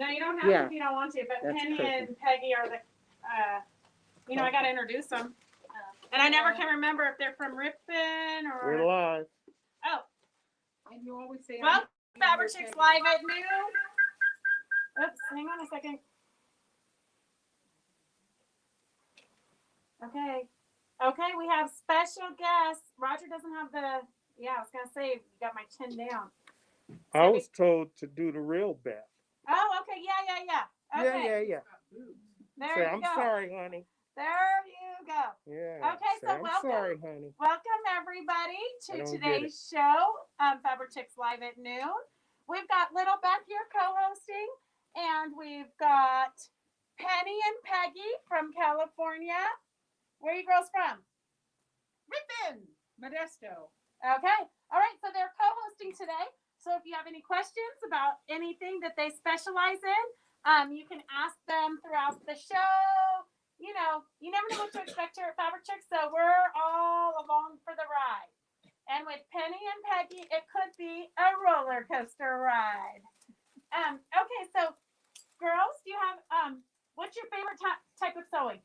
No, you don't have to if you don't want to. But That's Penny perfect. and Peggy are the, you know, I got to introduce them. And I never can remember if they're from Ripon or. We're live. Oh. And you always say. Well, Fabric Chicks live at noon. Oops, hang on a second. Okay. Okay, we have special guests. Roger doesn't have the. Yeah, I was gonna say you got my chin down. I was told to do the real Beth. Oh, okay, yeah. Okay. Yeah. There Say, you I'm go. sorry, honey. There you go. Yeah. Okay, Say, so I'm welcome. sorry, honey. Welcome everybody I to don't today's show, Fabric Chicks Live at Noon. We've got Little Beth here co-hosting, and we've got Penny and Peggy from California. Where are you girls from? Ripon, Modesto. Okay. All right. So they're co-hosting today. So if you have any questions about anything that they specialize in, you can ask them throughout the show. You know, you never know what to expect here at Fabric Chicks, so we're all along for the ride. And with Penny and Peggy, it could be a roller coaster ride. Okay. So girls, do you have what's your favorite type of sewing?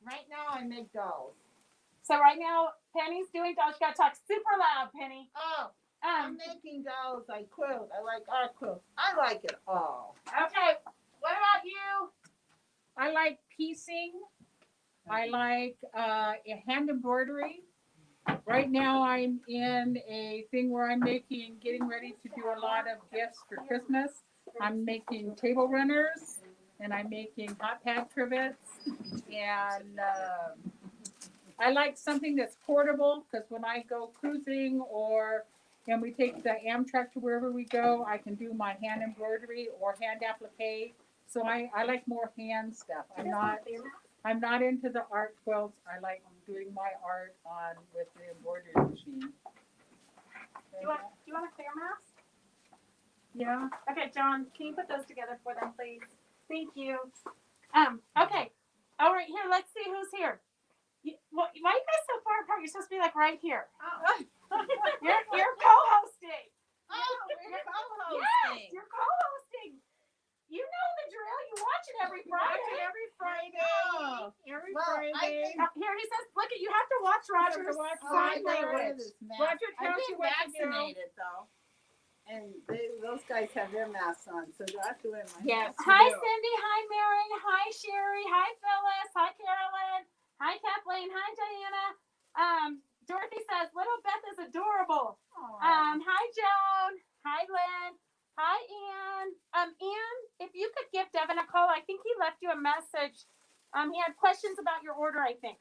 Right now I make dolls. So right now, Penny's doing dolls. You gotta talk super loud, Penny. Oh, I'm making dolls. I quilt. I like art quilt. I like it all. Okay. What about you? I like piecing. I like hand embroidery. Right now I'm in a thing where I'm getting ready to do a lot of gifts for Christmas. I'm making table runners and I'm making hot pad trivets. And I like something that's portable because when I go cruising and we take the Amtrak to wherever we go, I can do my hand embroidery or hand applique. So I like more hand stuff. I'm not into the art quilts. I like doing my art with the embroidery machine. Do you want a clear mask? Yeah. Okay, John, can you put those together for them, please? Thank you. Okay. All right, here, let's see who's here. Why are you guys so far apart? You're supposed to be like right here. Oh. You're co-hosting. Oh, we're co-hosting. Yes, you're co-hosting. You know the drill. You watch it every Friday. Every Friday. Oh. Every Friday. Here he says, look, you have to watch Roger's sign language. Roger tells you what to do. Vaccinated though, and those guys have their masks on, so I have to wear my Yes. mask. Hi, Cindy. Hi, Mary. Hi, Sherry. Hi, Phyllis. Hi, Carolyn. Hi, Kathleen. Hi, Diana. Dorothy says, Little Beth is adorable. Hi, Joan. Hi, Lynn. Hi, Ann. Ann, if you could give Devin a call, I think he left you a message. He had questions about your order, I think.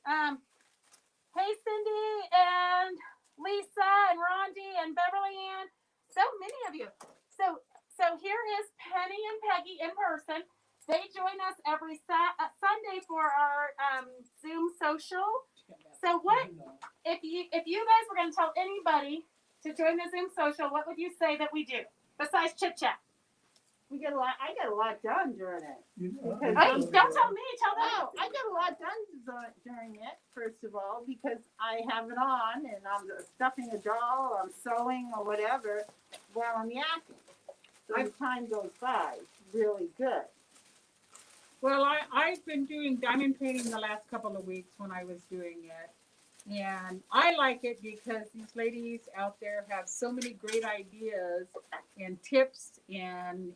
Hey, Cindy and Lisa and Rondi and Beverly Ann. So many of you. So here is Penny and Peggy in person. They join us every Sunday for our Zoom social. So what if you guys were going to tell anybody to join the Zoom social, what would you say that we do besides chit chat? I get a lot done during it. Don't tell me, tell them. No, I get a lot done during it. First of all, because I have it on and I'm stuffing a doll, or I'm sewing or whatever while I'm yakking. So as time goes by, really good. Well, I've been doing diamond painting the last couple of weeks when I was doing it. And I like it because these ladies out there have so many great ideas and tips and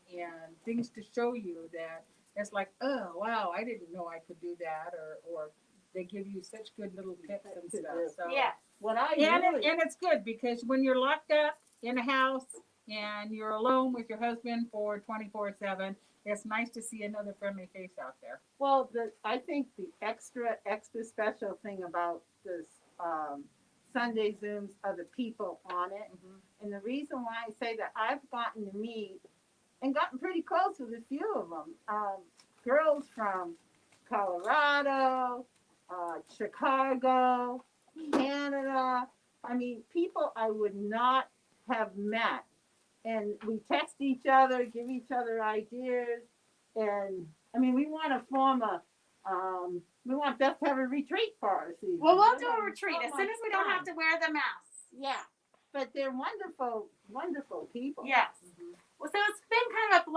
things to show you that it's like, oh, wow, I didn't know I could do that. Or they give you such good little tips and stuff. So, yeah. And it's good because when you're locked up in a house and you're alone with your husband for 24/7, it's nice to see another friendly face out there. Well, I think the extra special thing about this Sunday Zooms are the people on it. Mm-hmm. And the reason why I say that, I've gotten to meet and gotten pretty close with a few of them. Girls from Colorado, Chicago, Canada. I mean, people I would not have met. And we text each other, give each other ideas. And, I mean, we want to form we want Beth to have a retreat for us. Well, we'll do a retreat as soon as we don't have to wear the masks. Yeah. But they're wonderful, wonderful people. Yes. Mm-hmm. Well, so it's been kind of a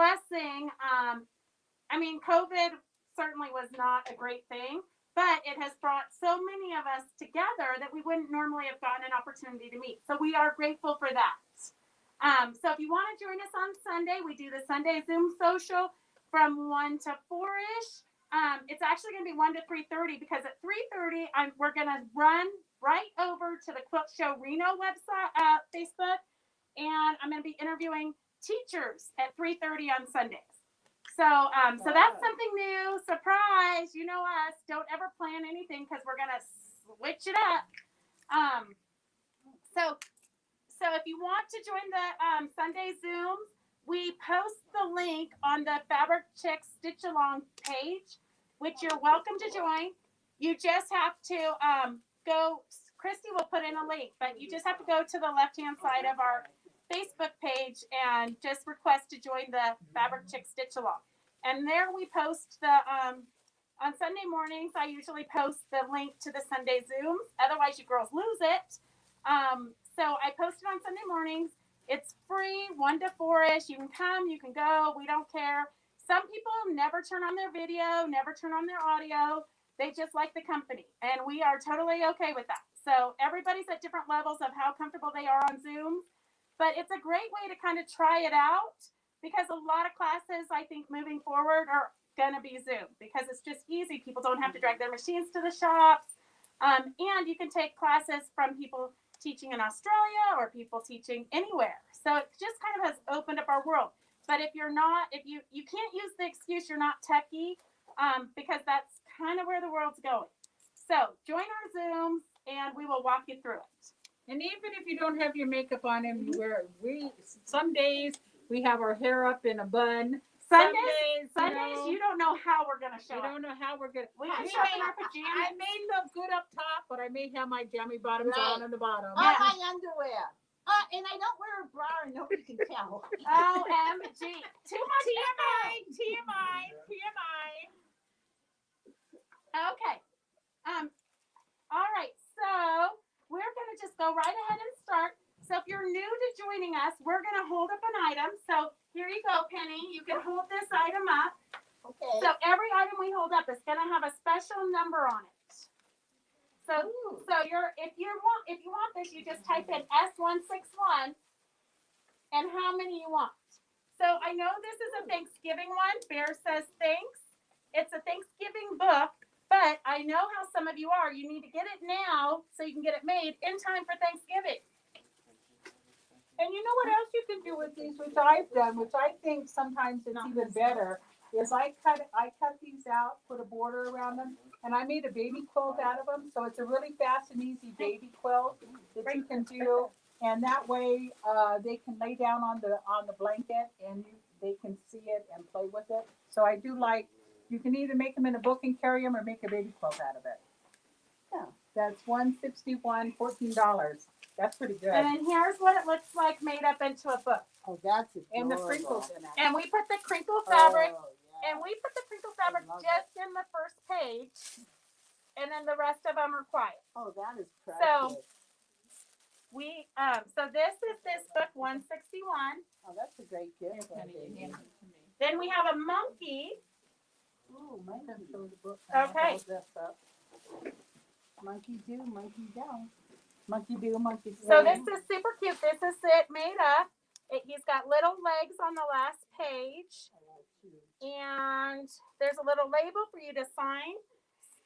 mean, COVID certainly was not a great thing, but it has brought so many of us together that we wouldn't normally have gotten an opportunity to meet. So we are grateful for that. So if you want to join us on Sunday, we do the Sunday Zoom social from 1 to 4-ish. It's actually going to be 1 to 3:30 because at 3:30 we're going to run right over to the Quilt Show Reno website, Facebook, and I'm going to be interviewing teachers at 3:30 on Sundays. So that's something new. Surprise! You know us. Don't ever plan anything because we're going to switch it up. So if you want to join the Sunday Zooms, we post the link on the Fabric Chick Stitch Along page, which you're welcome to join. You just have to go. Christy will put in a link, but you just have to go to the left-hand side of our Facebook page and just request to join the Fabric Chick Stitch Along. And there we post the on Sunday mornings. I usually post the link to the Sunday Zooms. Otherwise, you girls lose it. So I post it on Sunday mornings. It's free, 1 to 4-ish. You can come, you can go. We don't care. Some people never turn on their video, never turn on their audio. They just like the company, and we are totally okay with that. So everybody's at different levels of how comfortable they are on Zoom, but it's a great way to kind of try it out because a lot of classes, I think, moving forward are going to be Zoom because it's just easy. People don't have to drag their machines to the shops, and you can take classes from people teaching in Australia or people teaching anywhere. So it just kind of has opened up our world. But if you're not, if you can't use the excuse you're not techie, because that's kind of where the world's going. So join our Zooms and we will walk you through it. And even if you don't have your makeup on and you wear, some days we have our hair up in a bun. Sundays, you don't know how we're gonna show up. up. You don't know how we're gonna. We can show up in our pajamas. I may look good up top, but I may have my jammy bottoms on the bottom. Or my underwear. And I don't wear a bra and nobody can tell. OMG. Too much TMI. Okay. All right. So we're gonna just go right ahead and start. So if you're new to joining us, we're gonna hold up an item. So here you go, Penny. You can hold this item up. Okay. So every item we hold up is gonna have a special number on it. So if you want this, you just type in S161 and how many you want. So I know this is a Thanksgiving one. Bear says thanks. It's a Thanksgiving book, but I know how some of you are. You need to get it now so you can get it made in time for Thanksgiving. And you know what else you can do with these, which I've done, which I think sometimes it's even better, is I cut these out, put a border around them, and I made a baby quilt out of them. So it's a really fast and easy baby quilt that you can do, and that way they can lay down on the blanket and they can see it and play with it. So I do like, you can either make them in a book and carry them or make a baby quilt out of it. Yeah, that's $161, $14. That's pretty good. And then here's what it looks like made up into a book. Oh, that's adorable. And the crinkles in it. And we put the crinkle fabric. Oh, yeah. And we put the crinkle fabric just in the first page, and then the rest of them are quiet. Oh, that is precious. So this is this book 161. Oh, that's a great gift. Then we have a monkey. Ooh, monkey. Okay. Monkey do, monkey don't. Monkey do, monkey do. So this is super cute. This is it made up. He's got little legs on the last page. And there's a little label for you to sign.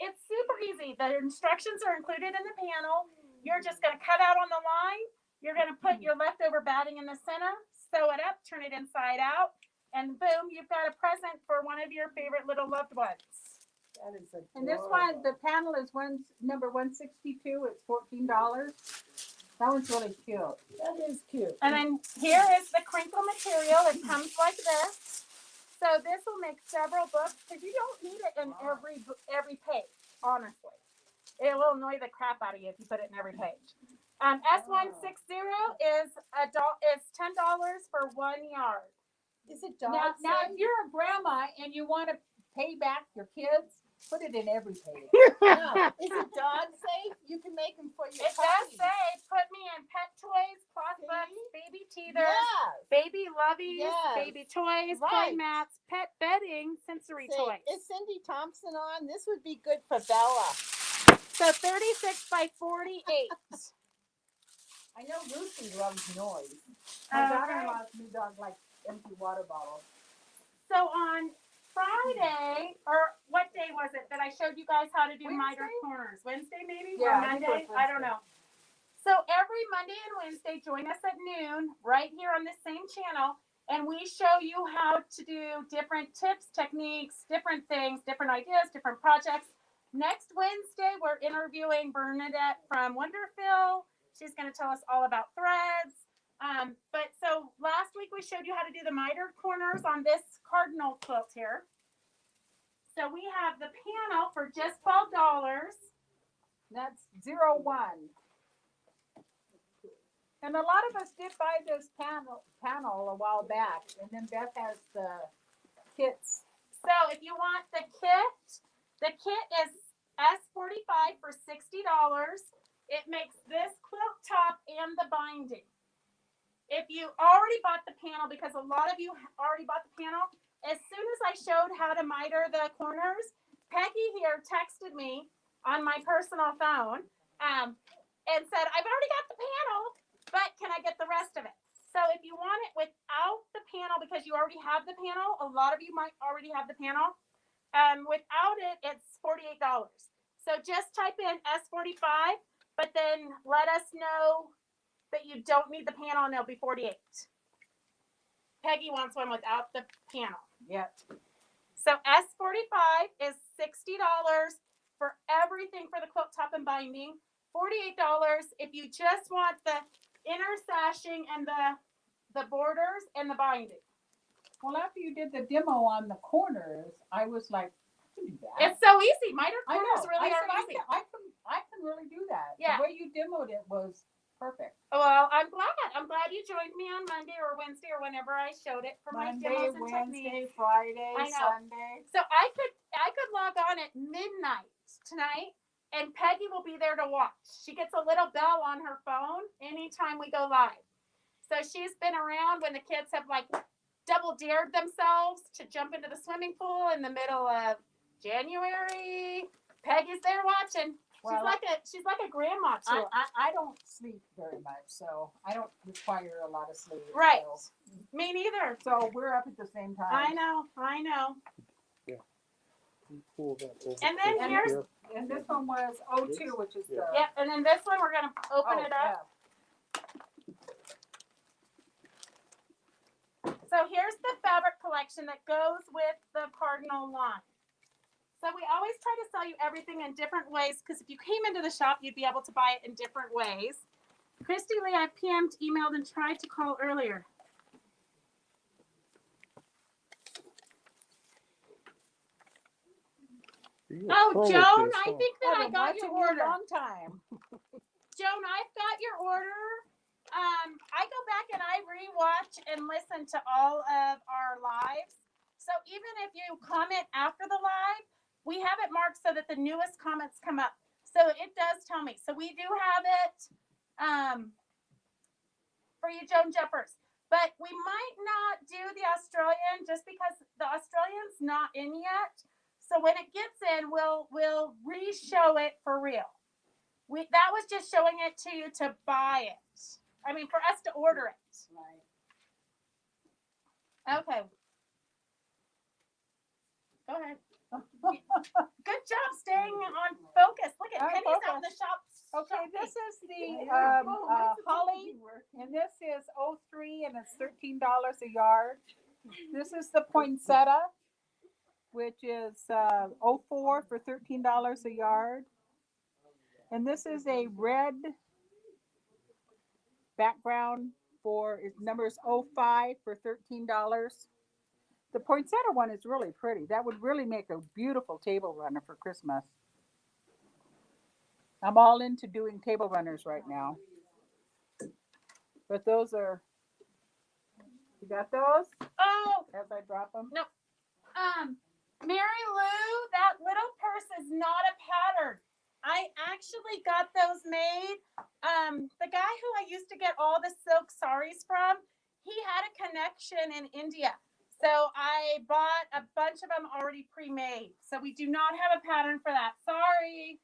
It's super easy. The instructions are included in the panel. You're just going to cut out on the line. You're going to put your leftover batting in the center, sew it up, turn it inside out, and boom, you've got a present for one of your favorite little loved ones. That is adorable. And this one, the panel is number 162. It's $14. That one's really cute. That is cute. And then here is the crinkle material. It comes like this. So this will make several books because you don't need it in every page, honestly. It will annoy the crap out of you if you put it in every page. S160 is $10 for 1 yard. Is it dog Now, if you're a grandma and you want to pay back your kids, Put it in every page. No. Is it dog safe? You can make them for your It does puppy. say, put me in pet toys, cloth See? books, baby teethers, Yes. baby loveys, Yes. baby toys, Right. play mats, pet bedding, sensory Say, toys. is Cindy Thompson on? This would be good for Bella. So 36 by 48. I know Lucy loves noise. My My daughter-in-law's daughter-in-law's new dog likes empty water bottles. So on Friday, or what day was it that I showed you guys how to do miter Wednesday? corners? Wednesday maybe? Yeah, or I think it Monday? was I don't Wednesday. know. So every Monday and Wednesday, join us at noon right here on this same channel, and we show you how to do different tips, techniques, different things, different ideas, different projects. Next Wednesday, we're interviewing Bernadette from Wonderful. She's going to tell us all about threads. But so last week we showed you how to do the mitered corners on this Cardinal Quilt here. So we have the panel for just $12. That's 01. And a lot of us did buy this panel a while back, and then Beth has the kits. So if you want the kit is S45 for $60. It makes this quilt top and the binding. If you already bought the panel, because a lot of you already bought the panel, as soon as I showed how to miter the corners, Peggy here texted me on my personal phone and said, I've already got the panel, but can I get the rest of it? So if you want it without the panel, because you already have the panel, a lot of you might already have the panel. Without it, it's $48. So just type in S45, but then let us know that you don't need the panel and it'll be 48. Peggy wants one without the panel. Yep. So S45 is $60 for everything for the quilt top and binding. $48 if you just want the inner sashing and the borders and the binding. Well, after you did the demo on the corners, I was like, I can do that. It's so easy. Miter I corners know. really I are said, easy. I can really do that. Yeah. The way you demoed it was perfect. Well, I'm glad. I'm glad you joined me on Monday or Wednesday or whenever I showed it for my Monday, demos and Wednesday, techniques. Friday, I know. Sunday. So I could log on at midnight tonight, and Peggy will be there to watch. She gets a little bell on her phone anytime we go live. So she's been around when the kids have like double dared themselves to jump into the swimming pool in the middle of January. Peggy's there watching. Well, she's like a grandma to her. I don't sleep very much, so I don't require a lot of sleep. Right. So, Me neither. so we're up at the same time. I know. Pull that over And then closer here's- here. And this one was 02, which is the. Yep. And then this one we're gonna open it up. Yeah. So here's the fabric collection that goes with the Cardinal line. So we always try to sell you everything in different ways, because if you came into the shop, you'd be able to buy it in different ways. Christy Lee, I PM'd, emailed, and tried to call earlier. You Oh, were Joan, full of this, I huh? think that I I've been got watching your you a order. long time. Joan, I've got your order. I go back and I rewatch and listen to all of our lives. So even if you comment after the live, we have it marked so that the newest comments come up. So it does tell me. So we do have it for you, Joan Jumpers. But we might not do the Australian just because the Australian's not in yet. So when it gets in, we'll re-show it for real. That was just showing it to you to buy it. I mean, for us to order it. Right. Okay. Go ahead. Good job staying on focus. Look at I'm Penny's out in focused. the shop. Okay, shopping. this is the Oh, holly, and this is 03, and it's $13 a yard. This is the poinsettia, which is 04 for $13 a yard. And this is a red background for its numbers 05 for $13. The poinsettia one is really pretty. That would really make a beautiful table runner for Christmas. I'm all into doing table runners right now. But those are, you got those Oh, as I drop them? Mary Lou, that little purse is not a pattern. I actually got those made. The guy who I used to get all the silk saris from, he had a connection in India. So I bought a bunch of them already pre-made. So we do not have a pattern for that. Sorry.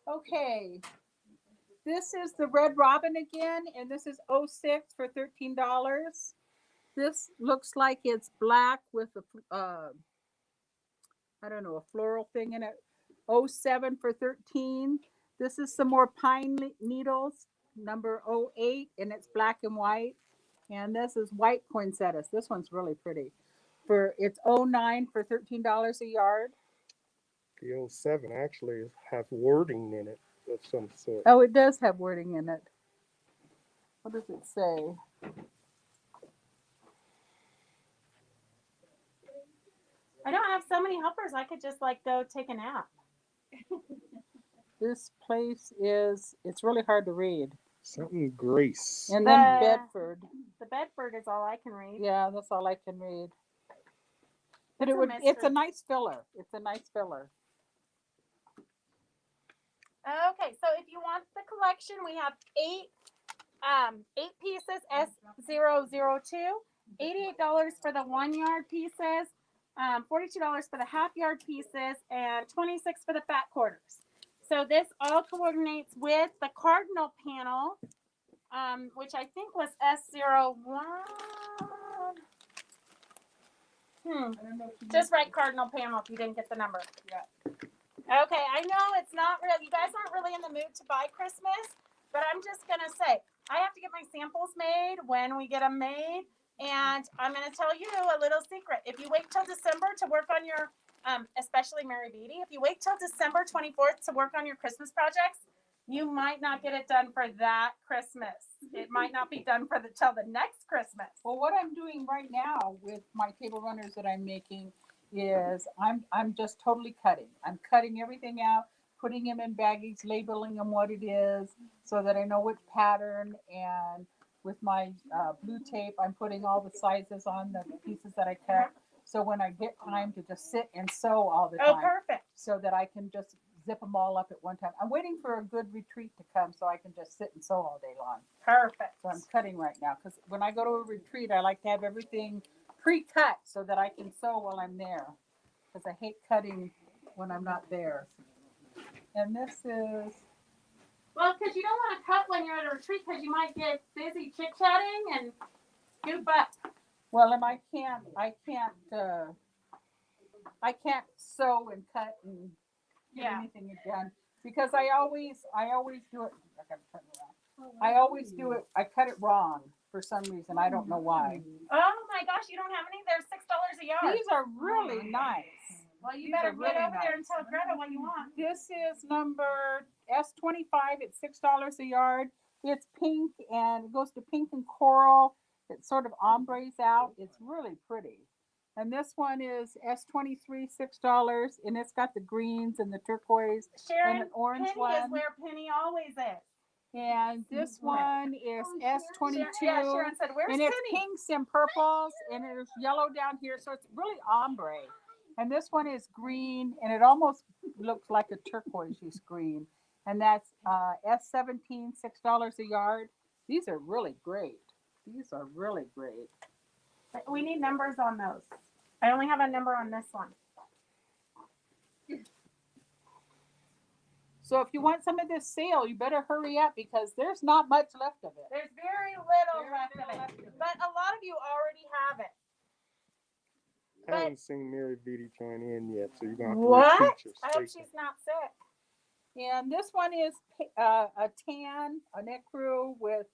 Okay. This is the Red Robin again, and this is 06 for $13. This looks like it's black with a, I don't know, a floral thing in it. 07 for 13. This is some more pine needles, number 08, and it's black and white. And this is white poinsettias. This one's really pretty. It's 09 for $13 a yard. The 07 actually has wording in it of some sort. Oh, it does have wording in it. What does it say? I don't have so many helpers. I could just like go take a nap. This place it's really hard to read. Something Grace. And then Bedford. The Bedford is all I can read. Yeah, that's all I can read. But It's it's a mystery. nice filler. It's a nice filler. Okay, so if you want the collection, we have eight pieces S002, $88 for the 1 yard pieces, $42 for the half yard pieces, and $26 for the fat quarters. So this all coordinates with the Cardinal Panel, which I think was S01. Just write Cardinal Panel if you didn't get the number. Yeah. Okay, I know it's not real. You guys aren't really in the mood to buy Christmas, but I'm just gonna say I have to get my samples made when we get them made, and I'm gonna tell you a little secret. If you wait till December to work on your, especially Mary Beatty, if you wait till December 24th to work on your Christmas projects, you might not get it done for that Christmas. It might not be done till the next Christmas. Well, what I'm doing right now with my table runners that I'm making is I'm just totally cutting. I'm cutting everything out, putting them in baggies, labeling them what it is, so that I know which pattern. And with my blue tape, I'm putting all the sizes on the pieces that I cut. So when I get time to just sit and sew all the time, Oh, perfect. so that I can just zip them all up at one time. I'm waiting for a good retreat to come so I can just sit and sew all day long. Perfect. So I'm cutting right now because when I go to a retreat, I like to have everything pre-cut so that I can sew while I'm there, because I hate cutting when I'm not there. And this is, Well, because you don't want to cut when you're at a retreat because you might get busy chit-chatting and scoop up. well, and I can't sew and cut and get Yeah. anything done because I always do it. I gotta turn around. I always do it. I cut it wrong for some reason. I don't know why. Oh my gosh, you don't have any? They're $6 a yard. These are really nice. Well, you These better are get really over there and nice. tell Greta what you want. This is number S25. It's $6 a yard. It's pink and it goes to pink and coral. It sort of ombres out. It's really pretty. And this one is S23, $6, and it's got the greens and the turquoise Sharon, and an orange Penny one. is where Penny always is. And this one is S22. Yeah, Sharon said, where's And Penny? it's pinks and purples, and there's yellow down here, so it's really ombre. And this one is green, and it almost looks like a turquoise green. And that's S17, $6 a yard. These are really great. These are really great. We need numbers on those. I only have a number on this one. So if you want some of this sale, you better hurry up because there's not much left of it. There's very little left of it, but a lot of you already have it. I haven't seen Mary Beatty join in yet, so you're gonna have to What? repeat your I hope statement. she's not sick. And this one is a tan, an ecru with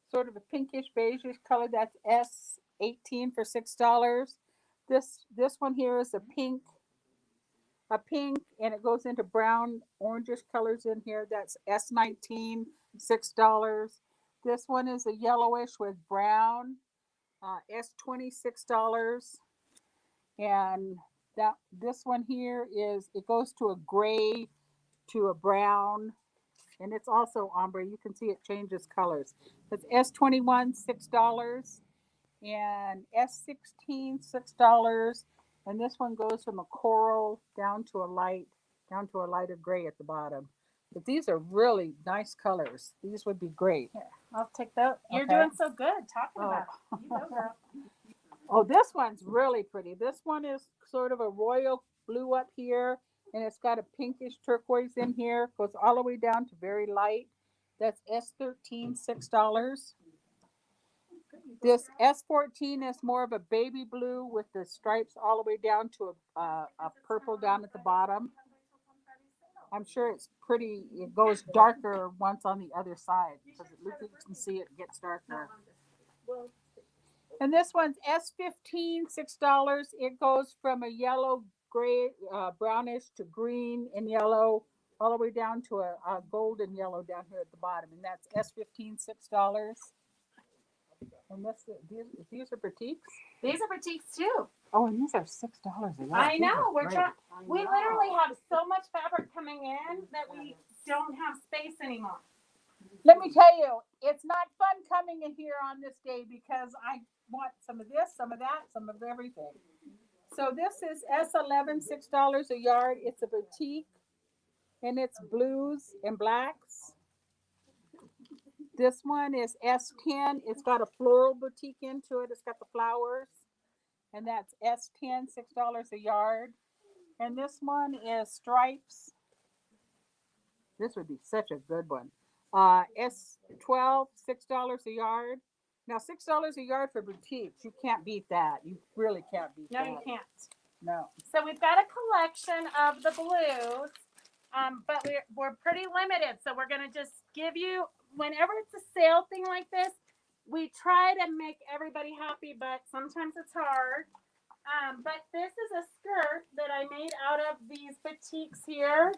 sort of a pinkish beigeish color. That's S18 for $6. This one here is a pink, and it goes into brown, orangish colors in here. That's S19, $6. This one is a yellowish with brown, S20, $6. And this one here it goes to a gray, to a brown, And it's also ombre. You can see it changes colors. It's S21, $6, and S16, $6. And this one goes from a coral down to a lighter gray at the bottom. But these are really nice colors. These would be great. Here, I'll take those. You're Okay. doing so good talking Oh. about it. You go, girl. Oh, this one's really pretty. This one is sort of a royal blue up here, and it's got a pinkish turquoise in here. Goes all the way down to very light. That's S13, $6. This S14 is more of a baby blue with the stripes all the way down to a purple down at the bottom. I'm sure it's pretty. It goes darker once on the other side because you can see it gets darker. And this one's S15, $6. It goes from a yellow, gray, brownish to green and yellow, all the way down to a golden yellow down here at the bottom. And that's S15, $6. And these are boutiques. These are boutiques too. Oh, and these are $6 a yard. I know. We're great. trying. We literally have so much fabric coming in that we don't have space anymore. Let me tell you, it's not fun coming in here on this day because I want some of this, some of that, some of everything. So this is S11, $6 a yard. It's a boutique, and it's blues and blacks. This one is S10. It's got a floral boutique into it. It's got the flowers, and that's S10, $6 a yard. And this one is stripes. This would be such a good one. S12, $6 a yard. Now, $6 a yard for boutiques. You can't beat that. You really can't beat No, that. you can't. No. So we've got a collection of the blues, but we're pretty limited. So we're going to just give you, whenever it's a sale thing like this, we try to make everybody happy, but sometimes it's hard. But this is a skirt that I made out of these boutiques here.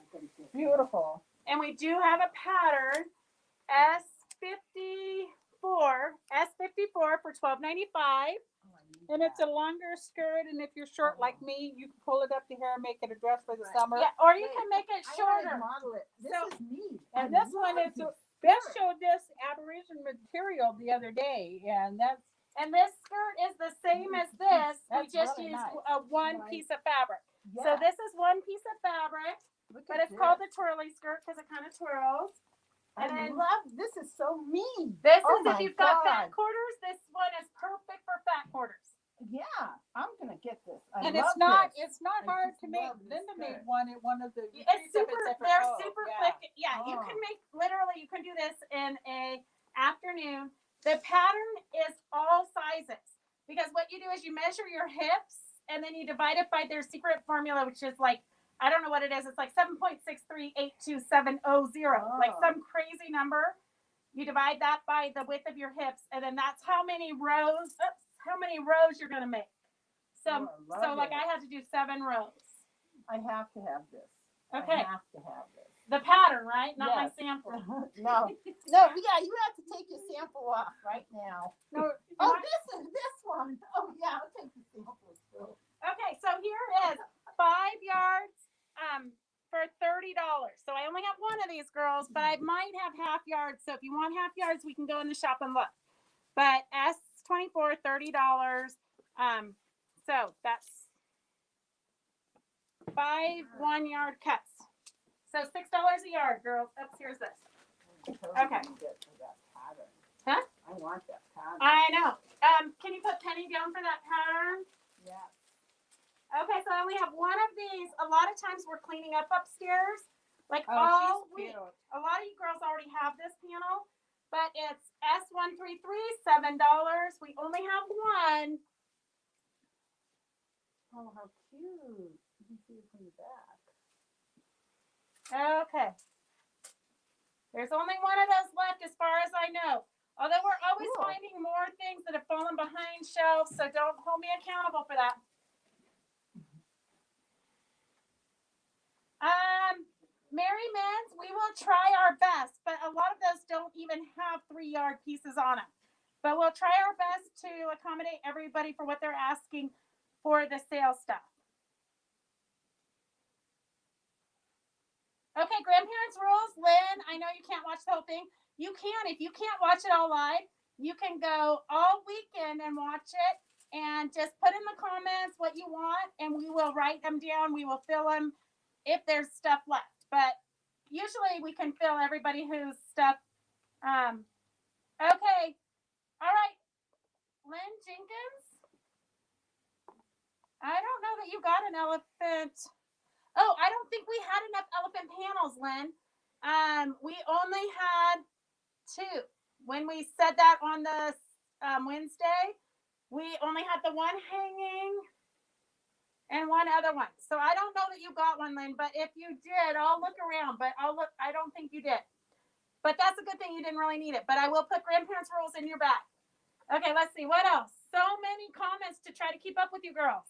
Beautiful. And we do have a pattern, S54 for $12.95. And it's a longer skirt, and if you're short like me, you can pull it up to here and make it a dress for the summer. Yeah, or you can make it shorter. Model it. This So- is neat. And this one is, Beth showed this Aberration material the other day, and that's, And this skirt is the same as this. We That's just really used nice. a one piece of fabric. yeah. So this is one piece of fabric, Look but at it's called this. the twirly skirt because it kind of twirls. I and then- love this. Is so mean. This Oh is if my you've got fat God. quarters, this one is perfect for fat quarters. Yeah, I'm gonna get this. I And love it's this. not I hard just to make. love this Linda made skirt. one at one of the It's retreats up super, at Zephyr they're Cove. super Yeah. quick. Yeah, you Oh. can make, literally, you can do this in a afternoon. The pattern is all sizes because what you do is you measure your hips and then you divide it by their secret formula, which is like, I don't know what it is. It's like 7.6382700, like Oh. some crazy number. You divide that by the width of your hips, and then that's how many rows. How many rows you're gonna make. So, Oh, I love like it. I had to do 7 rows. I have to have this. Okay. I have to have this. The pattern, right? Not my Yes. sample. No, yeah, you have to take your sample off right now. No. Oh, this is this one. Oh, yeah, I'll take the sample too. Okay, so here is 5 yards for $30. So I only have one of these girls, but I might have half yards. So if you want half yards, we can go in the shop and look. But S24, $30. So that's 5 1-yard cuts. So $6 a yard, girls. Oops, here's this. Okay. Huh? I want that pattern. I know. Can you put Penny down for that pattern? Yeah. Okay, so I only have one of these. A lot of times we're cleaning up upstairs, like Oh, all she's week. cute. A lot of you girls already have this panel, but it's S133, $7. We only have one. Oh, how cute. You can see it from the back. Okay. There's only one of those left as far as I know. Although we're always Cool. finding more things that have fallen behind shelves, so don't hold me accountable for that. Mary Men's, we will try our best, but a lot of those don't even have 3-yard pieces on them. But we'll try our best to accommodate everybody for what they're asking for the sale stuff. Okay, grandparents rules. Lynn, I know you can't watch the whole thing. You can. If you can't watch it all live, you can go all weekend and watch it and just put in the comments what you want and we will write them down. We will fill them if there's stuff left. But usually we can fill everybody whose stuff. Okay. All right. Lynn Jenkins. I don't know that you got an elephant. Oh, I don't think we had enough elephant panels, Lynn. We only had 2. When we said that on the Wednesday, we only had the one hanging and one other one. So I don't know that you got one, Lynn, but if you did, I'll look around, but I don't think you did. But that's a good thing you didn't really need it. But I will put grandparents' rules in your bag. Okay, let's see. What else? So many comments to try to keep up with you girls.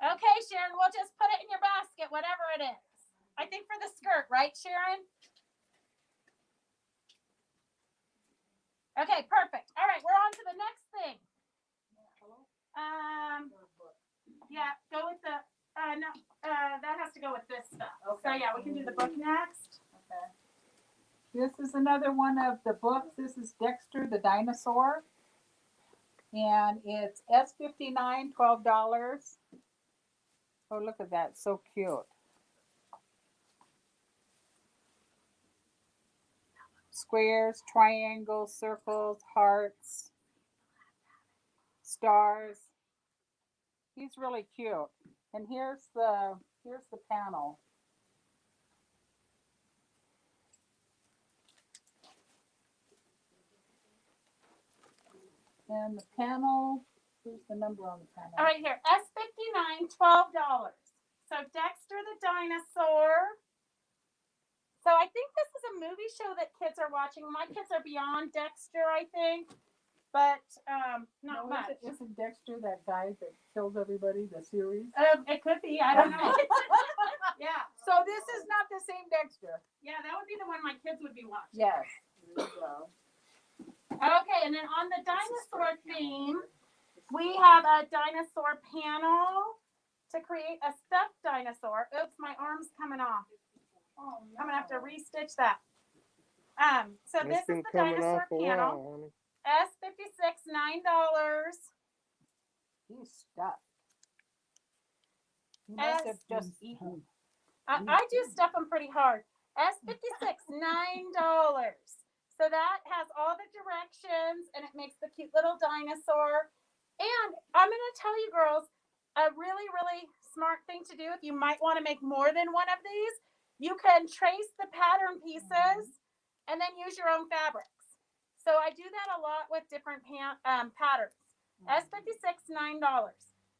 Okay, Sharon, we'll just put it in your basket, whatever it is. I think for the skirt, right, Sharon? Okay, perfect. All right, we're on to the next thing. Yeah, go with the, no, that has to go with this stuff. Okay. So yeah, we can do the book next. Okay. This is another one of the books. This is Dexter the Dinosaur. And it's S59, $12. Oh, look at that. So cute. Squares, triangles, circles, hearts, stars. He's really cute. And here's the panel. And the panel, here's the number on the panel. All right, here, S59, $12. So Dexter the Dinosaur. So I think this is a movie show that kids are watching. My kids are beyond Dexter, I think, but not much. Isn't Dexter that guy that kills everybody, the series? It could be. I don't know. Yeah. So this is not the same Dexter. Yeah, that would be the one my kids would be watching. Yes. There you go. Okay, and then on the dinosaur theme, we have a dinosaur panel to create a stuffed dinosaur. Oops, my arm's coming off. Oh, no. I'm gonna have to restitch that. So this is the dinosaur panel. S56, $9. He's stuffed. He must have just eaten. I do stuff them pretty hard. S56, $9. So that has all the directions and it makes the cute little dinosaur. And I'm going to tell you girls, a really, really smart thing to do if you might want to make more than one of these, you can trace the pattern pieces and then use your own fabrics. So I do that a lot with different patterns. S56, $9.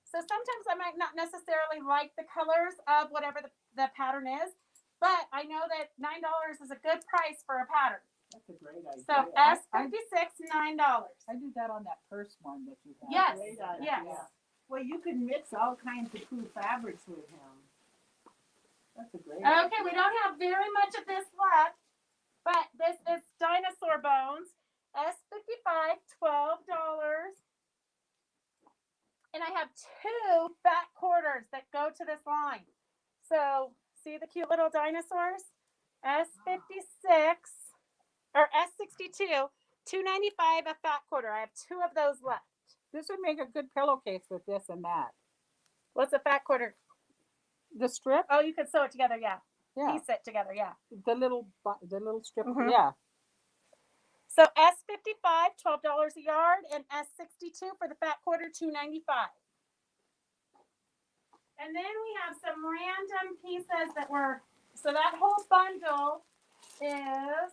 So sometimes I might not necessarily like the colors of whatever the pattern is, but I know that $9 is a good price for a pattern. That's a great idea. So S56, $9. I do that on that purse one that you have. Yes. Great idea. Yes. Well, you can mix all kinds of cool fabrics with him. That's a great idea. Okay, we don't have very much of this left, but this is dinosaur bones. S55, $12. And I have 2 fat quarters that go to this line. So see the cute little dinosaurs? S56 or S62, $2.95 a fat quarter. I have 2 of those left. This would make a good pillowcase with this and that. What's a fat quarter? The strip? Oh, you could sew it together, yeah. Yeah. Piece it together, yeah. The little strip. Mhm. Yeah. So S55, $12 a yard, and S62 for the fat quarter, $2.95. And then we have some random pieces that were, so that whole bundle is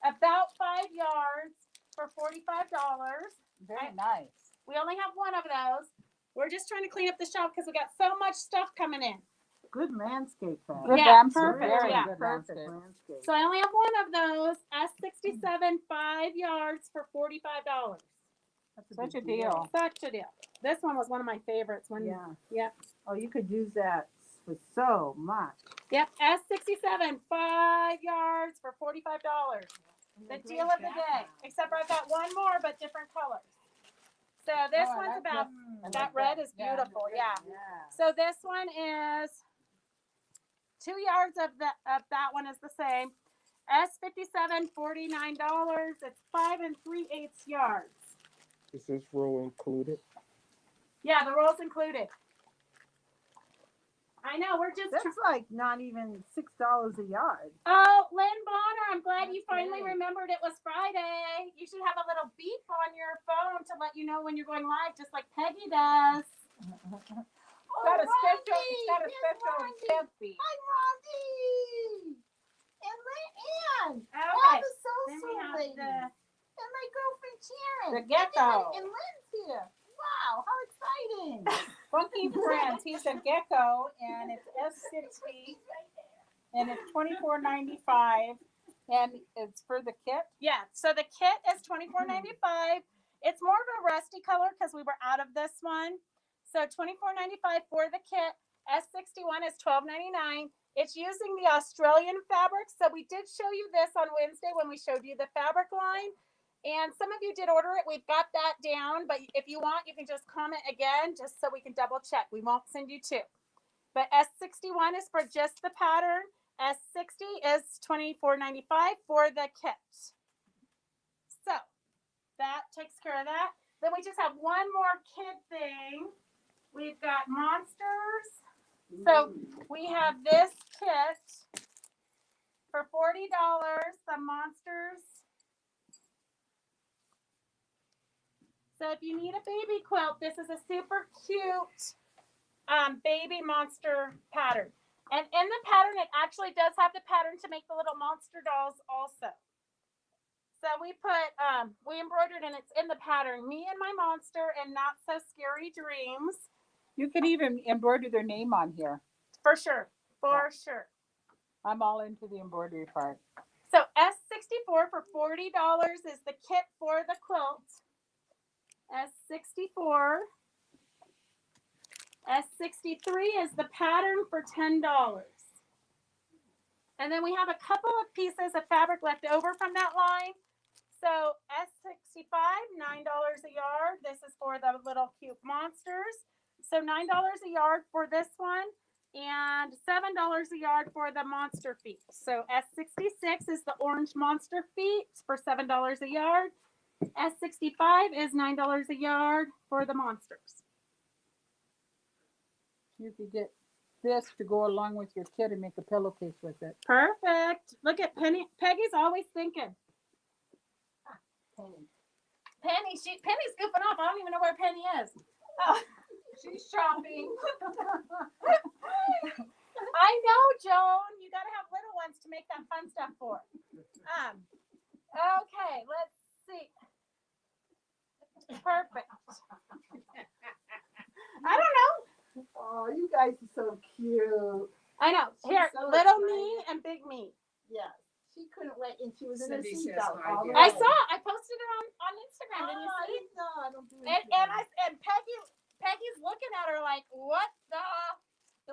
about 5 yards for $45. Very nice. We only have one of those. We're just trying to clean up the shop because we got so much stuff coming in. Good landscape fabric. Good Yeah, landscape. perfect, Very yeah, good Perfect landscape. landscape. So I only have one of those. S67, 5 yards for $45. That's Such a big deal. Such a deal. This one was one of my favorites. Yeah. Oh, you could use that for so much. Yep, S67, 5 yards for $45. The deal of the day. Except I've got one more, but different colors. So this Oh, I one's like about, I that like red is Yeah. beautiful, yeah. Yeah. So this one is 2 yards of that one is the same. S57, $49. It's 5 3/8 yards. Is this roll included? Yeah, the roll's included. I know, we're just. That's like not even $6 a yard. Oh, Lynn Bonner, I'm glad you That's finally great. remembered it was Friday. You should have a little beep on your phone to let you know when you're going live, just like Peggy does. It's got a special, it's got a special temp fee. Hi, Rondi! And Ann! Okay. All the Then we social have ladies. the And my girlfriend Sharon. The gecko. And Lynn's here. Wow, how exciting. Funky Friends. He's a gecko, and it's S60, and it's $24.95, and it's for the kit. yeah. So the kit is $24.95. It's more of a rusty color because we were out of this one. So $24.95 for the kit. S61 is $12.99. It's using the Australian fabric. So we did show you this on Wednesday when we showed you the fabric line. And some of you did order it. We've got that down. But if you want, you can just comment again just so we can double check. We won't send you two. But S61 is for just the pattern. S60 is $24.95 for the kit. So that takes care of that. Then we just have one more kid thing. We've got monsters. So we have this kit for $40. The monsters. So if you need a baby quilt, this is a super cute baby monster pattern. And in the pattern, it actually does have the pattern to make the little monster dolls also. So we embroidered, and it's in the pattern, me and my monster and Not So Scary Dreams. You could even embroider their name on here. For sure. For sure. I'm all into the embroidery part. So S64 for $40 is the kit for the quilt. S64. S63 is the pattern for $10. And then we have a couple of pieces of fabric left over from that line. So S65, $9 a yard. This is for the little cute monsters. So $9 a yard for this one and $7 a yard for the monster feet. So S66 is the orange monster feet for $7 a yard. S65 is $9 a yard for the monsters. You could get this to go along with your kit and make a pillowcase with it. Perfect. Look at Penny. Peggy's always thinking. Penny's goofing off. I don't even know where Penny is. Oh. She's shopping. I know, Joan. You got to have little ones to make that fun stuff for. Okay, let's see. Perfect. I don't know. Oh, you guys are so cute. I know. Here, so little excited. me and big me. Yeah. She couldn't wait, and she was in her Cindy says seatbelt hi, all the dear. I way. saw. I posted it on Instagram. Didn't you I see? didn't know. I don't do And Peggy's looking at her like, what the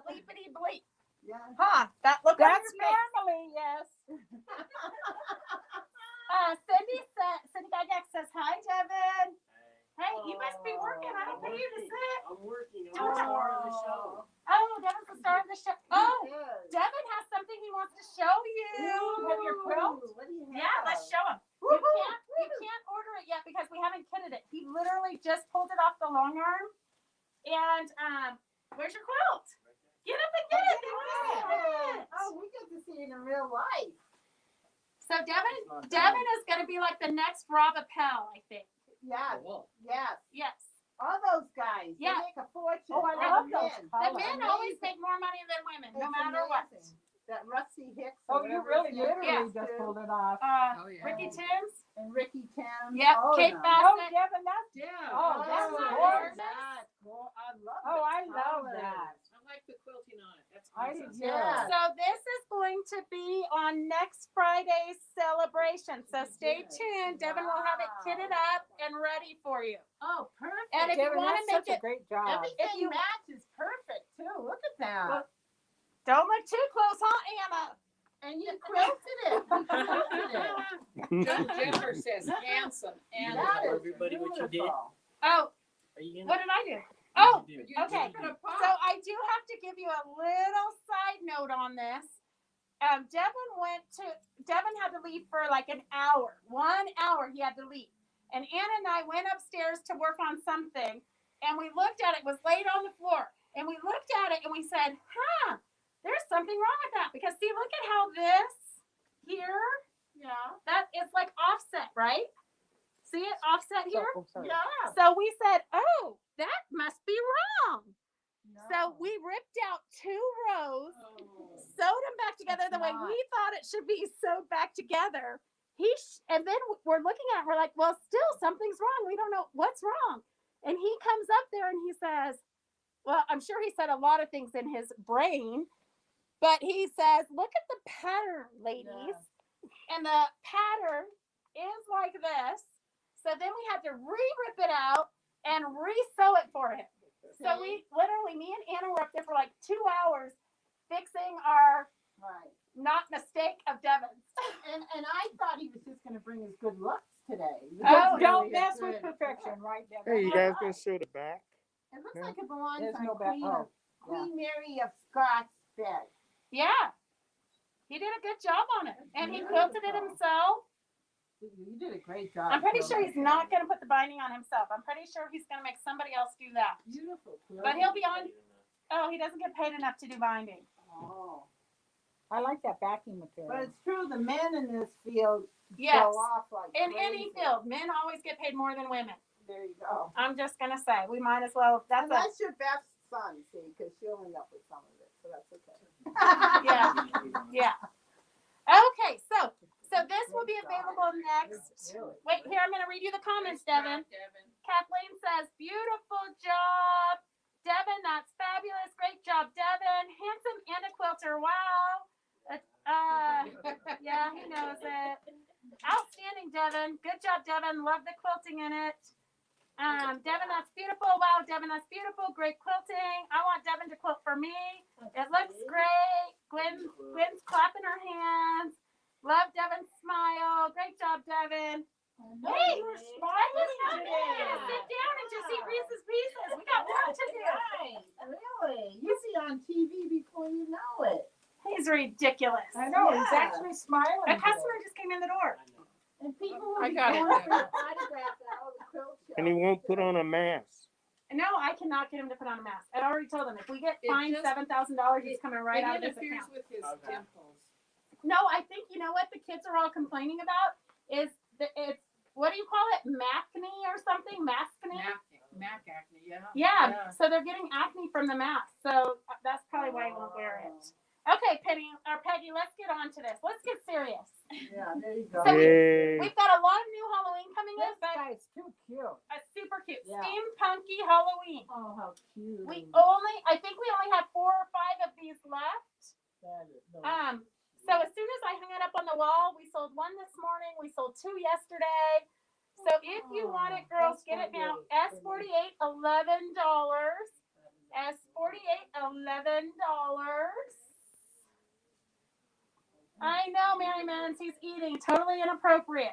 bleepity bleep? Yeah. Huh? That look on That's your face. normally, yes. Cindy Gygax says, hi, Devin. Hey, you must be working. I don't pay you to sit. I'm working. I'm I'm the star of the show. Oh, Devin's the star of the show. Oh, Yes. Devin has something he wants to show you. Have your quilt? What do you have? Yeah, let's show him. You can't order it yet because we haven't kitted it. He literally just pulled it off the long arm. And where's your quilt? Get up and get it. They want to see it. Oh, we get to see it in real life. So Devin is going to be like the next Rob Appel, I think. Yeah. Cool. Yes. Yes. All those guys. Yeah. They make a fortune. Oh, I All love the those men. The colors. men always make more money than women, no It's matter what. amazing. That Rusty Hicks. Oh, you really literally Yeah. just pulled it off. Oh, yeah. Ricky Timms. And Ricky Tim. Yep. all of Kate them. Oh, Bassett. Devin, that's Yeah. Oh, that's not gorgeous. That's cool. I love Oh, the I love colors. that. I like the quilting on it. That's I awesome. did too. Yeah. So this is going to be on next Friday's celebration. So stay tuned. Devin will have it kitted up and ready for you. Oh, perfect. And if you Devin, want to that's make such a it, great job. Everything if you- matches perfect too. Look at that. Well, don't look too close, huh, Anna? And you quilted it. You quilted it. Joe Jenner says handsome and That is everybody what you did. beautiful. Oh, Are you What gonna? did I do? Oh, You do. okay. So I do have to give you a little side note on this. Devin had to leave for like an hour. 1 hour he had to leave. And Anna and I went upstairs to work on something, and we looked at it. It was laid on the floor. And we looked at it and we said, there's something wrong with that. Because see, look at how this here, that is like offset, right? See it offset here? Yeah. So we said, oh, that must be wrong. So we ripped out 2 rows, sewed them back together the way we thought it should be sewed back together. And then we're looking at it, we're like, well, still something's wrong. We don't know what's wrong. And he comes up there and he says, well, I'm sure he said a lot of things in his brain, but he says, look at the pattern, ladies. Yeah. And the pattern is like this. So then we had to rip it out and re-sew it for him. So we literally, me and Anna were up there for like 2 hours fixing our not mistake of Devin's. And I thought he was just going to bring his good looks today. Oh, Don't mess with perfection, right, Devin? Hey, you guys gonna show the back? It looks like it belongs There's on no back. Queen Mary of Scots' bed. Yeah. He did a good job on it. And he quilted it himself. You did a great job. I'm pretty sure he's not going to put the binding on himself. I'm pretty sure he's going to make somebody else do that. Beautiful. But he'll be on. Oh, he doesn't get paid enough to do binding. Oh. I like that backing material. But it's true, the men in this field Yes. go off like In crazy. any field, men always get paid more than women. There you go. I'm just going to say, we might as well. And that's your best son, see, because she'll end up with some of it, so that's okay. Yeah. Yeah. Okay, so this will be available next. Wait, here, I'm going to read you the comments, Devin. Kathleen says, beautiful job. Devin, that's fabulous. Great job, Devin. Handsome and a quilter. Wow. Yeah, he knows it. Outstanding, Devin. Good job, Devin. Love the quilting in it. Devin, that's beautiful. Wow, Devin, that's beautiful. Great quilting. I want Devin to quilt for me. It looks great. Gwen's clapping her hands. Love Devin's smile. Great job, Devin. Hey, you're smiling today. Sit down and just eat Reese's Pieces. We got work to do. Really? You see on TV before you know it. He's ridiculous. I know, Yeah. he's actually smiling. A customer just came in the door. And people will I be got it. going for autographs at all the quilt shows. And he won't put on a mask. No, I cannot get him to put on a mask. I already told him if we get It fined just- $7,000, he's coming right It out of his interferes account. with his dimples. No, I think you know what the kids are all complaining about is it's what do you call it? Acne or something? Maskne? Mac acne, yeah. Yeah. So they're getting acne from the mask. So that's probably why he won't wear it. Okay, Peggy, let's get on to this. Let's get serious. Yeah, there you go. So Yay. we've got a lot of new Halloween coming in, This but guy's too cute. super cute. Yeah. Steampunky Halloween. Oh, how cute. I think we only have 4 or 5 of these left. So as soon as I hung it up on the wall, we sold 1 this morning. We sold 2 yesterday. So if you want it, girls, get it now. S48, $11. S48, $11. I know, Mary Mans, he's eating. Totally inappropriate.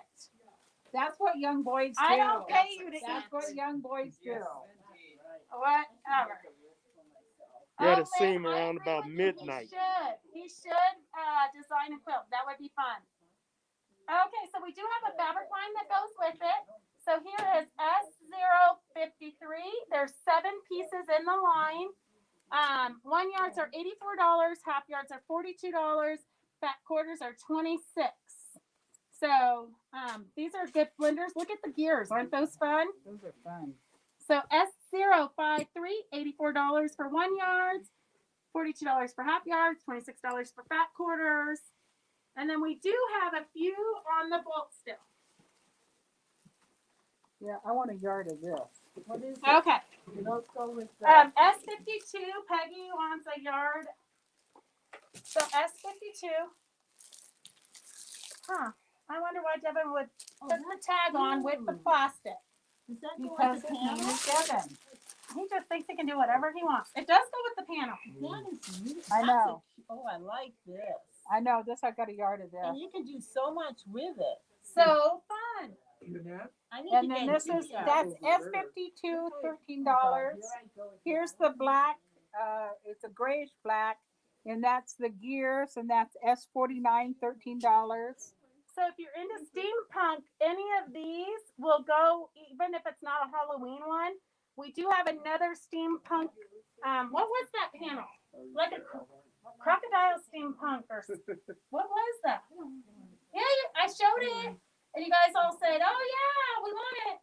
That's what young boys do. I don't pay you to That's eat. what young boys do. Whatever. You gotta Oh, see Lynn, him I around agree about with you. midnight. He should design a quilt. That would be fun. Okay, so we do have a fabric line that goes with it. So here is S053. There's 7 pieces in the line. 1 yards are $84. Half yards are $42. Fat quarters are $26. So these are good blenders. Look at the gears. Aren't those fun? Those are fun. So S053, $84 for 1 yard, $42 for half yards, $26 for fat quarters. And then we do have a few on the bolt still. Yeah, I want a yard of this. What is it? Okay. Let's go with S52, Peggy wants a yard. So S52. Huh. I wonder why Devin would put the tag on with the plastic. Is that Because his name is Devin. He just thinks he can do whatever he wants. It does go with the panel. That is neat. I know. Oh, I like this. I know this. I got a yard of this. And you can do so much with it. So fun. I need And to then get this is, Gigi. that's S52, $13. Here's the black, it's a grayish black, and that's the gears, and that's S49, $13. So if you're into steampunk, any of these will go, even if it's not a Halloween one. We do have another steampunk. What was that panel? Like a crocodile steampunk or what was that? Yeah, I showed it, and you guys all said, "Oh yeah, we want it."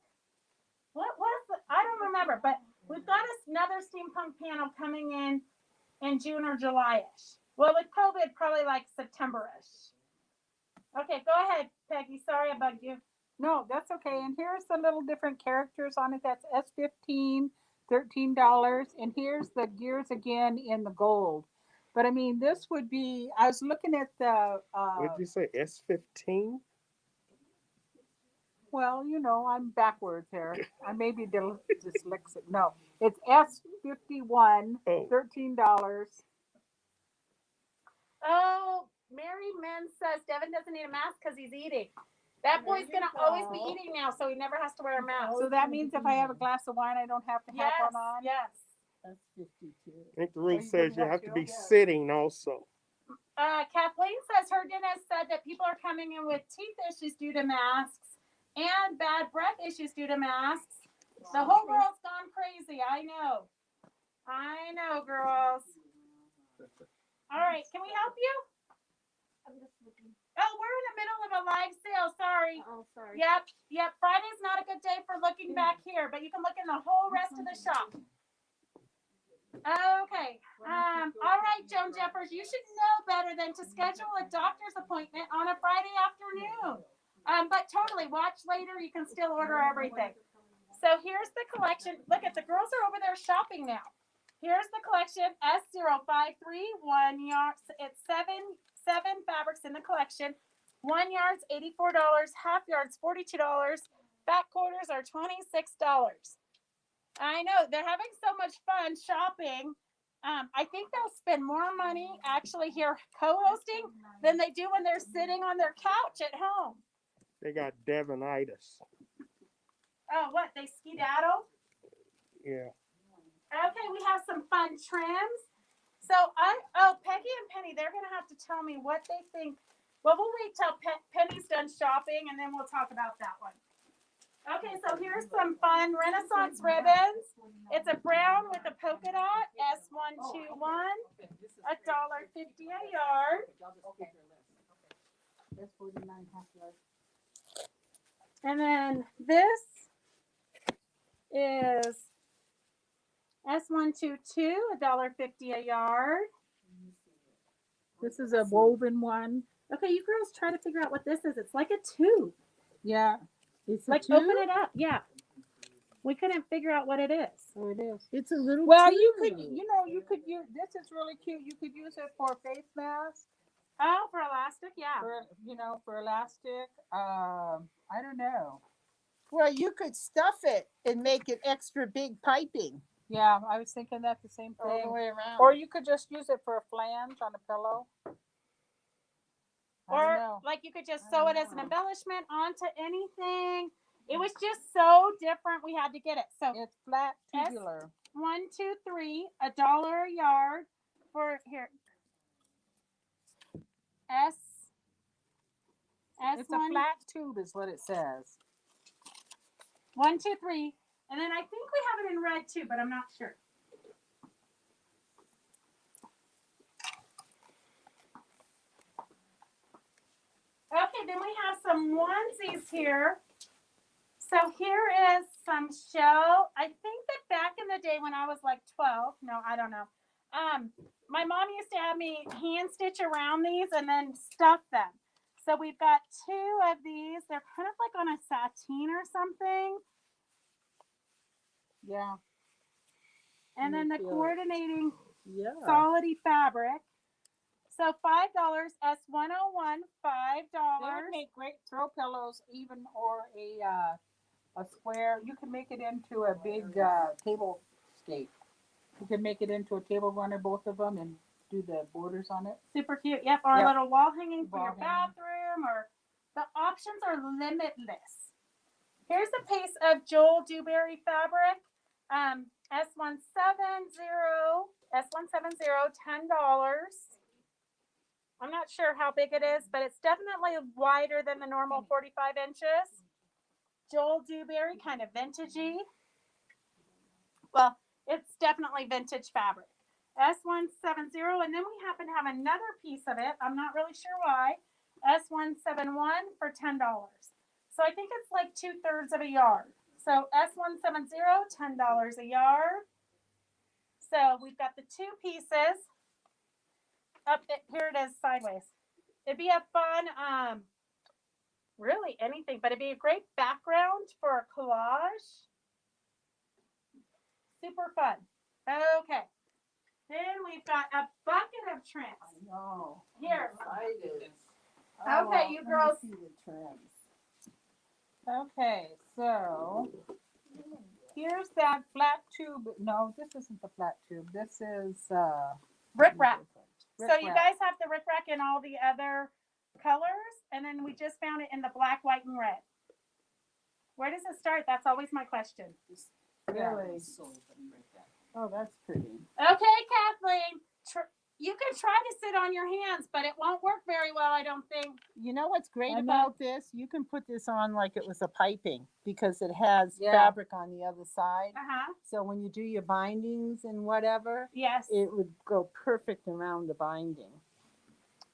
What was the? I don't remember, but we've got another steampunk panel coming in June or July-ish. Well, with COVID, probably like September-ish. Okay, go ahead, Peggy. Sorry I bugged you. No, that's okay. And here's the little different characters on it. That's S15, $13. And here's the gears again in the gold. But I mean, this would be, I was looking at the, What did you say? S15? well, you know, I'm backwards here. I may be dyslexic. No, it's S51, Oh, $13. Oh, Mary Men says Devin doesn't need a mask because he's eating. That boy's gonna always be eating now, so he never has to wear a mask. So that means if I have a glass of wine, I don't have to have Yes, one on? yes. That's 52. I think the rule you says wouldn't you have have to to? be Yeah. sitting also. Kathleen says her dentist said that people are coming in with teeth issues due to masks and bad breath issues due to masks. The whole world's gone crazy. I know. I know, girls. All right, can we help you? Oh, we're in the middle of a live sale. Sorry. Oh, sorry. Yep. Friday's not a good day for looking back here, but you can look in the whole rest of the shop. Okay. All right, Joan Jeffers, you should know better than to schedule a doctor's appointment on a Friday afternoon. But totally, watch later. You can still order everything. So here's the collection. Look at the girls are over there shopping now. Here's the collection S053 1 yard. It's seven fabrics in the collection. 1 yard's $84. Half yards $42. Back quarters are $26. I know they're having so much fun shopping. I think they'll spend more money actually here co-hosting than they do when they're sitting on their couch at home. They got Devonitis. Oh, what? They skedaddle? Yeah. Okay, we have some fun trims. So Peggy and Penny, they're gonna have to tell me what they think. Well, we'll wait till Penny's done shopping and then we'll talk about that one. Okay, so here's some fun Renaissance ribbons. It's a brown with a polka dot, S121, $1.50 a yard. That's 49 half yards. And then this is S122, $1.50 a yard. This is a woven one. Okay, you girls try to figure out what this is. It's like a tube. Yeah. It's Like open it up. Yeah. We couldn't figure out what it is. Oh, it is. It's a little. Well, you could use, this is really cute. You could use it for a face mask, Oh, for elastic, yeah. for elastic. I don't know. Well, you could stuff it and make it extra big piping Yeah, I was thinking that the same all the thing. way around. Or you could just use it for a flange on a pillow. I don't Or know. like you could just sew it as an embellishment onto anything. It was just so different. We had to get it. So It's flat tubular. 1, 2, 3, $1 a yard for here. It's a flat tube, is what it says. 1, 2, 3, and then I think we have it in red too, but I'm not sure. Okay, then we have some onesies here. So here is some shell. I think that back in the day when I was like 12, no, I don't know. My mom used to have me hand stitch around these and then stuff them. So we've got 2 of these. They're kind of like on a sateen or something. Yeah. And then the coordinating Yeah. solidy fabric. So $5, S101, They $5. would make great throw pillows, even or a square. You can make it into a big table scape. You can make it into a table runner, both of them, and do the borders on it. Super cute. Yep, or Yep. a little wall hanging for Wall your hanging. bathroom, or the options are limitless. Here's a piece of Joel Dewberry fabric. S170, $10. I'm not sure how big it is, but it's definitely wider than the normal 45 inches. Joel Dewberry, kind of vintagey. Well, it's definitely vintage fabric. S170, and then we happen to have another piece of it. I'm not really sure why. S171 for $10. So I think it's like 2/3 of a yard. So S170, $10 a yard. So we've got the two pieces. Up here it is sideways. It'd be a fun, really anything, but it'd be a great background for a collage. Super fun. Okay. Then we've got a bucket of trims. No. Here. Excited. Okay, you girls. See the trims. Okay, so here's that flat tube. No, this isn't the flat tube. This is Rickrack. So you rickrack. guys have the rickrack in all the other colors, and then we just found it in the black, white, and red. Where does it start? That's always my question. Really? Oh, that's pretty. Okay, Kathleen. You can try to sit on your hands, but it won't work very well, I don't think. You know what's great And about this? You can put this on like it was a piping because it has Yeah. fabric on the other side. Uh-huh. So when you do your bindings and whatever, Yes. it would go perfect around the binding.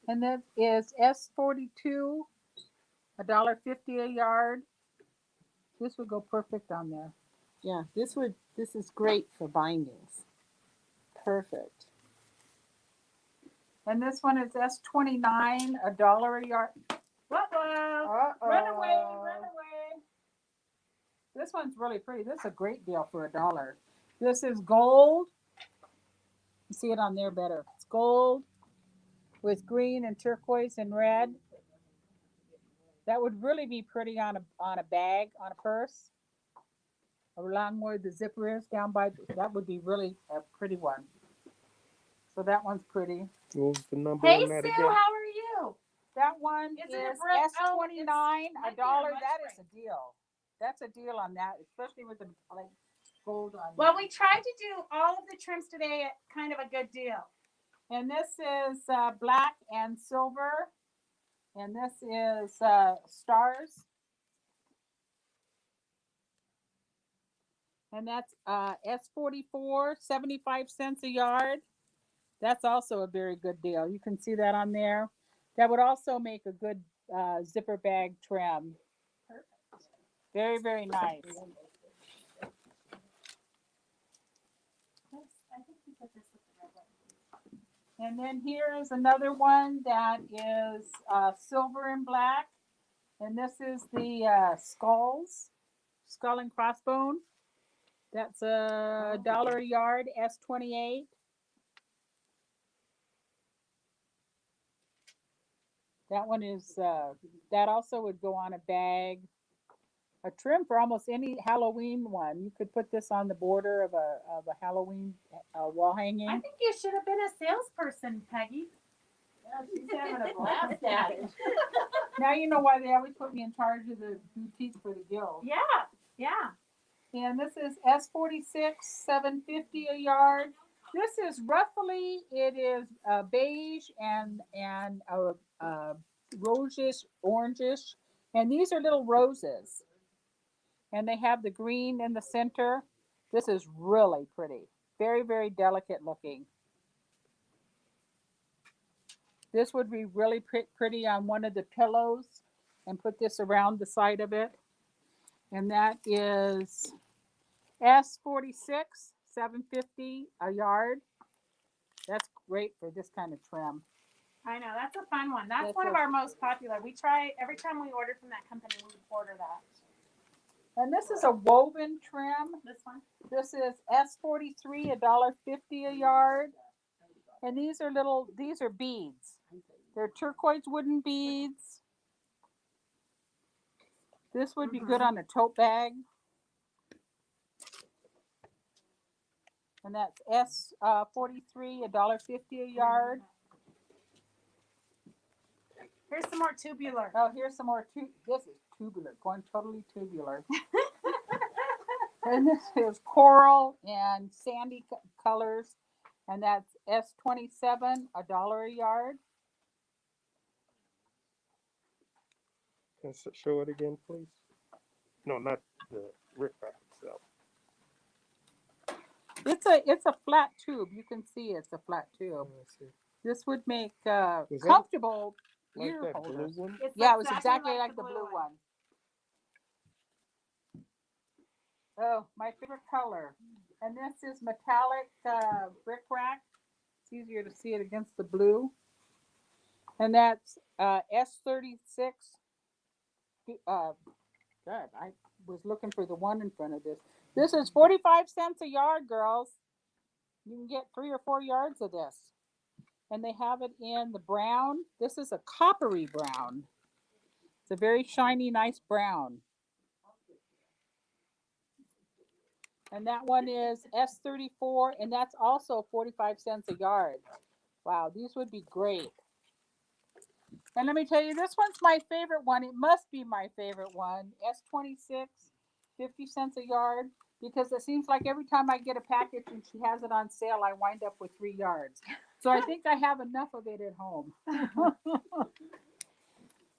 And that is S42, $1.50 a yard. This would go perfect on there. Yeah, this is great for bindings. Perfect. And this one is S29, $1 a yard. Uh-oh. Run away, run away. This one's really pretty. This is a great deal for $1. This is gold. You see it on there better. It's gold with green and turquoise and red. That would really be pretty on a bag, on a purse. Along where the zipper is down by, that would be really a pretty one. So that one's pretty. What was the number Hey, on that Sue, again? how are you? That one Is it a is brick? Oh, S29, it's $1. might be a lunch That is break. a deal. That's a deal on that, especially with the like gold on. Well, there. we tried to do all of the trims today at kind of a good deal. And this is black and silver. And this is stars. And that's S44, 75 cents a yard. That's also a very good deal. You can see that on there. That would also make a good zipper bag trim. Very, very nice. And then here is another one that is silver and black. And this is the skull and crossbone. That's $1 a yard, S28. That one is, that also would go on a bag. A trim for almost any Halloween one. You could put this on the border of a Halloween wall hanging. I think you should have been a salesperson, Peggy. Yeah, she's having a blast at it. Now you know why they always put me in charge of the boutiques for the guild. Yeah, yeah. And this is S46, $7.50 a yard. This is roughly, it is beige and rosish, orangish. And these are little roses. And they have the green in the center. This is really pretty. Very, very delicate looking. This would be really pretty on one of the pillows and put this around the side of it. And that is S46, $7.50 a yard. That's great for this kind of trim. I know, that's a fun one. That's That's one of a- our most popular. We try, every time we order from that company, we order that. And this is a woven trim. This one? This is S43, $1.50 a yard. And these are beads. They're turquoise wooden beads. This would be good on a tote bag. And that's S43, $1.50 a yard. Here's some more tubular. Oh, here's some more. This is tubular, going totally tubular. And this is coral and sandy colors, and that's S27, $1 a yard. Can you show it again, please? No, not the rickrack itself. It's a flat tube. You can see it's a flat tube. Let's see. This would make that comfortable Like ear that blue holders. one? It's Yeah, it was exactly like the blue one. Oh, my favorite color. And this is metallic rickrack. It's easier to see it against the blue. And that's S36. God, I was looking for the one in front of this. This is 45 cents a yard, girls. You can get 3 or 4 yards of this. And they have it in the brown. This is a coppery brown. It's a very shiny, nice brown. And that one is S34, and that's also 45 cents a yard. Wow, these would be great. And let me tell you, this one's my favorite one. It must be my favorite one. S26, 50 cents a yard, because it seems like every time I get a package and she has it on sale, I wind up with 3 yards. So I think I have enough of it at home.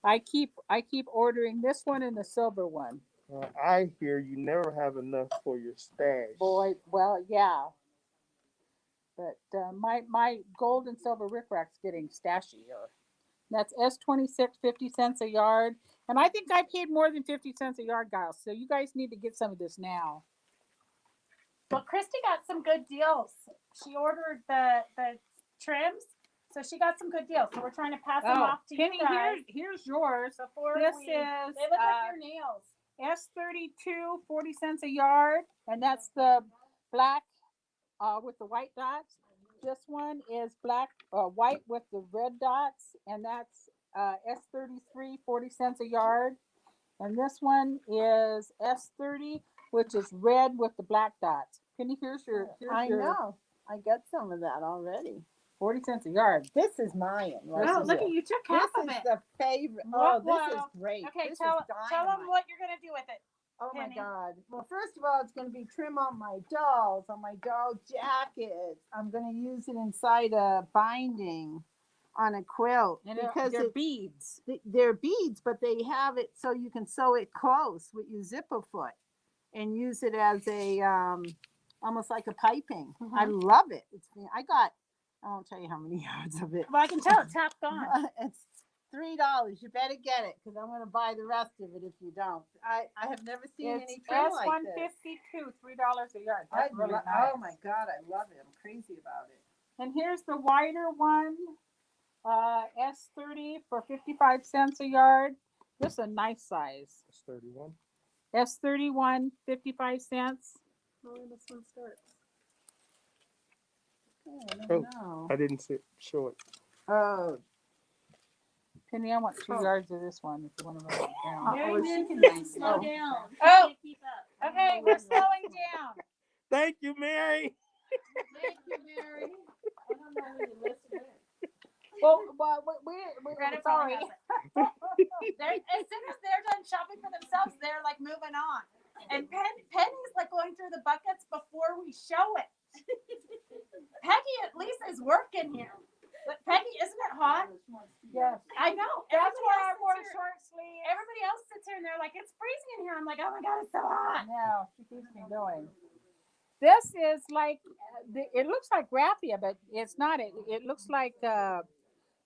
I keep ordering this one and the silver one. I hear you never have enough for your stash. Boy, well, yeah. But my gold and silver rickrack's getting stashier. That's S26, 50 cents a yard. And I think I paid more than 50 cents a yard, guys. So you guys need to get some of this now. Well, Christy got some good deals. She ordered the trims, so she got some good deals. So we're trying to pass them off to Penny, you guys. here's yours. Before This is is they look like your nails. S32, 40 cents a yard. And that's the black with the white dots. This one is black, white with the red dots, and that's S33, 40 cents a yard. And this one is S30, which is red with the black dots. Penny, here's your. I know. I got some of that already. 40 cents a yard. This is mine. Right Oh, look here. at you took This half of is it. the favorite. Whoa, Oh, this is whoa. great. Okay, this tell is them dynamite. what you're gonna do with it. Oh my Penny. God. Well, first of all, it's going to be trim on my dolls, on my doll jackets. I'm going to use it inside a binding on a quilt And because they're beads. they're beads, but they have it so you can sew it close with your zipper foot and use it as a almost like a piping. I love it. I won't tell you how many yards of it. Well, I can tell it's half gone. It's $3. You better get it because I'm going to buy the rest of it if you don't. I have never seen any trim like this. S152, $3 a yard. That's really nice. Oh my God, I love it. I'm crazy about it. And here's the wider one, S30 for 55 cents a yard. This is a nice size. It's 31. S31, 55 cents. Oh, this one starts. Oh, I didn't show it. Oh, Penny, I want 2 yards of this one if you want to write it down. Very she good. can Please make slow it. down. Oh. Can't keep up. Okay, we're slowing down. Thank you, Mary. Thank you, Mary. I don't know where you listened. Well, We're gonna sorry. as soon as they're done shopping for themselves, they're like moving on. And Penny's like going through the buckets before we show it. Peggy at least is working here. But Peggy, isn't it hot? Yes. I know. That's why I wore Everybody else sits here- short sleeves. Everybody else sits here and they're like, it's freezing in here. I'm like, oh my God, it's so hot. No, she keeps me going. This is like, it looks like raffia, but it's not. It looks like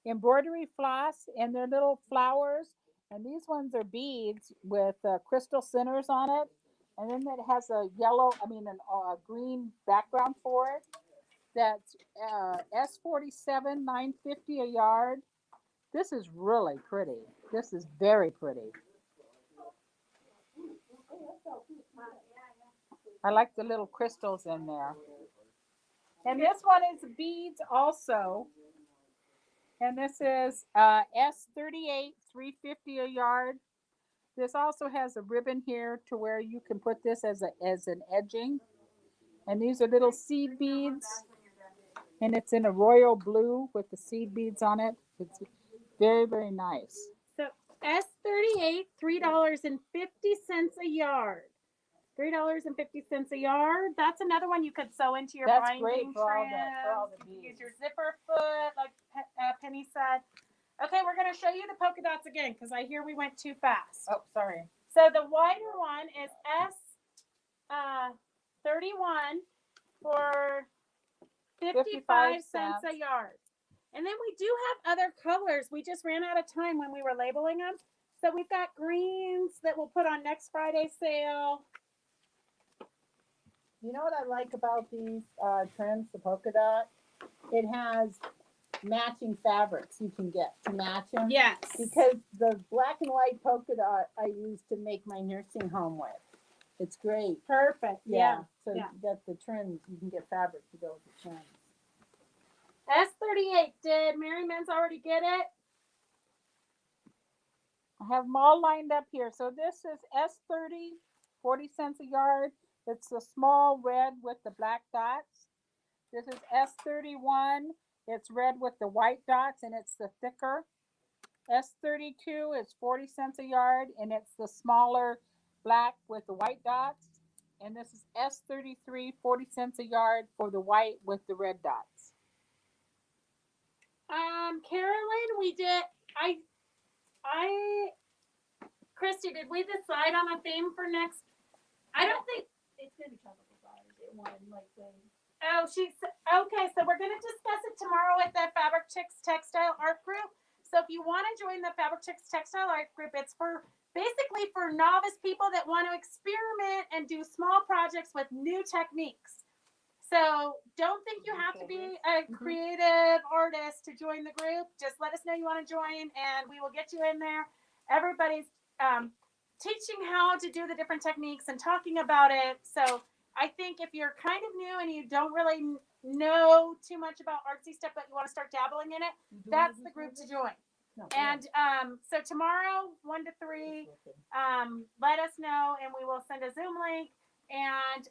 embroidery floss, and they're little flowers. And these ones are beads with crystal centers on it. And then it has a green background for it. That's S47, $9.50 a yard. This is really pretty. This is very pretty. I like the little crystals in there. And this one is beads also. And this is S38, $3.50 a yard. This also has a ribbon here to where you can put this as an edging. And these are little seed beads. And it's in a royal blue with the seed beads on it. Very, very nice. So S38, $3.50 a yard. $3.50 a yard. That's another one you could sew into your That's binding great for all trims. the You can use beads. your zipper foot, like Penny said. Okay, we're going to show you the polka dots again because I hear we went too fast. Oh, sorry. So the wider one is S31 for 55 cents a yard. And then we do have other colors. We just ran out of time when we were labeling them. So we've got greens that we'll put on next Friday's sale. You know what I like about these trims, the polka dot? It has matching fabrics you can get to match them. Yes. Because the black and white polka dot I use to make my nursing home with. It's great. Perfect. Yeah. So yeah. you get the trims, you can get fabric to go with the trims. S38. Did Mary Men's already get it? I have them all lined up here. So this is S30, 40 cents a yard. It's the small red with the black dots. This is S31. It's red with the white dots and it's the thicker. S32 is 40 cents a yard and it's the smaller black with the white dots. And this is S33, 40 cents a yard for the white with the red dots. Carolyn, we did. Christy, did we decide on a theme for next? I don't think. It's gonna be tropical flowers. It wanted like the. Oh, okay. So we're gonna discuss it tomorrow with the Fabric Chicks Textile Art Group. So if you want to join the Fabric Chicks Textile Art Group, it's basically for novice people that want to experiment and do small projects with new techniques. So don't think you have to be a creative artist to join the group. Just let us know you want to join, and we will get you in there. Everybody's teaching how to do the different techniques and talking about it. So I think if you're kind of new and you don't really know too much about artsy stuff, but you want to start dabbling in it, that's the group to join. And so tomorrow, 1 to 3, let us know, and we will send a Zoom link. And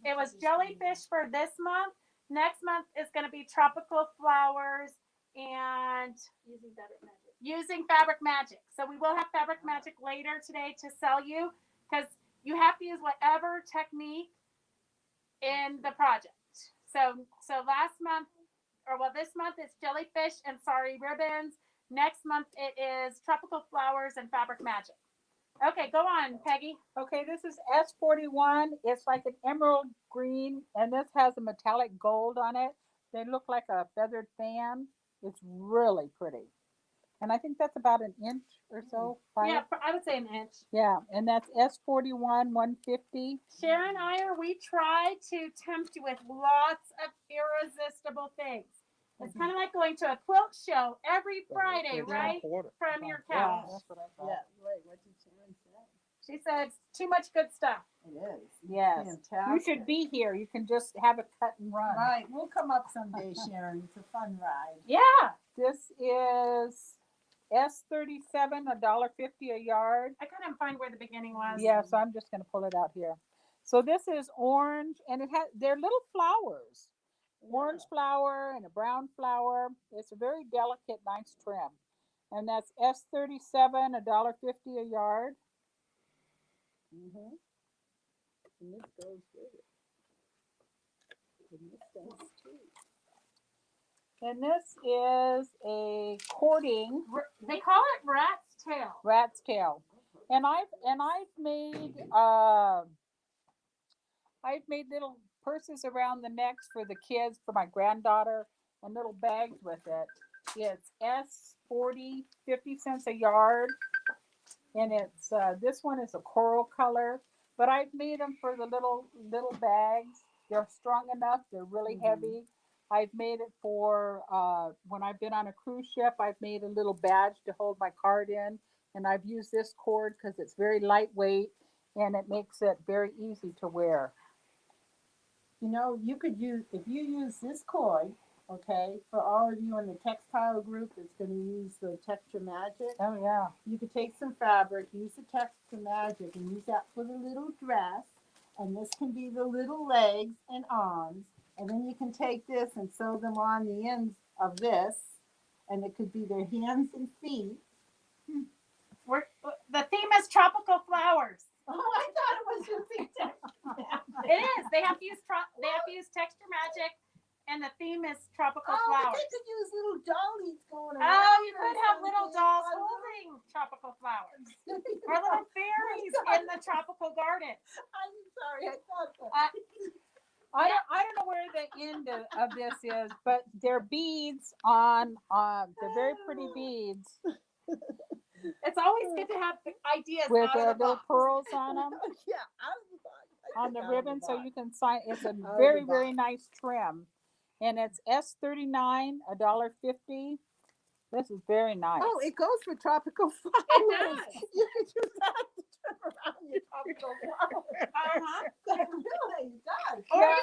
it was Jellyfish for this month. Next month is going to be tropical flowers and using fabric magic. So we will have fabric magic later today to sell you because you have to use whatever technique in the project. So last month, this month it's Jellyfish and Sorry Ribbons. Next month it is tropical flowers and fabric magic. Okay, go on, Peggy. Okay, this is S41. It's like an emerald green, and this has a metallic gold on it. They look like a feathered fan. It's really pretty. And I think that's about an inch or so. Yeah, I would say an inch. Yeah, and that's S41, 150. Sharon Iyer, we try to tempt you with lots of irresistible things. It's kind of like going to a quilt show every Friday, right? From your couch. Yeah, that's what I thought. Yeah, right. What did Sharon say? She said too much good stuff. It is. Yes. Fantastic. You should be here. You can just have a cut and run. Right. We'll come up someday, Sharon. It's a fun ride. Yeah. This is S37, $1.50 a yard. I couldn't find where the beginning was. Yeah, so I'm just going to pull it out here. So this is orange, and they're little flowers. Orange flower and a brown flower. It's a very delicate, nice trim. And that's S37, $1.50 a yard. Mm-hmm. And this goes with it. And this does too. And this is a cording. They call it rat's tail. Rat's tail. And I've made little purses around the necks for the kids, for my granddaughter, and little bags with it. It's S40, 50 cents a yard. And it's this one is a coral color, but I've made them for the little bags. They're strong enough. They're really heavy. I've made it for when I've been on a cruise ship. I've made a little badge to hold my card in, and I've used this cord because it's very lightweight and it makes it very easy to wear. You know, you could use, if you use this cord, okay, for all of you in the textile group that's going to use the Texture Magic. Oh yeah. You could take some fabric, use the Texture Magic, and use that for the little dress. And this can be the little legs and arms. And then you can take this and sew them on the ends of this. and it could be their hands and feet. The theme is tropical flowers. Oh, I thought it was using It is. They have to use texture magic, and the theme is tropical flowers. They could use little dollies going around. Oh, you or could have little something. dolls holding tropical flowers, or little fairies in the tropical garden. I'm sorry, I thought that. I don't know where the end of this is, but they're beads on they're very pretty beads It's always good to have ideas with out of the little box. pearls on them Yeah, out of the box. I on the think out of ribbon, so box. you can sign. It's a of the very box. nice trim, and it's S39, $1.50. This is very nice. Oh, it goes for tropical flowers. does. You could use that to turn around your tropical flowers. Uh-huh. It really does. Or Yeah,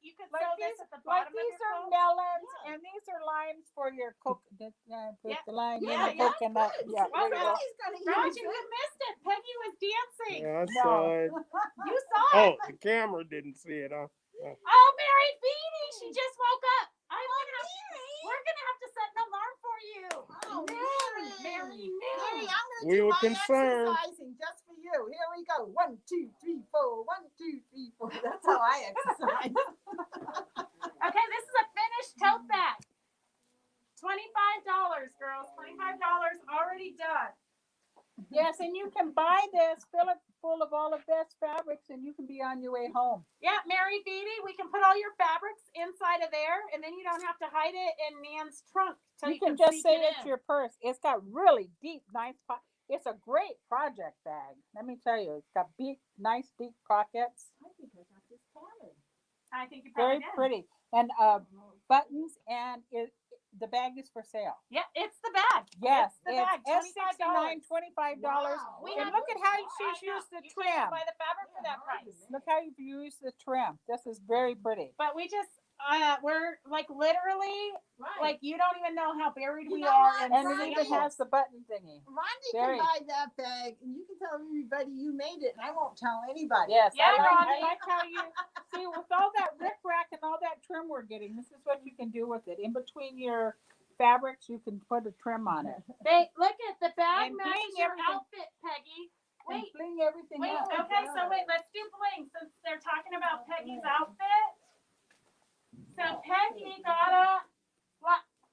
you could like sew these- this at the Like bottom these of your are quilt. melons, and these are limes for your put Yeah. the lime Yeah, in the yeah, coconut. Good. Yeah, Well, there you go. Somebody's gonna Roger, use you it. missed it. Peggy was dancing. Yeah, I No. saw it. You saw it. Oh, the camera didn't see it, huh? Oh, Mary Beanie, she just woke up. We're gonna have to set an alarm for you. Oh, Mary, Mary, I'm gonna We do were my concerned. exercising just for you. Here we go. 1, 2, 3, 4. 1, 2, 3, 4. That's how I exercise. Okay, this is a finished tote bag. $25, girls. $25 already done. Yes, and you can buy this, fill it full of all the best fabrics, and you can be on your way home. Yeah, Mary Beanie, we can put all your fabrics inside of there, and then you don't have to hide it in Nan's trunk. You can just sneak say it it's in. your purse. It's got really deep, nice pockets. It's a great project bag. Let me tell you, it's got big, nice, deep pockets. I think I got this pattern. I think you probably Very did. pretty, and buttons, and the bag is for sale. Yeah, it's the bag. Yes, It's the it's bag. S69, $25. Wow. We And have- look at how I she's know. used the You can't even trim. buy the fabric for that price. Look how you've used the trim. This is very pretty. But we just, we're like literally, Right. like you don't even know how buried You we know are what? in And it Right. even has the button thingy. Rodney Very. can buy that bag, and you can tell everybody you made it, and I won't tell anybody. Yes, Yeah, I Ronnie. like how you see with all that rickrack and all that trim we're getting. This is what you can do with it. In between your fabrics, you can put a trim on it. They look at the bag And matches bling your everything. outfit, Peggy. And Wait, bling everything wait, up. okay, so wait, let's do bling since they're talking about Peggy's outfit. So Peggy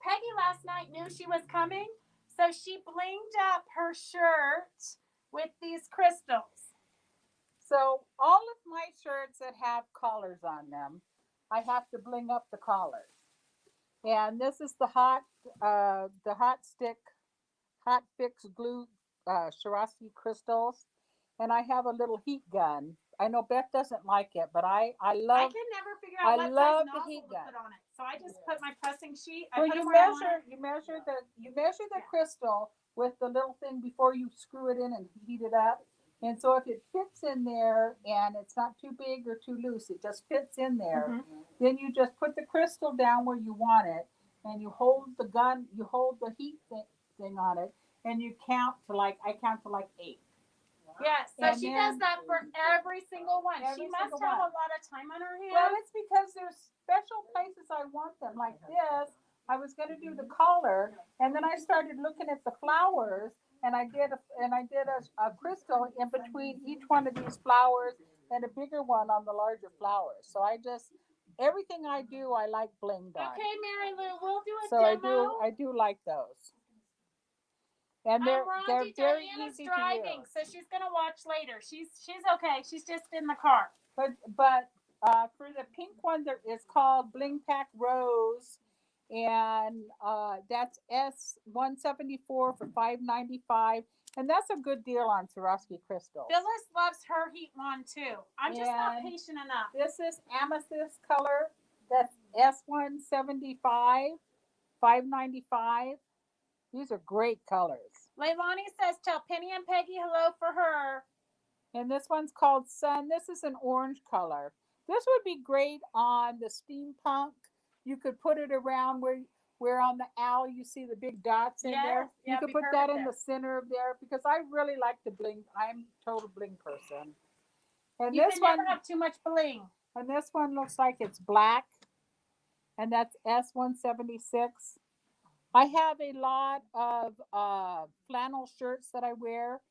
Peggy last night knew she was coming, so she blinged up her shirt with these crystals. So all of my shirts that have collars on them, I have to bling up the collars. And this is the hot fix glue Swarovski crystals, and I have a little heat gun. I know Beth doesn't like it, but I I love. can never figure I out what love size the nozzle heat to gun. put on it, so I just put my pressing sheet. I Well, put you them where I want it. measure the crystal with the little thing before you screw it in and heat it up. And so if it fits in there and it's not too big or too loose, it just fits in there. Mhm. Then you just put the crystal down where you want it, and you hold the gun, you hold the heat thing on it, and you count to I count to 8. Yes, so And she then- does that for every single one. Every She must single have one. a lot of time on her hands. Well, it's because there's special places I want them. Like this, I was going to do the collar, and then I started looking at the flowers, and I did a crystal in between each one of these flowers and a bigger one on the larger flowers. So everything I do, I like blinged on. Okay, Mary Lou, we'll do a So demo. I do like those, and they're Rondi, very Diana's easy driving, to use. so she's gonna watch later. She's okay. She's just in the car. But for the pink one, there is called Bling Pack Rose, and that's S174 for $5.95, and that's a good deal on Swarovski crystals. Phyllis loves her heat wand too. I'm just not And patient enough. This is amethyst color. That's S175, $5.95. These are great colors. Leilani says, "Tell Penny and Peggy hello for her." And this one's called Sun. This is an orange color. This would be great on the steampunk. You could put it around where on the owl you see the big dots in there. Yes, You yeah, could be put that perfect in the center of there because I really like to bling. I'm a total bling person. And You this can one never have too much bling. and this one looks like it's black. And that's S176. I have a lot of flannel shirts that I wear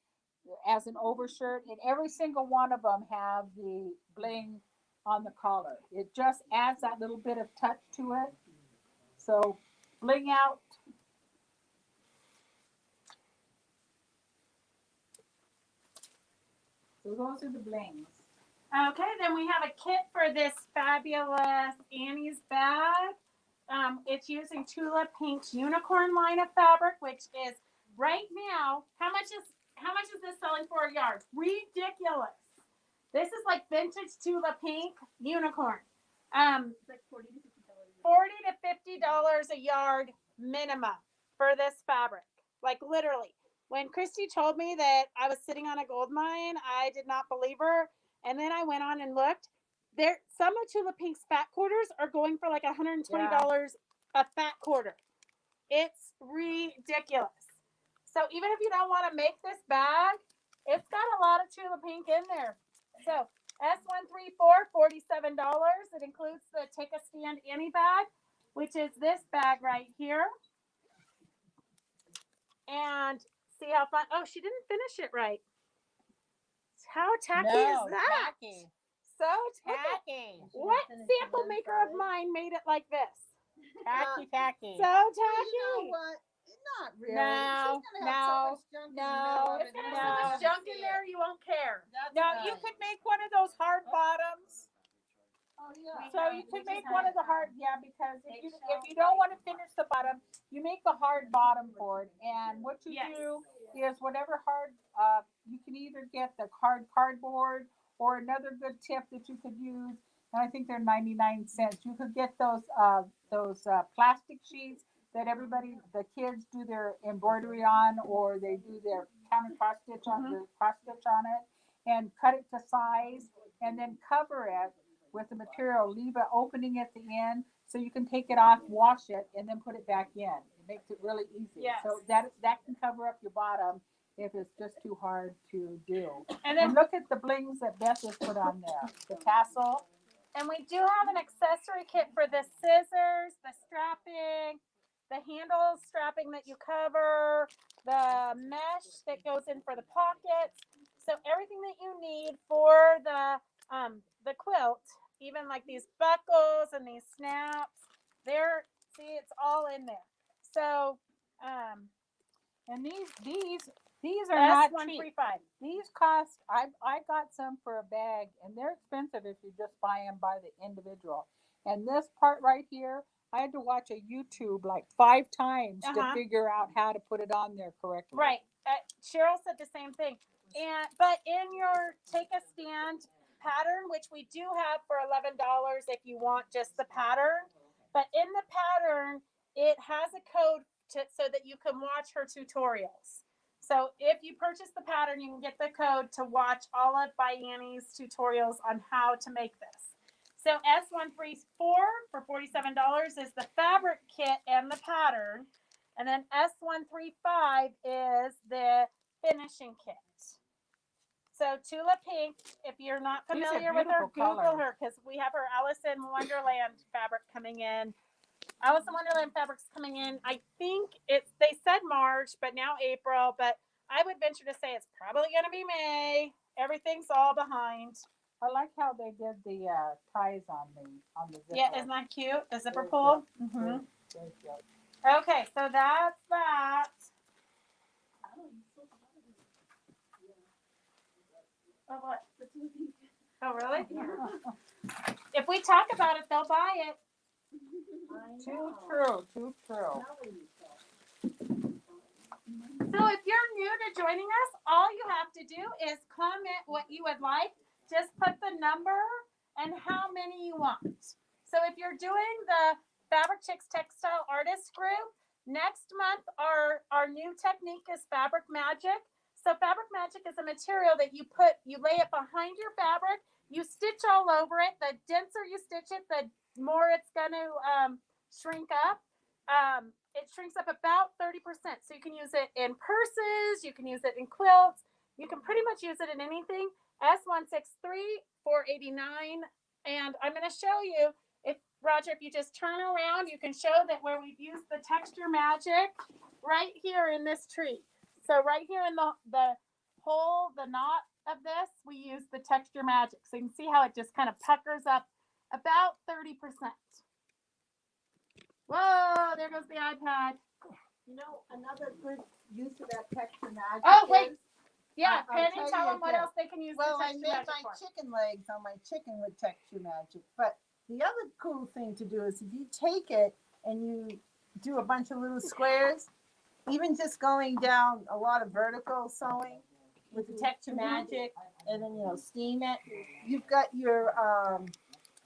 as an overshirt, and every single one of them have the bling on the collar. It just adds that little bit of touch to it. So bling out. So those are the blings. Okay, then we have a kit for this fabulous Annie's bag. It's using Tula Pink's unicorn line of fabric, which is right now. How much is this selling for a yard? Ridiculous. This is like vintage Tula Pink unicorn. It's like $40 to $50. $40 to $50 a yard minimum for this fabric. Like literally. When Christy told me that I was sitting on a gold mine, I did not believe her. And then I went on and looked. There, some of Tula Pink's fat quarters are going for like $120 a fat quarter. It's ridiculous. So even if you don't want to make this bag, it's got a lot of Tula Pink in there. So S134, $47. It includes the Take a Stand Annie bag, which is this bag right here. And see how fun. Oh, she didn't finish it right. How tacky is that? Tacky. So Tacky. what sample maker of mine made it like this? Tacky. So tacky. You know what? Not really. No, She's gonna have so much junk in the middle of It's it. gonna You have so won't much even junk see in there, it. you won't care. That's No, right. you could make one of those hard bottoms. Oh, yeah. So you could make one of the hard, because if you don't want to finish the bottom, you make a hard bottom for it. And what you Yes. do is whatever hard, you can either get the hard cardboard or another good tip that you could use. And I think they're 99 cents. You could get those plastic sheets that the kids do their embroidery on, or they do their counter cross stitch on the cross stitch on it, and cut it to size, and then cover it with the material, leave an opening at the end so you can take it off, wash it, and then put it back in. It makes it really easy. Yes. So that can cover up your bottom if it's just too hard to do. And And then look at the blings that Beth has put on there. The tassel. and we do have an accessory kit for the scissors, the strapping, the handle strapping that you cover, the mesh that goes in for the pockets. So everything that you need for the quilt, even like these buckles and these snaps, it's all in there. So And these are not cheap. S135. These cost. I got some for a bag, and they're expensive if you just buy them by the individual. And this part right here, I had to watch a YouTube like 5 times to figure out how to put it on there correctly. Right. Cheryl said the same thing. But in your Take a Stand pattern, which we do have for $11 if you want just the pattern, but in the pattern it has a code so that you can watch her tutorials. So if you purchase the pattern, you can get the code to watch all of Annie's tutorials on how to make this. So S134 for $47 is the fabric kit and the pattern. And then S135 is the finishing kit. So Tula Pink, if you're not familiar with her, Google her, because we have her Alice in Wonderland fabric coming in. Alice in Wonderland fabric's coming in. I think they said March, but now April. But I would venture to say it's probably going to be May. Everything's all behind. I like how they did the ties on the zipper. Yeah, isn't that cute? The zipper pull. Mm-hmm. Okay, so that's that. Oh, what? Oh, really? Yeah. If we talk about it, they'll buy it. Too true. Too true. So if you're new to joining us, all you have to do is comment what you would like. Just put the number and how many you want. So if you're doing the Fabric Chicks Textile Artist Group, next month our new technique is Fabric Magic. So Fabric Magic is a material that you lay it behind your fabric, you stitch all over it. The denser you stitch it, the more it's going to shrink up. It shrinks up about 30%. So you can use it in purses, you can use it in quilts, you can pretty much use it in anything. S163, $489. And I'm going to show you, if Roger, if you just turn around, you can show that where we've used the texture magic right here in this tree. So right here in the hole, the knot of this, we use the texture magic. So you can see how it just kind of puckers up about 30%. Whoa, there goes the iPad. You know, another good use of that texture magic. Oh, wait. is- Yeah, I'll Penny, tell tell you them what again. else they can use Well, the I texture made magic my for. chicken legs on my chicken with texture magic. But the other cool thing to do is if you take it and you do a bunch of little squares, even just going down a lot of vertical sewing with the texture magic, and then steam it. You've got your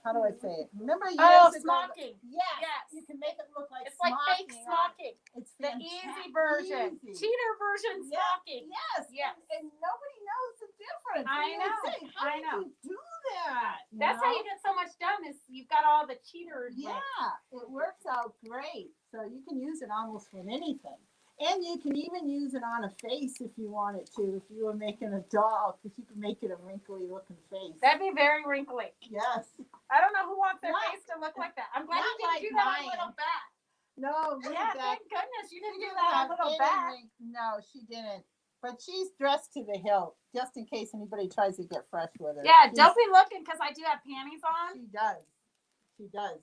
how do I say it? Remember years Oh, ago? smocking. Yes. Yes. You can make it look like It's like fake smocking. smocking. It's The fantastic. easy version. Easy. Cheater version Yeah. smocking. Yes. Yes. And nobody knows the difference. I And they know, say, how I did know. you do that? That's how you get so much done is you've got all the cheaters. Yeah, it works out great. So you can use it almost with anything. And you can even use it on a face if you wanted to. If you were making a doll, because you can make it a wrinkly looking face. That'd be very wrinkly. Yes. I don't know who wants their Not- face to look like that. I'm glad not you didn't like do that on mine. little bat. No, look Yeah, at that. thank goodness you didn't She do didn't that on have little any bat. wrinkles. No, she didn't. But she's dressed to the hilt, just in case anybody tries to get fresh with her. Yeah, She's- don't be looking because I do have panties on. She does. She does.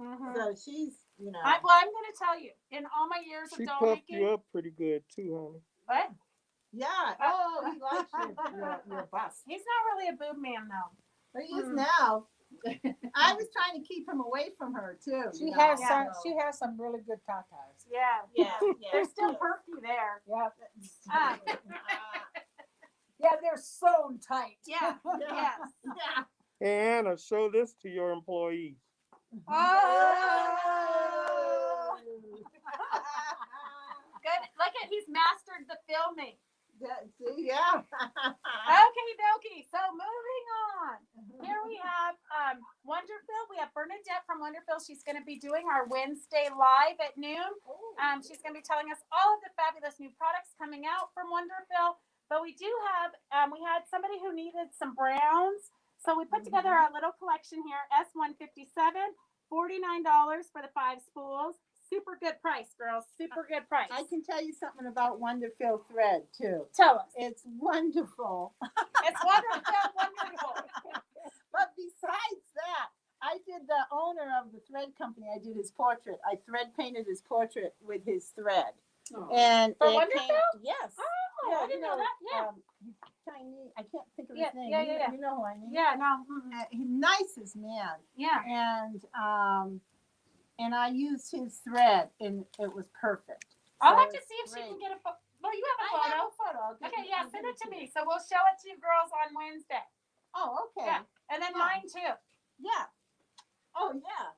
Mm-hmm. So she's, I'm going to tell you, in all my years She of doll puffed making. you up pretty good too, honey. What? yeah. Oh, he likes your bust. He's not really a boob man though. But he is now. I was trying to keep him away from her too. She has Yeah. some really good tatas. Yeah. Yeah. They're still perky there. Yeah. Yeah. Yeah, they're sewn tight. Yeah. Yes. Yeah. Hey, Anna, show this to your employees. Oh. Good. Look at he's mastered the filming. Yeah. Okay, dokie. So moving on. Here we have Wonderfil. We have Bernadette from Wonderfil. She's going to be doing our Wednesday live at noon. She's going to be telling us all of the fabulous new products coming out from Wonderfil. But we do have, we had somebody who needed some browns. So we put together our little collection here, S157, $49 for the 5 spools. Super good price, girls. Super good price. I can tell you something about Wonderfil thread too. Tell us. It's wonderful. It's Wonderfil, wonderful. But besides that, I did the owner of the thread company. I did his portrait. I thread painted his portrait with his thread. And For it Wonderfil? yes. Oh, I didn't know that. Yeah. Chinese. I can't think of Yeah, his name. yeah. You know who I mean? Yeah, no. He's nicest man. Yeah. And I used his thread, and it was perfect. I'll So have to see if she great. can get a photo. Well, you have a I photo. have a photo. I'll give Okay, you- yeah, I'll send give it to me. So we'll show it to you girls on Wednesday. Oh, okay. Yeah. And then Yeah. mine too. Yeah. Oh, yeah.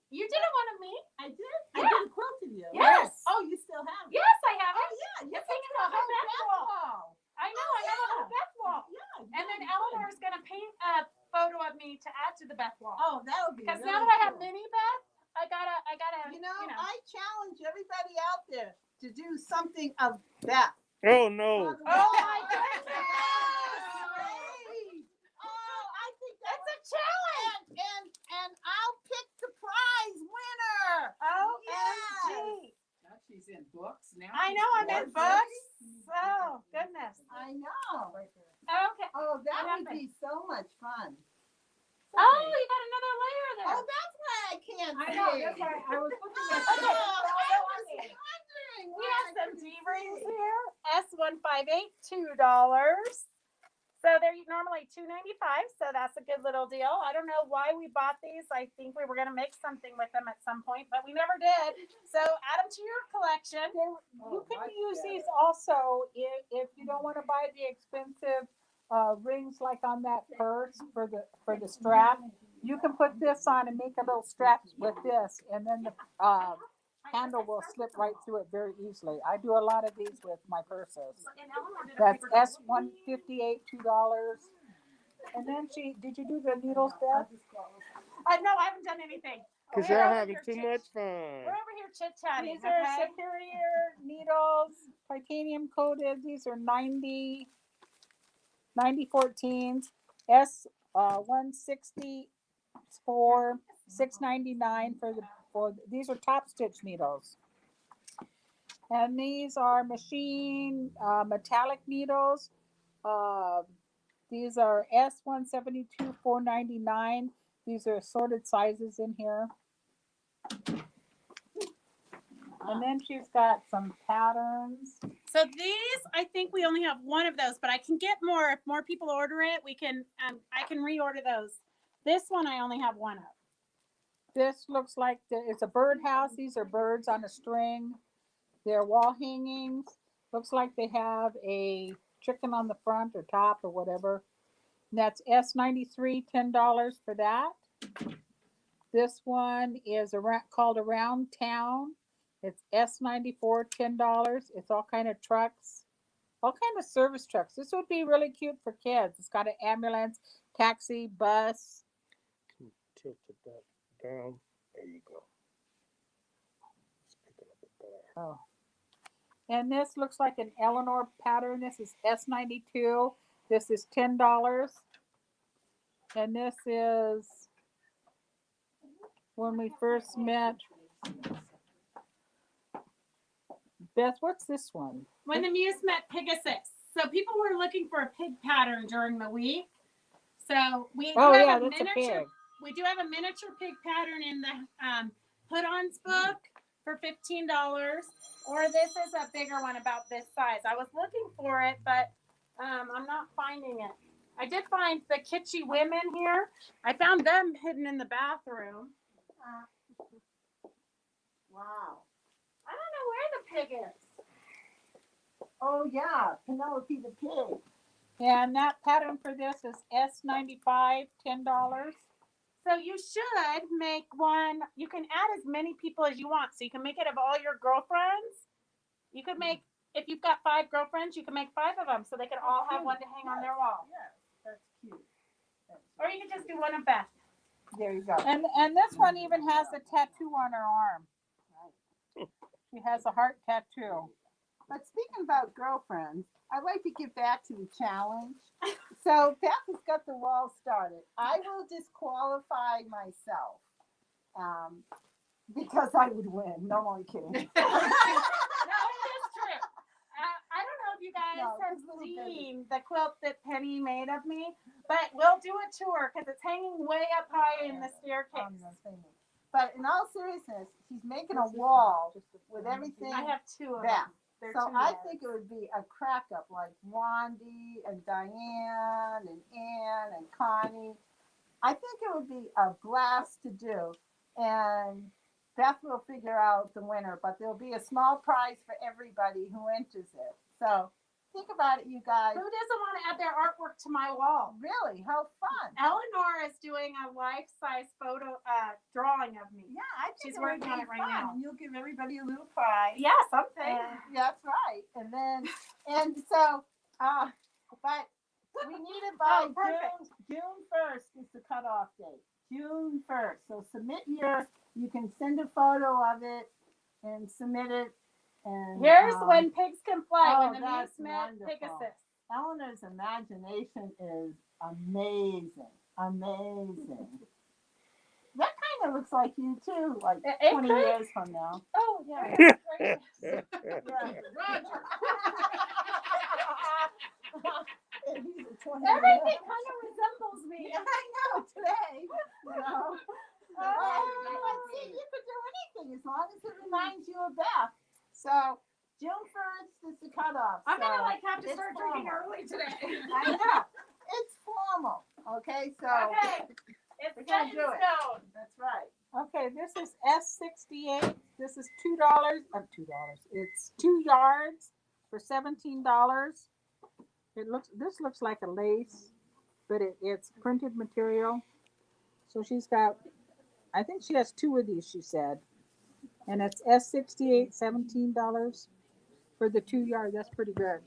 You did one of me. I did. Yeah. I did a quilt of you. Yes. Oh, you still have it? Yes, I have Oh, it. yeah. You It's can hanging put on my back wall. wall. I know, I have a whole back wall. Yeah. And then Eleanor's gonna paint a photo of me to add to the back wall. Oh, that would be. Because really now that I have cool. mini Beth, I gotta. You know, I challenge everybody out there to do something of that. Oh no. Oh my goodness! Great. Oh, I think It's a challenge. and I'll pick the prize winner. OMG. Now she's in books. Now I know, I'm in books. Oh, goodness. I know. Okay. Oh, that What would be so much fun. Oh, you got another layer there. Oh, that's why I can't I see. know. That's why I was looking at Oh, you. I was wondering. We why have I some couldn't D-rings see. here. S158, $2. So they're normally $2.95, so that's a good little deal. I don't know why we bought these. I think we were going to make something with them at some point, but we never did. So add them to your collection. You can use these also if you don't want to buy the expensive rings like on that purse for the strap. You can put this on and make a little strap with this, and then the handle will slip right through it very easily. I do a lot of these with my purses. That's S158, $2. And then did you do the needles, Beth? No, I haven't done anything. Because We're y'all over having here too chit- much fun. We're over here chit-chatting, These are okay? superior needles, titanium coated. These are 90 14s. S160 for $6.99 for these are top stitch needles. And these are machine metallic needles. These are S172 $4.99. These are assorted sizes in here. And then she's got some patterns. So these, I think we only have one of those, but I can get more if more people order it. We can, I can reorder those. This one I only have one of. This looks like it's a birdhouse. These are birds on a string. They're wall hangings. Looks like they have a chicken on the front or top or whatever. And that's S93, $10 for that. This one is called Around Town. It's S94, $10. It's all kind of trucks, all kind of service trucks. This would be really cute for kids. It's got an ambulance, taxi, bus. Tilt it down. There you go. It's picking up it there. Oh. And this looks like an Eleanor pattern. This is S92. This is $10. And this is when we first met. Beth, what's this one? When the Muse met Pegasus. So people were looking for a pig pattern during the week. So we do have a miniature. We do have a miniature pig pattern in the put-ons book for $15. Or this is a bigger one about this size. I was looking for it, but I'm not finding it. I did find the kitschy women here. I found them hidden in the bathroom. Wow. I don't know where the pig is. Oh yeah, Penelope the pig. And that pattern for this is S95, $10. So you should make one. You can add as many people as you want. So you can make it of all your girlfriends. You could make, if you've got 5 girlfriends, you can make 5 of them so they could all have one to hang on their wall. Yes, that's cute. Or you could just do one of Beth. There you go. And this one even has a tattoo on her arm. She has a heart tattoo. But speaking about girlfriends, I'd like to get back to the challenge. So Beth has got the wall started. I will disqualify myself because I would win. No, I'm only kidding. No, it is true. I don't know if you guys have seen the quilt that Penny made of me, but we'll do a tour because it's hanging way up high in the staircase. But in all seriousness, she's making a wall with everything. I have 2 of Beth. them. They're So 2 I yards. think it would be a crack up like Wandy and Diane and Ann and Connie. I think it would be a blast to do. And Beth will figure out the winner, but there'll be a small prize for everybody who enters it. So think about it, you guys. Who doesn't want to add their artwork to my wall? Really, how fun. Eleanor is doing a life-size photo drawing of me. Yeah, I think She's it would working on be it right fun. now. And you'll give everybody a little prize. Yeah, something. Yeah, that's right. And then, and so, but we need it by June 1st is the cutoff date. June 1st. So submit you can send a photo of it and submit it. And Here's when pigs can fly, oh, when the Muse that's met wonderful. Pegasus. Eleanor's imagination is amazing. Amazing. That kind of looks like you too, like It 20 could. years from now. Oh, yeah. Yeah. And he's a 20 Everything kind of resembles me. Yeah, I know today. You know. See, you could do anything as long as it reminds you of Beth. So June 1st is the cutoff. I'm gonna so have to it's start drinking formal. early today. I know. It's formal. Okay, so Okay, it's we're set gonna in do it. stone. That's right. Okay, this is S68. This is $2. $2. It's 2 yards for $17. This looks like a lace, but it's printed material. So she's got, I think she has 2 of these, she said. And it's S68, $17 for the 2 yard. That's pretty good.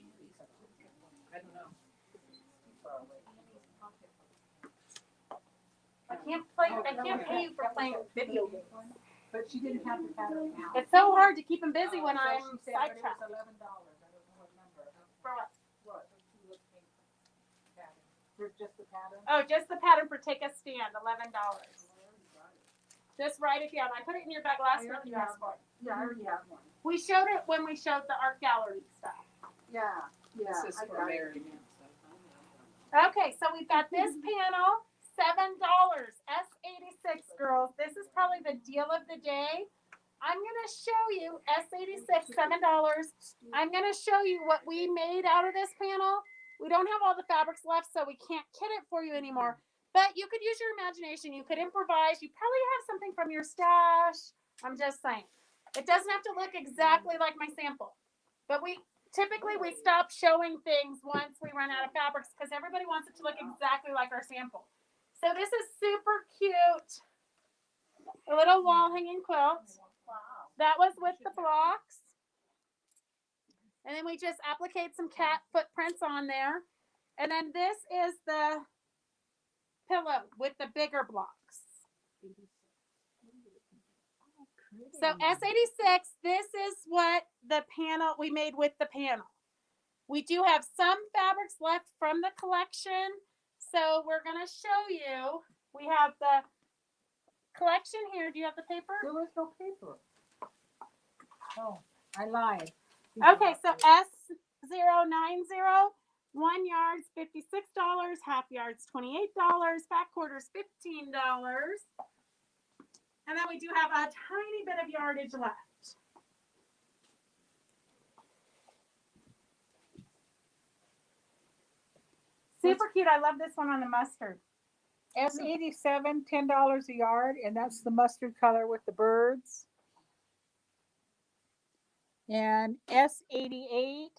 I can't pay you for playing video games. But she didn't have the pattern now. It's so hard to keep them busy when I'm sidetracked. $11. I don't know what number. For what? What? For just the pattern? Oh, just the pattern for take a stand, $11. Just write it down. I put it in your bag last month. You asked for it. Yeah, I already have one. We showed it when we showed the art gallery stuff. Yeah, yeah. This is I for got it. Mary now. Okay, so we've got this panel, $7, S86, girls. This is probably the deal of the day. I'm gonna show you S86, $7. I'm gonna show you what we made out of this panel. We don't have all the fabrics left, so we can't kit it for you anymore. But you could use your imagination. You could improvise. You probably have something from your stash. I'm just saying. It doesn't have to look exactly like my sample. But we stop showing things once we run out of fabrics because everybody wants it to look exactly like our sample. So this is super cute. A little wall hanging quilt. That was with the blocks. And then we just appliqued some cat footprints on there. And then this is the pillow with the bigger blocks. So S86, this is what the panel we made with the panel. We do have some fabrics left from the collection. So we're going to show you. We have the collection here. Do you have the paper? There was no paper. Oh, I lied. Okay, so S090, 1 yard's $56, half yard's $28, back quarter's $15. And then we do have a tiny bit of yardage left. Super cute. I love this one on the mustard. S87, $10 a yard, and that's the mustard color with the birds. And S88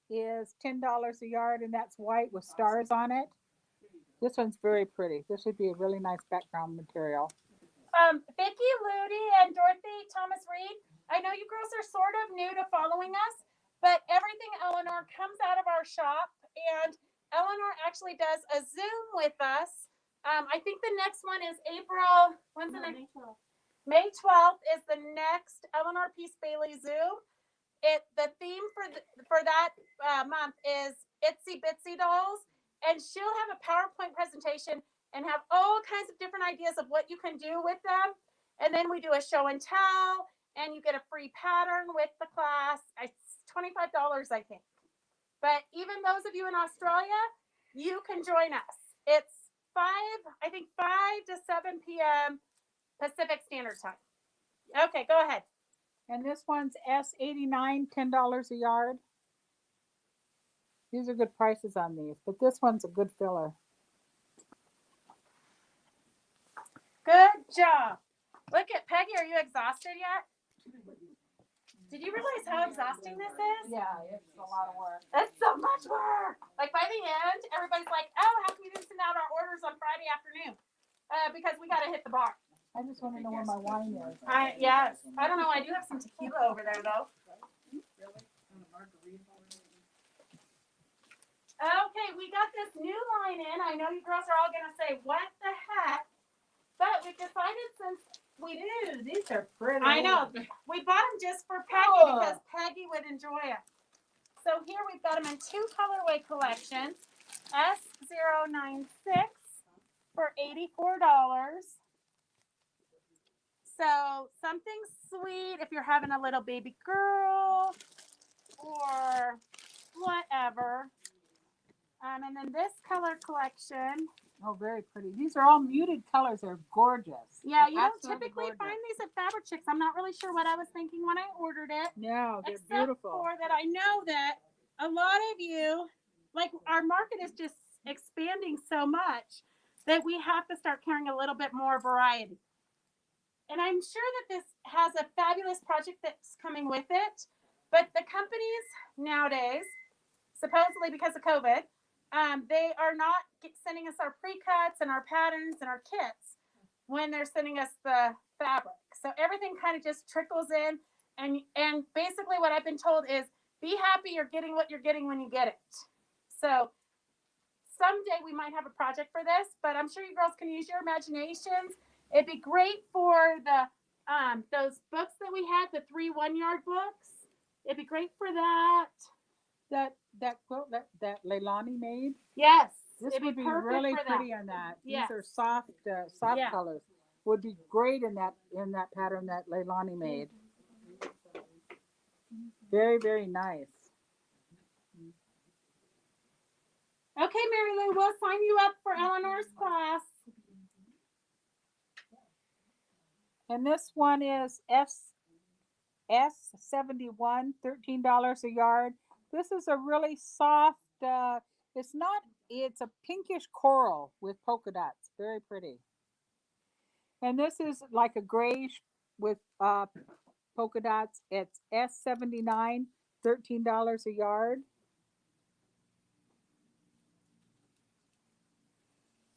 is $10 a yard, and that's white with stars on it. This one's very pretty. This would be a really nice background material. Vicki Ludi and Dorothy Thomas Reed, I know you girls are sort of new to following us, but everything Eleanor comes out of our shop, and Eleanor actually does a Zoom with us. I think the next one is April. When's the next? May 12th is the next Eleanor Peace Bailey Zoom. The theme for that month is Itsy Bitsy Dolls, and she'll have a PowerPoint presentation and have all kinds of different ideas of what you can do with them. And then we do a show and tell, and you get a free pattern with the class. It's $25, I think. But even those of you in Australia, you can join us. It's 5 to 7 p.m. Pacific Standard Time. Okay, go ahead. And this one's S89, $10 a yard. These are good prices on these, but this one's a good filler. Good job. Look at Peggy. Are you exhausted yet? Did you realize how exhausting this is? Yeah, it's a lot of work. That's so much work. Like by the end, everybody's like, "Oh, how come we didn't send out our orders on Friday afternoon?" Because we got to hit the bar. I just want to know where my wine is. Yes. I don't know. I do have some tequila over there though. Okay, we got this new line in. I know you girls are all gonna say, "What the heck?" But we decided since we Ew, these are pretty. I know. We bought them just for Peggy because Peggy would enjoy it. So here we've got them in 2 colorway collections. S096 for $84. So something sweet if you're having a little baby girl or whatever. And then this color collection. Oh, very pretty. These are all muted colors. They're gorgeous. Yeah, They're you don't absolutely typically gorgeous. find these at Fabric Chicks. I'm not really sure what I was thinking when I ordered it. No, they're Except beautiful. for that, I know that a lot of you, like our market is just expanding so much that we have to start carrying a little bit more variety. And I'm sure that this has a fabulous project that's coming with it. But the companies nowadays, supposedly because of COVID, they are not sending us our pre-cuts and our patterns and our kits when they're sending us the fabric. So everything kind of just trickles in. And basically what I've been told is be happy you're getting what you're getting when you get it. So someday we might have a project for this, but I'm sure you girls can use your imaginations. It'd be great for the those books that we had, the 3 1-yard books. It'd be great for that. That quilt that Leilani made. Yes. This it'd would be perfect really for that. pretty on that. Yes. These are soft Yeah. colors. would be great in that pattern that Leilani made. Very, very nice. Okay, Mary Lou, we'll sign you up for Eleanor's class. And this one is S71, $13 a yard. This is a really soft, it's a pinkish coral with polka dots. Very pretty. And this is like a grayish with polka dots. It's S79, $13 a yard.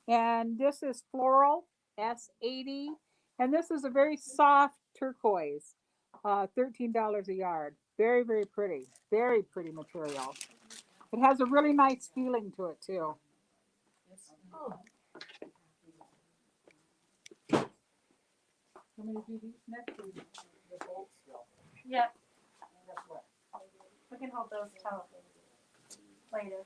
And this is floral, S80. And this is a very soft turquoise, $13 a yard. Very, very pretty. Very pretty material. It has a really nice feeling to it, too. Yep. We can hold those till later.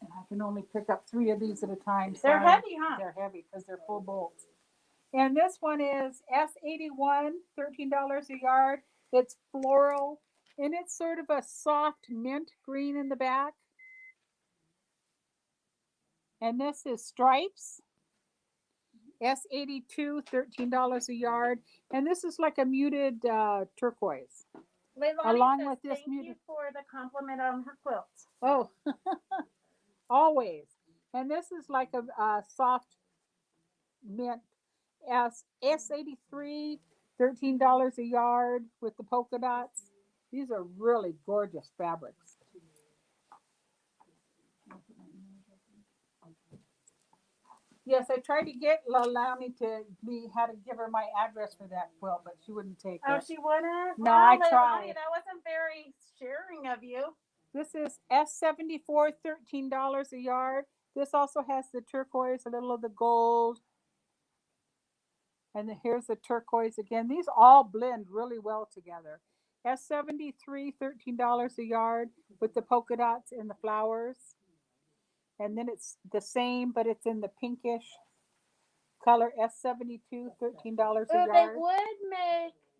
And I can only pick up 3 of these at a time. They're Sorry. heavy, huh? They're heavy because they're full bolts. And this one is S81, $13 a yard. It's floral, and it's sort of a soft mint green in the back. And this is stripes, S82, $13 a yard. And this is like a muted turquoise. Leilani Along says, with this thank you muted- for the compliment on her quilt. Oh, always. And this is like a soft mint S83, $13 a yard with the polka dots. These are really gorgeous fabrics. Yes, I tried to get Leilani had to give her my address for that quilt, but she wouldn't take Oh, it. she wouldn't? No, Wow, I Leilani, tried. that wasn't very sharing of you. This is S74, $13 a yard. This also has the turquoise, a little of the gold. And then here's the turquoise again. These all blend really well together. S73, $13 a yard with the polka dots and the flowers. And then it's the same, but it's in the pinkish color. S72, $13 a Ooh, yard.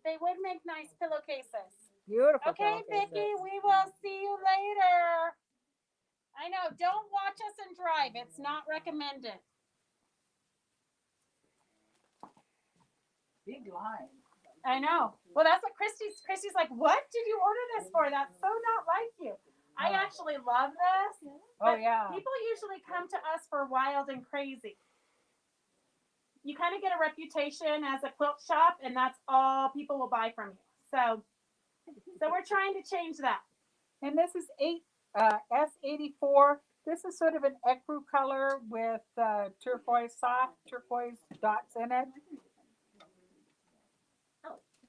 they would make nice pillowcases. Beautiful. Okay, pillowcases. Vicki, we will see you later. I know, don't watch us and drive. It's not recommended. Big line. I know. Well, that's what Christy's like, what did you order this for? That's so not like you. I actually love this. Oh, But yeah. people usually come to us for wild and crazy. You kind of get a reputation as a quilt shop, and that's all people will buy from you. So we're trying to change that. And this is S84. This is sort of an ecru color with soft turquoise dots in it.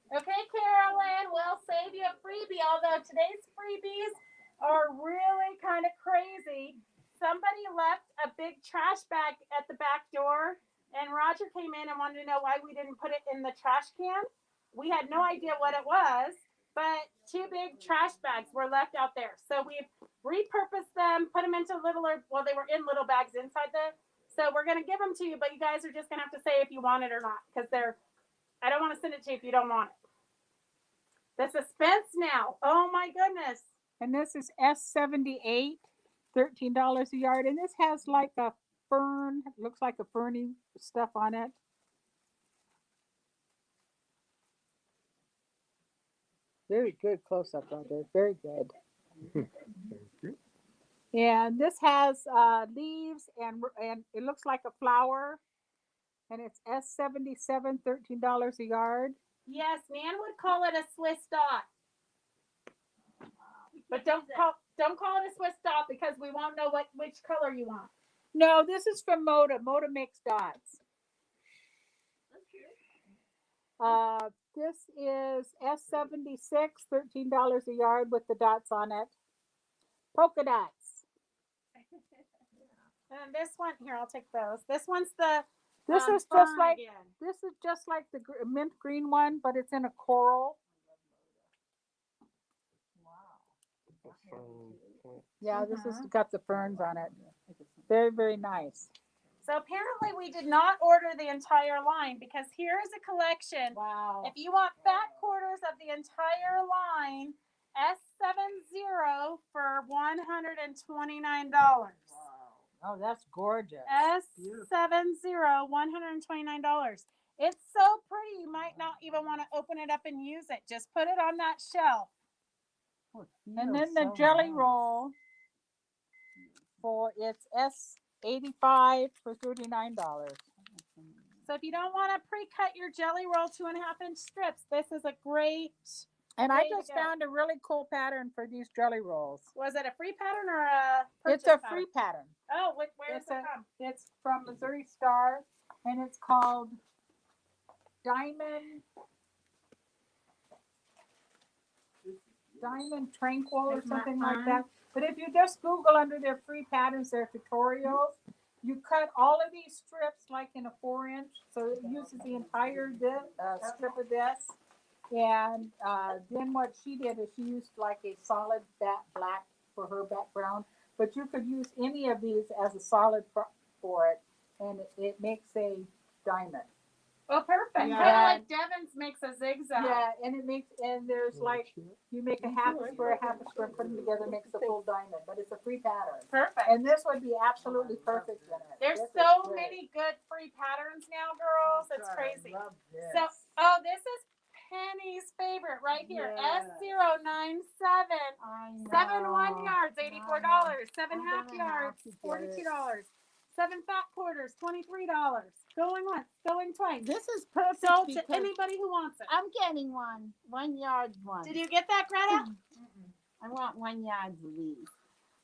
Okay, Carolyn, we'll save you a freebie, although today's freebies are really kind of crazy. Somebody left a big trash bag at the back door, and Roger came in and wanted to know why we didn't put it in the trash can. We had no idea what it was, but 2 big trash bags were left out there. So we've repurposed them, put them into they were in little bags inside so we're going to give them to you, but you guys are just going to have to say if you want it or not, because I don't want to send it to you if you don't want it. The suspense now. Oh my goodness. And this is S78, $13 a yard. And this has like a fern, looks like a ferny stuff on it. Very good close up, Roger. Very good. And this has leaves and it looks like a flower. And it's S77, $13 a yard. Yes, Nan would call it a Swiss dot. But don't call it a Swiss dot because we won't know which color you want. No, this is from Moda. Moda makes dots. This is S76, $13 a yard with the dots on it. Polka dots. And this one here, I'll take those. This one's the This is fern just like again. this is just like the mint green one, but it's in a coral. Yeah, this has got the ferns on it. Very, very nice. So apparently we did not order the entire line because here is a collection. Wow. If you want fat quarters of the entire line, S70 for $129. Oh, that's gorgeous. S70, $129. It's so pretty, you might not even want to open it up and use it. Just put it on that shelf. And then the jelly roll for it's S85 for $39. So if you don't want to pre-cut your jelly roll 2.5-inch strips, this is a great. And I Way to just go. found a really cool pattern for these jelly rolls. Was it a free pattern or a purchase It's a pattern? free pattern. Oh, where is It's it from? It's from Missouri Star, and it's called Diamond Tranquil or something like that. But if you just Google under their free patterns, their tutorials, you cut all of these strips like in a 4-inch, so it uses the entire strip of this. And then what she did is she used like a solid black for her background, but you could use any of these as a solid for it, and it makes a diamond. Oh, perfect. Yeah. Kind of like Devon's makes a zigzag. Yeah, and there's like, you make a half a square, put them together, makes a full diamond, but it's a free pattern. Perfect. And this would be absolutely perfect in it. There's This is so great. many good free patterns now, girls. It's crazy. I love this. So, this is Penny's favorite right here. Yes. S097. I know. 7 1 yards, $84. 7 I'm half gonna have yards, to get $42. 7 fat quarters, $23. Going once, going twice. This is perfect Sold to because anybody who wants it. I'm getting one 1 yard one. Did you get that, Greta? I want 1 yard of these.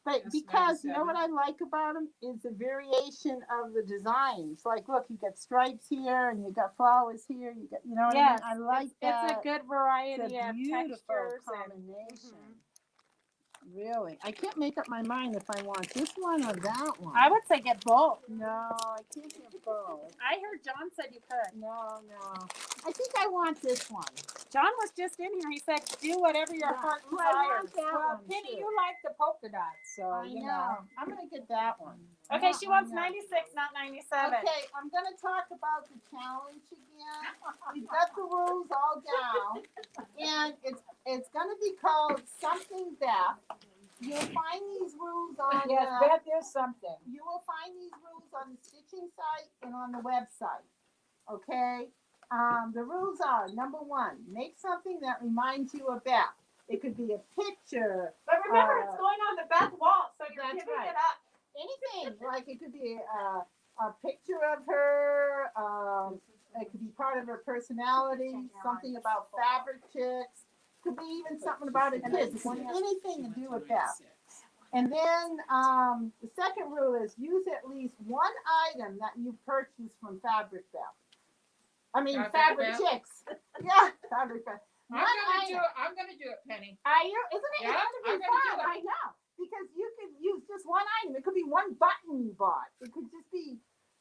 But That's because you know 97. what I like about them is the variation of the designs. Like, look, you got stripes here, and you got flowers here. You got, you know what Yes, I mean? I like that. It's a good variety It's a of beautiful textures. combination. Really, I can't make up my mind if I want this one or that one. I would say get both. No, I can't get both. I heard John said you could. No. I think I want this one. John was just in here. He said, do whatever your Yeah. heart Well, I desires. want that Well, one Penny, too. you like the polka dots, so I you know. I'm gonna get that one. Okay, she wants I know. 96, not 97. Okay, I'm gonna talk about the challenge again. We've got the rules all down, and it's gonna be called something Beth. You'll find these rules on yes, Beth is something. you will find these rules on the stitching site and on the website. Okay? The rules are, number 1, make something that reminds you of Beth. It could be a picture, But remember, it's going on the Beth wall, so you're That's giving right. it up. anything. Like it could be a picture of her. It could be part of her personality. Something about fabric chicks. Could be even something about her kids. It could be anything to do with Beth. And then the second rule is use at least one item that you purchased from Fabric Beth. I mean, Fabric Beth? Chicks. Yeah, Fabric Beth. I'm gonna do it, Penny. Are you? Isn't it? Yeah, It's I'm gonna be gonna fun. do it. I know. Because you could use just one item. It could be one button you bought. It could just be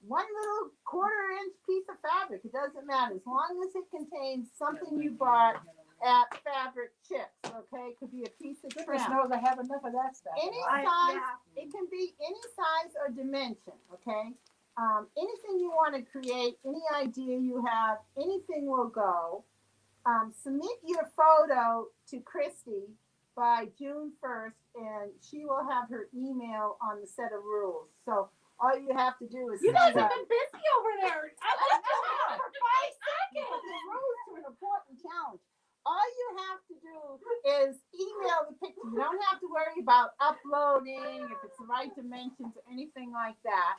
one little 1/4-inch piece of fabric. It doesn't matter. As long as it contains something you bought at Fabric Chicks, okay? It could be a piece of Goodness trim. knows I have enough of that stuff. Any I- size, yeah. it can be any size or dimension, okay? Anything you want to create, any idea you have, anything will go. Submit your photo to Christy by June 1st, and she will have her email on the set of rules. So all you have to do is You guys send have her- been busy over there. I was gone for 5 seconds. But the rules to an important challenge. All you have to do is email the picture. You don't have to worry about uploading, if it's the right dimensions or anything like that.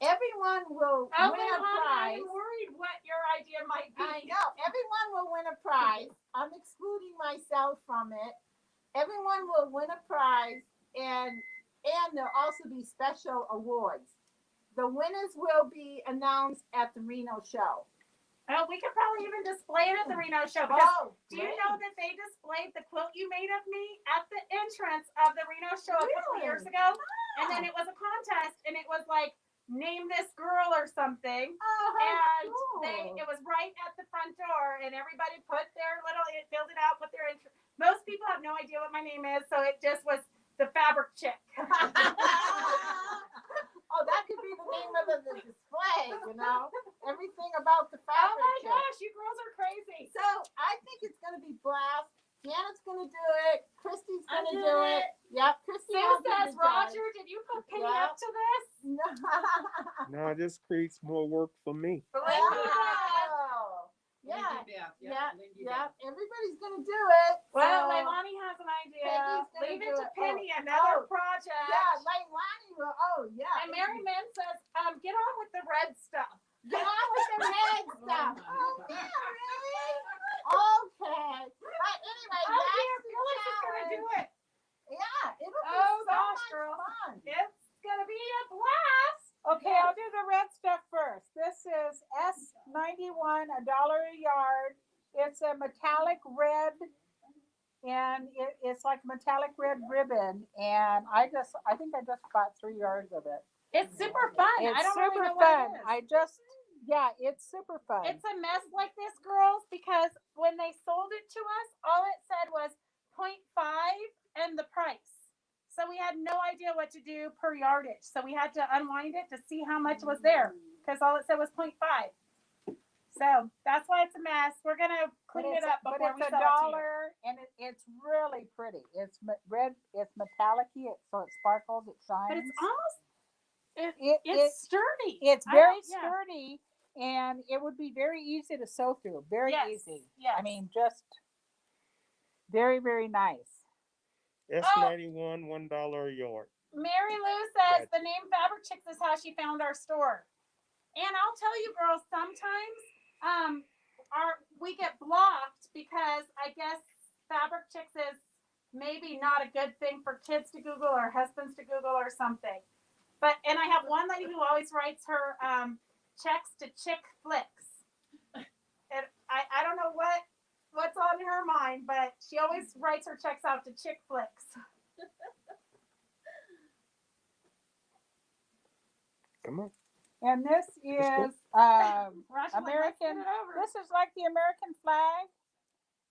Everyone will Oh, win a prize. I'm worried what your idea might be. I know. Everyone will win a prize. I'm excluding myself from it. Everyone will win a prize, and there'll also be special awards. The winners will be announced at the Reno show. Oh, we could probably even display it at the Reno show. Because do you great. know that they displayed the quilt you made of me at the entrance of the Reno show a couple Really? years ago? And then it was a contest, and it was like, name this girl or something. Oh, And cool. it was right at the front door, and everybody put their little, filled it out, put their intro. Most people have no idea what my name is, so it just was the Fabric Chick. Oh, that could be the name of the Sue I'll be says, the judge. Roger, did you put Penny Yeah. up to this? No, this creates more work for me. Believe me, Dad. Wow. Yeah, yeah, Lindy yeah. Beth. Everybody's gonna do it. Well, so- Leilani has an idea. Peggy's gonna Leave do it to it. Penny, Oh, another oh, project. Yeah, Leilani will. Oh, yeah. And Mary Min says, get on with the red stuff. Get on with the red stuff. my Oh, God. yeah, really? Okay. But anyway, Oh, that's dear, the Phyllis is going to do challenge. it. Yeah, it'll be Oh, so gosh, much girl. fun. It's going to be a blast. Okay, I'll do the red stuff first. This is S91, $1 a yard. It's a metallic red, and it's like metallic red ribbon. And I think I just bought 3 yards of it. It's super fun. It's I don't super really know fun. what it is. It's super fun. It's a mess like this, girls, because when they sold it to us, all it said was 0.5 and the price. So we had no idea what to do per yardage. So we had to unwind it to see how much was there because all it said was 0.5. So that's why it's a mess. We're going to clean it up before we But it's sell it to you. $1, and it's really pretty. It's red. It's metallic-y, so it sparkles. It shines. But it's almost, It's it's sturdy. It's I very don't- yeah. sturdy, and it would be very easy to sew through. Very Yes, easy. yes. I mean, just very, very nice. S91, $1 a yard. Mary Lou says Gotcha. the name Fabric Chicks is how she found our store. And I'll tell you, girls, sometimes we get blocked because I guess Fabric Chicks is maybe not a good thing for kids to Google or husbands to Google or something. And I have one lady who always writes her checks to Chick Flicks. And I don't know what's on her mind, but she always writes her checks out to Chick Flicks. Come on. And this Let's is Roger, let's American. get it over. This is like the American flag,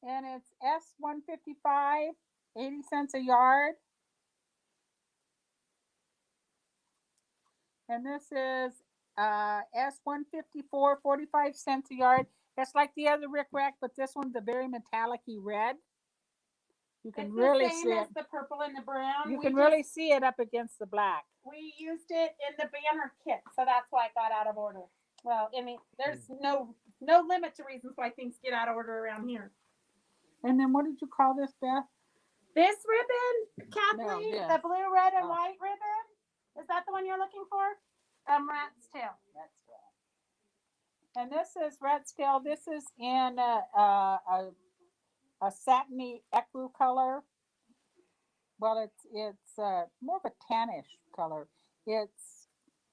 and it's S155, 80 cents a yard. And this is S154, 45 cents a yard. It's like the other Rick Rack, but this one's a very metallic-y red. You can It's really the same see as it. the purple and the brown. You We can just- really see it up against the black. We used it in the banner kit, so that's why it got out of order. Well, I mean, there's no limit to reasons why things get out of order around here. And then what did you call this, Beth? This ribbon, Kathleen, this. the blue, red, and Oh. white ribbon, is that the one you're looking for? Rat's tail. That's right. And this is Rat's Tail. This is in a satiny ecru color. Well, it's more of a tannish color. It's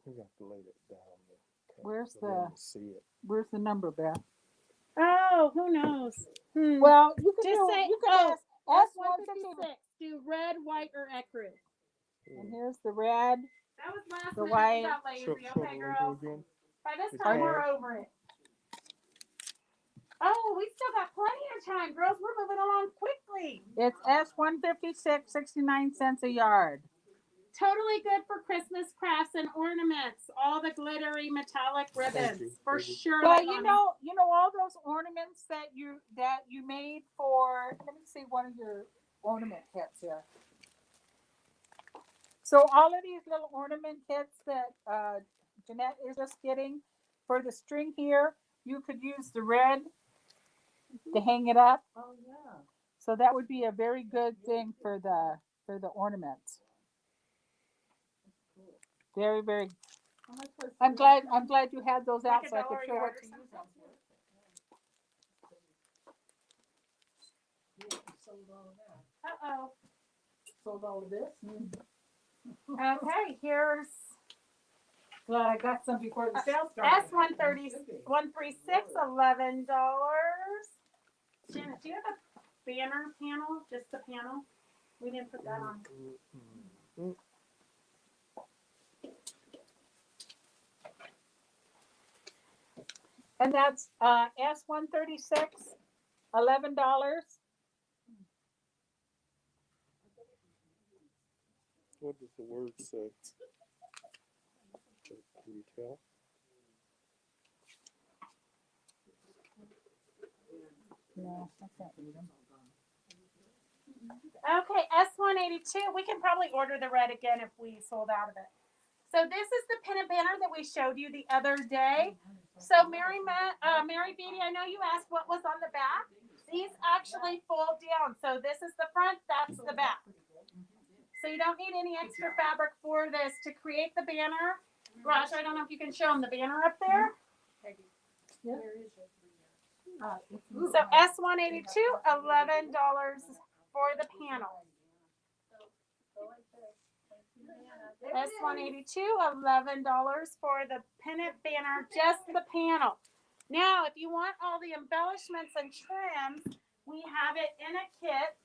We got to lay it down there. Okay, Where's for them to see it. where's the number, Beth? Oh, who knows? Well, you can Just say, you can ask S156. Do red, white, or ecru. And here's the red. That was last The minute. white. We got lazy. Show Okay, the logo girls. again. By this The time, we're tag. over it. Oh, we still got plenty of time, girls. We're moving along quickly. It's S156, 69 cents a yard. Totally good for Christmas crafts and ornaments. All the glittery metallic ribbons you. for Thank you. sure. Well, Leilani. you know all those ornaments that you made for. Let me see one of your ornament kits here. So all of these little ornament kits that Jeanette is just getting for the string here, you could use the red to hang it up. Oh, yeah. So that would be a very good thing for the ornaments. Very, very. How much was I'm glad you had those out Like so I could $1 a show yard what or to use something? them. you sold all of that? Uh-oh. Sold all of this? Okay, here's Glad I got some before the sale started. S130, Should be. 136, $11. Janet, do you have a banner panel? Just the panel? We didn't put that on. And that's S136, $11. What does the word say? Can you tell? No, I can't read them. Okay, S182. We can probably order the red again if we sold out of it. So this is the pennant banner that we showed you the other day. So Mary Beatty, I know you asked what was on the back. These actually fold down. So this is the front, that's the back. So you don't need any extra fabric for this to create the banner. Raj, I don't know if you can show them the banner up there. So S182, $11 for the panel. S182, $11 for the pennant banner, just the panel. Now, if you want all the embellishments and trims, we have it in a kit.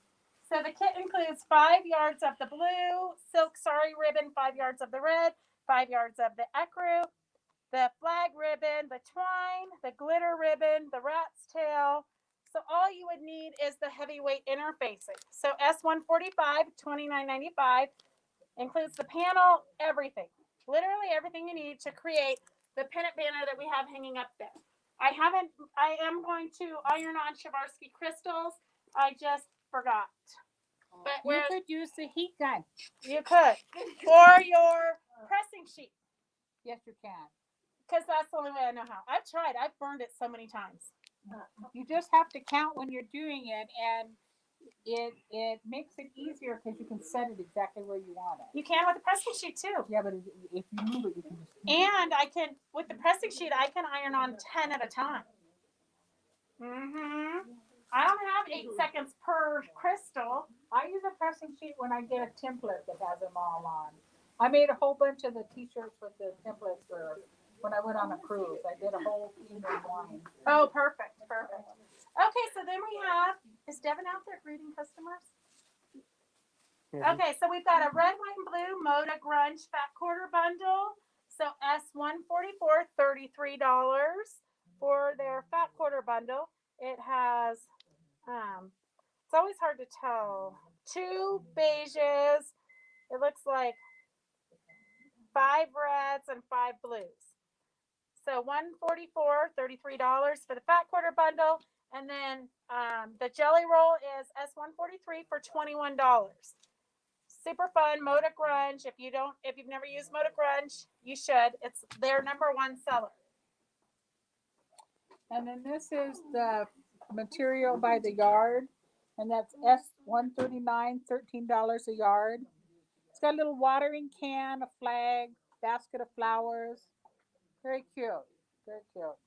So the kit includes 5 yards of the blue, silk sari ribbon, 5 yards of the red, 5 yards of the ecru, the flag ribbon, the twine, the glitter ribbon, the rat's tail. So all you would need is the heavyweight interfacing. So S145, $29.95, includes the panel, everything. Literally everything you need to create the pennant banner that we have hanging up there. I am going to iron on Swarovski crystals. I just forgot. But You could use the heat gun. you could. Or your pressing sheet. Yes, you can. Because that's the only way I know how. I've tried. I've burned it so many times. You just have to count when you're doing it, and it makes it easier because you can set it exactly where you want it. You can with the pressing sheet too. Yeah, but if you move it, you can just. And I can, with the pressing sheet, I can iron on 10 at a time. I don't have 8 seconds per crystal. I use a pressing sheet when I get a template that has them all on. I made a whole bunch of the t-shirts with the templates for when I went on a cruise. I did a whole theme of wine. Oh, perfect. Okay, so then we have, is Devin out there greeting customers? Okay, so we've got a red, white, and blue Moda Grunge Fat Quarter Bundle. So S144, $33 for their Fat Quarter Bundle. It has, it's always hard to tell, 2 beiges. It looks like 5 reds and 5 blues. So $144, $33 for the Fat Quarter Bundle. And then the Jelly Roll is S143 for $21. Super fun, Moda Grunge. If you've never used Moda Grunge, you should. It's their #1 seller. And then this is the material by the yard, and that's S139, $13 a yard. It's got a little watering can, a flag, basket of flowers. Very cute. Very cute.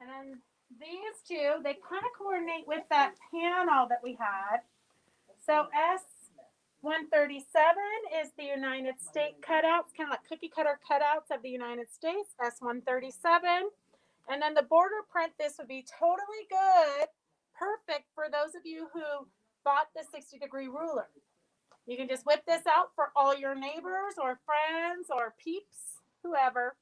And then these two, they kind of coordinate with that panel that we had. So S137 is the United States cutouts, kind of like cookie cutter cutouts of the United States, S137. And then the border print, this would be totally good, perfect for those of you who bought the 60-degree ruler. You can just whip this out for all your neighbors or friends or peeps, whoever.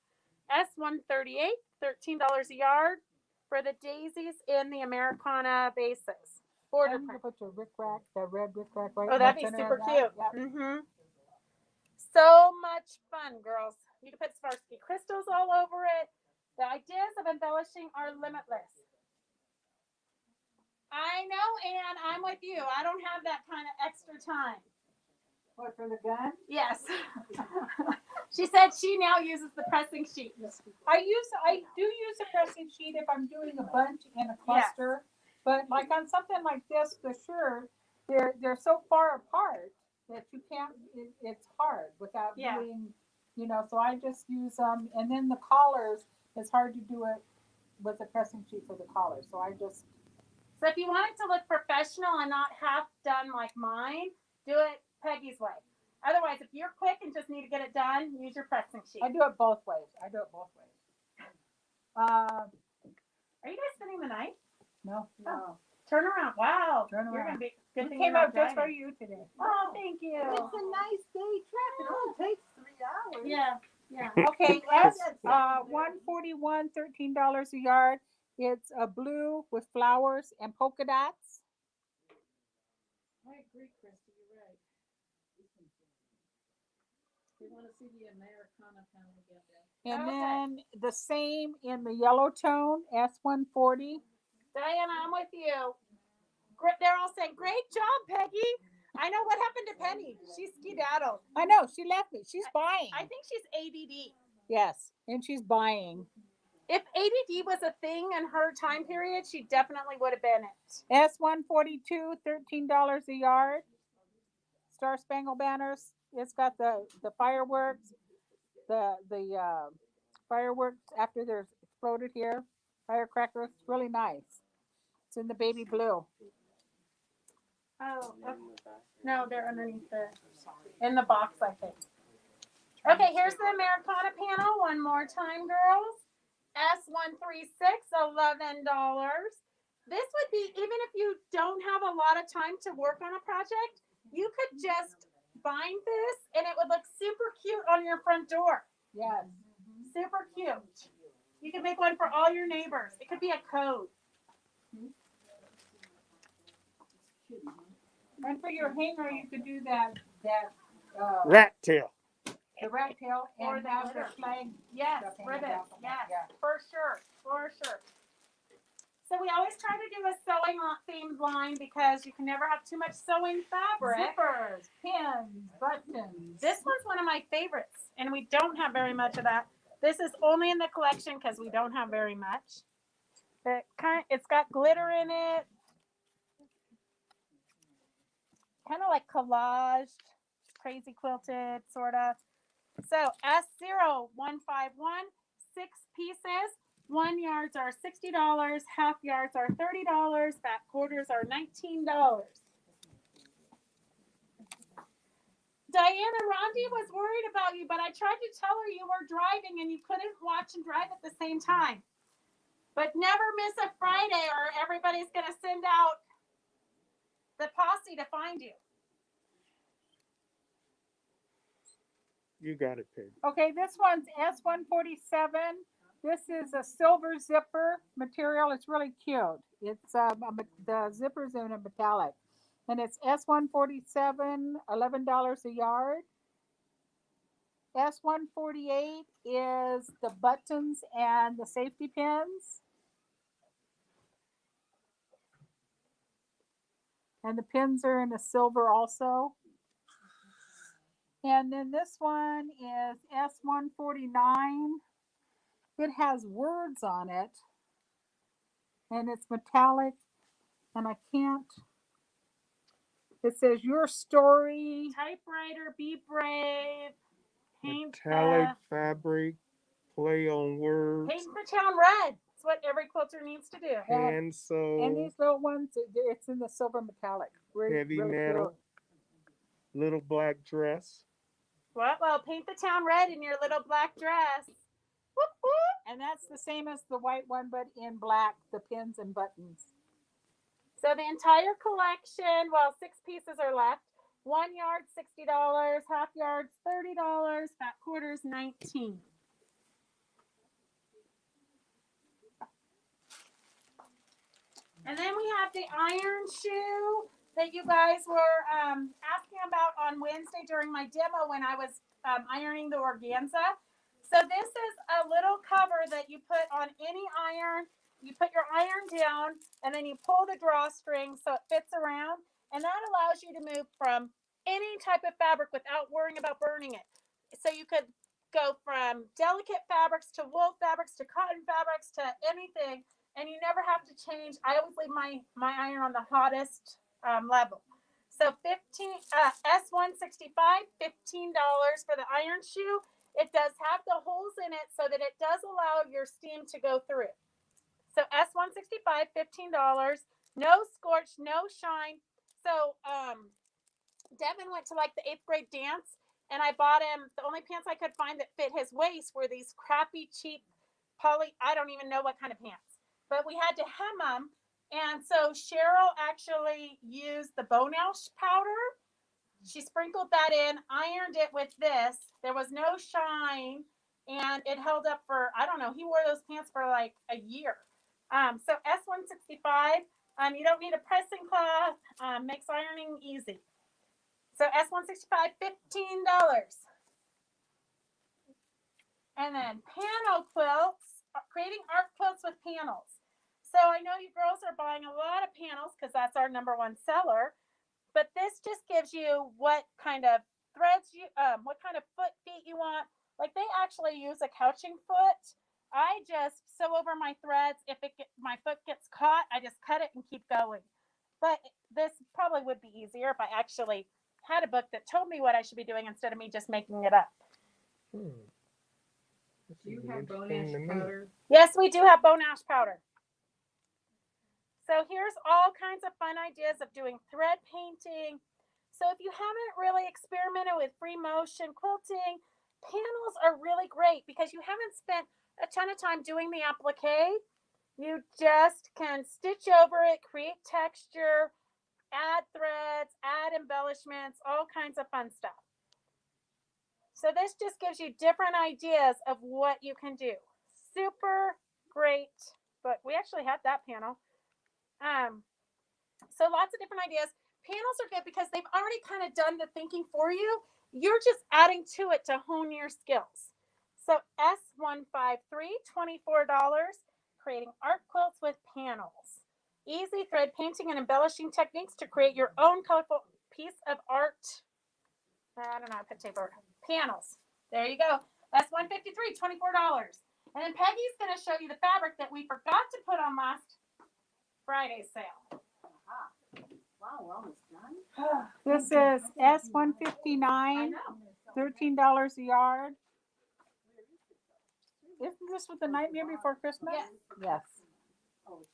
S138, $13 a yard for the daisies in the Americana bases. Border I'm print. gonna put your rickrack, that red rickrack right. Oh, in that'd the be center super of that. cute. Yep. So much fun, girls. You can put Swarovski crystals all over it. The ideas of embellishing are limitless. I know, Anne, I'm with you. I don't have that kind of extra time. What, for the gun? Yes. She said she now uses the pressing sheet. I do use a pressing sheet if I'm doing a bunch in a cluster. But like on something like this, for sure, they're so far apart that you can't. It's hard without doing, So I just use them, and then the collars. It's hard to do it with a pressing sheet for the collars. So I just. So if you want it to look professional and not half done like mine, do it Peggy's way. Otherwise, if you're quick and just need to get it done, use your pressing sheet. I do it both ways. Are you guys spending the night? No. Oh. Turn around. Wow. Turn around. You're gonna be good. We came out just for you today. Oh, thank you. It's a nice day trip. It only takes 3 hours. Yeah. Okay, S 141, $13 a yard. It's a blue with flowers and polka dots. I agree, Christy, you're right. We want to see the Americana Panel again. And then the same in the yellow tone, S140 Diana, I'm with you. They're all saying, great job, Peggy. I know what happened to Penny. She skedaddled. I know, she left me. She's buying. I think she's ADD. Yes, and she's buying. If ADD was a thing in her time period, she definitely would have been it. S142, $13 a yard. Star Spangled Banners. It's got the fireworks, the fireworks after they're exploded here. Firecrackers, really nice. It's in the baby blue. Oh, okay. No, they're underneath in the box, I think. Okay, here's the Americana panel. One more time, girls. S136, $11. This would be, even if you don't have a lot of time to work on a project, you could just bind this and it would look super cute on your front door. Yes. Super cute. You can make one for all your neighbors. It could be a code. And for your hanger, you could do that Rat tail. the rat tail Or and the have the glitter. flag. Yes, Stuff hanging ribbons. down from it, Yes, yeah. for sure. For sure. So we always try to do a sewing themed line because you can never have too much sewing fabric. Zippers, pins, buttons. This one's one of my favorites, and we don't have very much of that. This is only in the collection because we don't have very much. It's got glitter in it, kind of like collaged, crazy quilted, sort of. So S0151, 6 pieces. 1 yards are $60, half yards are $30, back quarters are $19. Diana, Rondi was worried about you, but I tried to tell her you were driving and you couldn't watch and drive at the same time. But never miss a Friday or everybody's going to send out the posse to find you. You got it, Pig. Okay, this one's S147. This is a silver zipper material. It's really cute. It's the zipper's in a metallic, and it's S147, $11 a yard. S148 is the buttons and the safety pins. And the pins are in a silver also. And then this one is S149. It has words on it. And it's metallic. And I can't. It says your story. Typewriter, be brave. Paint Metallic fabric, play on words, paint the town red. That's what every quilter needs to do. hand sew, And these little ones, it's in the silver metallic. heavy metal, cute. little black dress. Well, paint the town red in your little black dress. Whoop, whoop. And that's the same as the white one, but in black, the pins and buttons. So the entire collection, well, 6 pieces are left. 1 yard, $60. Half yards, $30. Back quarters, $19. And then we have the iron shoe that you guys were asking about on Wednesday during my demo when I was ironing the organza. So this is a little cover that you put on any iron. You put your iron down and then you pull the drawstring so it fits around. And that allows you to move from any type of fabric without worrying about burning it. So you could go from delicate fabrics to wool fabrics to cotton fabrics to anything. And you never have to change. I always leave my iron on the hottest level. So S165, $15 for the iron shoe. It does have the holes in it so that it does allow your steam to go through. So S165, $15. No scorch, no shine. So Devin went to like the 8th grade dance, and I bought him, the only pants I could find that fit his waist were these crappy, cheap I don't even know what kind of pants. But we had to hem them. And so Cheryl actually used the bone ash powder. She sprinkled that in, ironed it with this. There was no shine, and it held up for, I don't know, he wore those pants for like a year. So S165, you don't need a pressing cloth, makes ironing easy. So S165, $15. And then panel quilts, creating art quilts with panels. So I know you girls are buying a lot of panels because that's our #1 seller. But this just gives you what kind of threads you, what kind of feet you want. Like they actually use a couching foot. I just sew over my threads. If my foot gets caught, I just cut it and keep going. But this probably would be easier if I actually had a book that told me what I should be doing instead of me just making it up. This Do you is have bone interesting to ash me. powder? Yes, we do have bone ash powder. So here's all kinds of fun ideas of doing thread painting. So if you haven't really experimented with free motion quilting, panels are really great because you haven't spent a ton of time doing the applique. You just can stitch over it, create texture, add threads, add embellishments, all kinds of fun stuff. So this just gives you different ideas of what you can do. Super great book. We actually had that panel. So lots of different ideas. Panels are good because they've already kind of done the thinking for you. You're just adding to it to hone your skills. So S153, $24, creating art quilts with panels. Easy thread painting and embellishing techniques to create your own colorful piece of art. I don't know, I put tape over panels. There you go. S153, $24. And then Peggy's going to show you the fabric that we forgot to put on last Friday's sale. Wow, we're almost done. This is S159, know. $13 a yard. Isn't this with the Nightmare Before Christmas? Yes. Yes.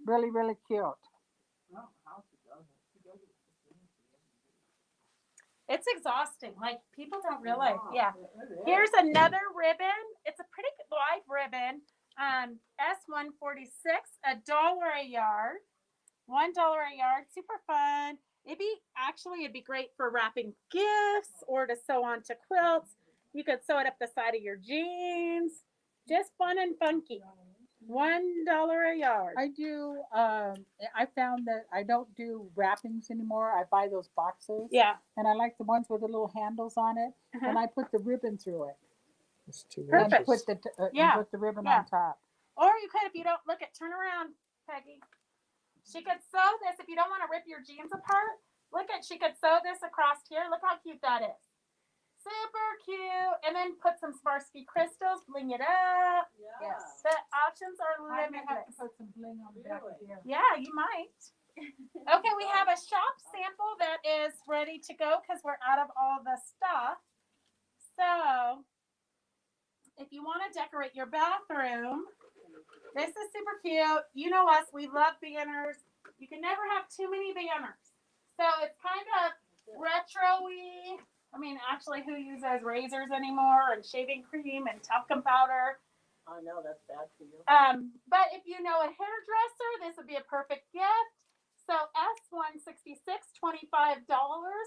Really, really cute. It's exhausting. Like people don't realize. Yeah. Here's another ribbon. It's a pretty wide ribbon. S146, $1 a yard. $1 a yard. Super fun. It'd be great for wrapping gifts or to sew onto quilts. You could sew it up the side of your jeans. Just fun and funky. $1 a yard. I do, I found that I don't do wrappings anymore. I buy those boxes. Yeah. And I like the ones with the little handles on it. Uh-huh. And I put the ribbon through it. It's 2 Perfect. And inches. put the ribbon on top. Or you could, if you don't, turn around, Peggy. She could sew this if you don't want to rip your jeans apart. She could sew this across here. Look how cute that is. Super cute. And then put some Swarovski crystals, bling it up. Yes. The options are I may have to limitless. put some bling on the back of here. Yeah, you might. Okay, we have a shop sample that is ready to go because we're out of all the stuff. So, if you want to decorate your bathroom, this is super cute. You know us, we love banners. You can never have too many banners. So it's kind of retro-y. I mean, actually, who uses razors anymore and shaving cream and talcum powder? I know that's bad for you. But if you know a hairdresser, this would be a perfect gift. So S166, $25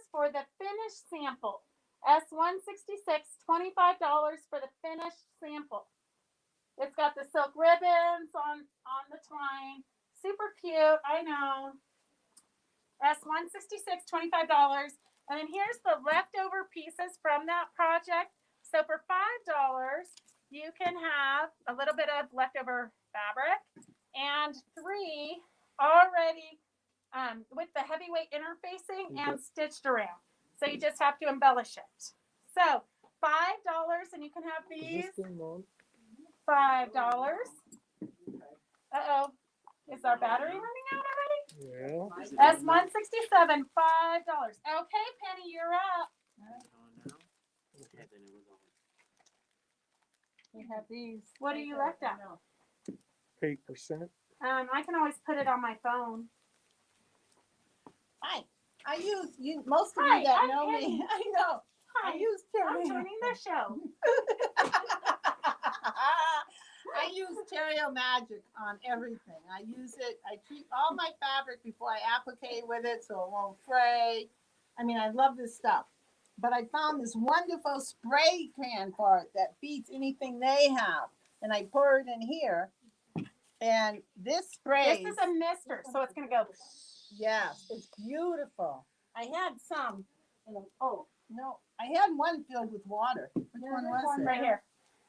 for the finished sample. S166, $25 for the finished sample. It's got the silk ribbons on the twine. Super cute, I know. S166, $25. And then here's the leftover pieces from that project. So for $5, you can have a little bit of leftover fabric and 3 already with the heavyweight interfacing and stitched around. So you just have to embellish it. So $5 and you can have Is these. this thing on? $5. Uh-oh. Is our battery running out already? Yeah. That's $167, $5. Okay, Penny, you're up. We have these. What are you left at? 8%. I can always put it on my phone. Hi. I use you. Most of Hi, you that I'm know Penny. me. I know. Hi, I use I'm Terry. joining the show. I use Terrio Magic on everything. I use it. I treat all my fabric before I applique with it so it won't fray. I mean, I love this stuff. But I found this wonderful spray can for it that beats anything they have. And I pour it in here. And this sprays. This is a mister, so it's going to go. Yes, it's beautiful. I had some. Oh, no. I had one filled with water. Which one was it? Right here.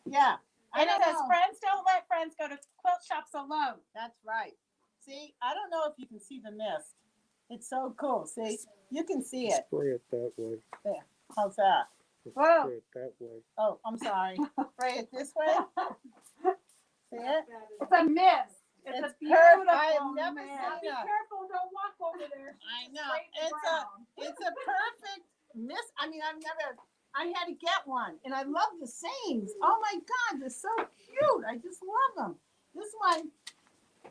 Yeah. I And it don't says, know. friends don't let friends go to quilt shops alone. That's right. See, I don't know if you can see the mist. It's so cool. See, you can see it. Spray it that way. How's that? Whoa. Spray it that way. Oh, I'm sorry. Spray it this way. See it? It's a mist. It's a It's beautiful perfect. I have never mist. Now be seen it. careful, don't walk over there. I know. Straight to It's ground. it's a perfect mist. I mean, I had to get one, and I love the seams. Oh my God, they're so cute. I just love them. This one,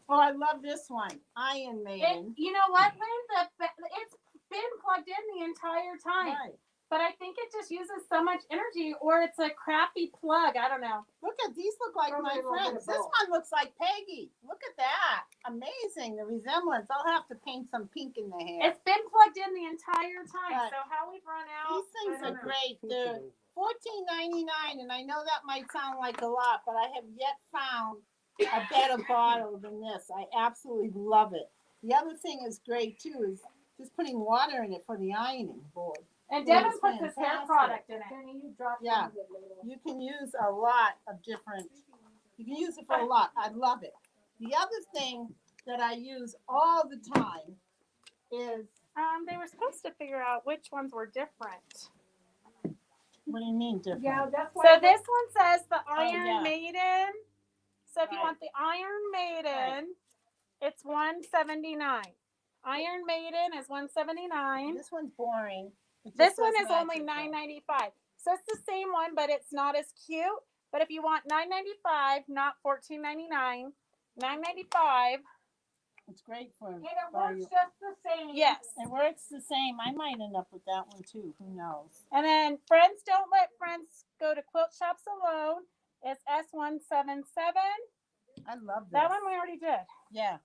oh, I love this one. Iron Maiden. You know what, Lynn? It's been plugged in the entire time. Right. But I think it just uses so much energy, or it's a crappy plug. I don't know. Look at these. Look like Probably my a little bit friends. of This both. one looks like Peggy. Look at that. Amazing. The resemblance. I'll have to paint some pink in the hair. It's been plugged in the entire time. Right. So how we've run out. These things I are don't know. great. They're $14.99, and I know that might sound like a lot, but I have yet found a better bottle than this. I absolutely love it. The other thing is great too is just putting water in it for the ironing board. And Yeah, Devin it's puts his hair fantastic. product in it. Penny, you dropped Yeah. some of it later. You can use a lot of different. You can use it for a lot. I love it. The other thing that I use all the time is, They were supposed to figure out which ones were different. what do you mean different? Yeah, that's why. So this one says the Iron yeah. Maiden. So if you Right. want the Iron Maiden, it's $179. Iron Maiden is $179. This one's boring. It This just one says is only magic, though. $9.95. So it's the same one, but it's not as cute. But if you want $9.95, not $14.99, $9.95. It's great for. And it works just the same. Yes. It works the same. I might end up with that one too. Who knows? And then friends don't let friends go to quilt shops alone. It's S177. I love this. That one we already did. Yeah.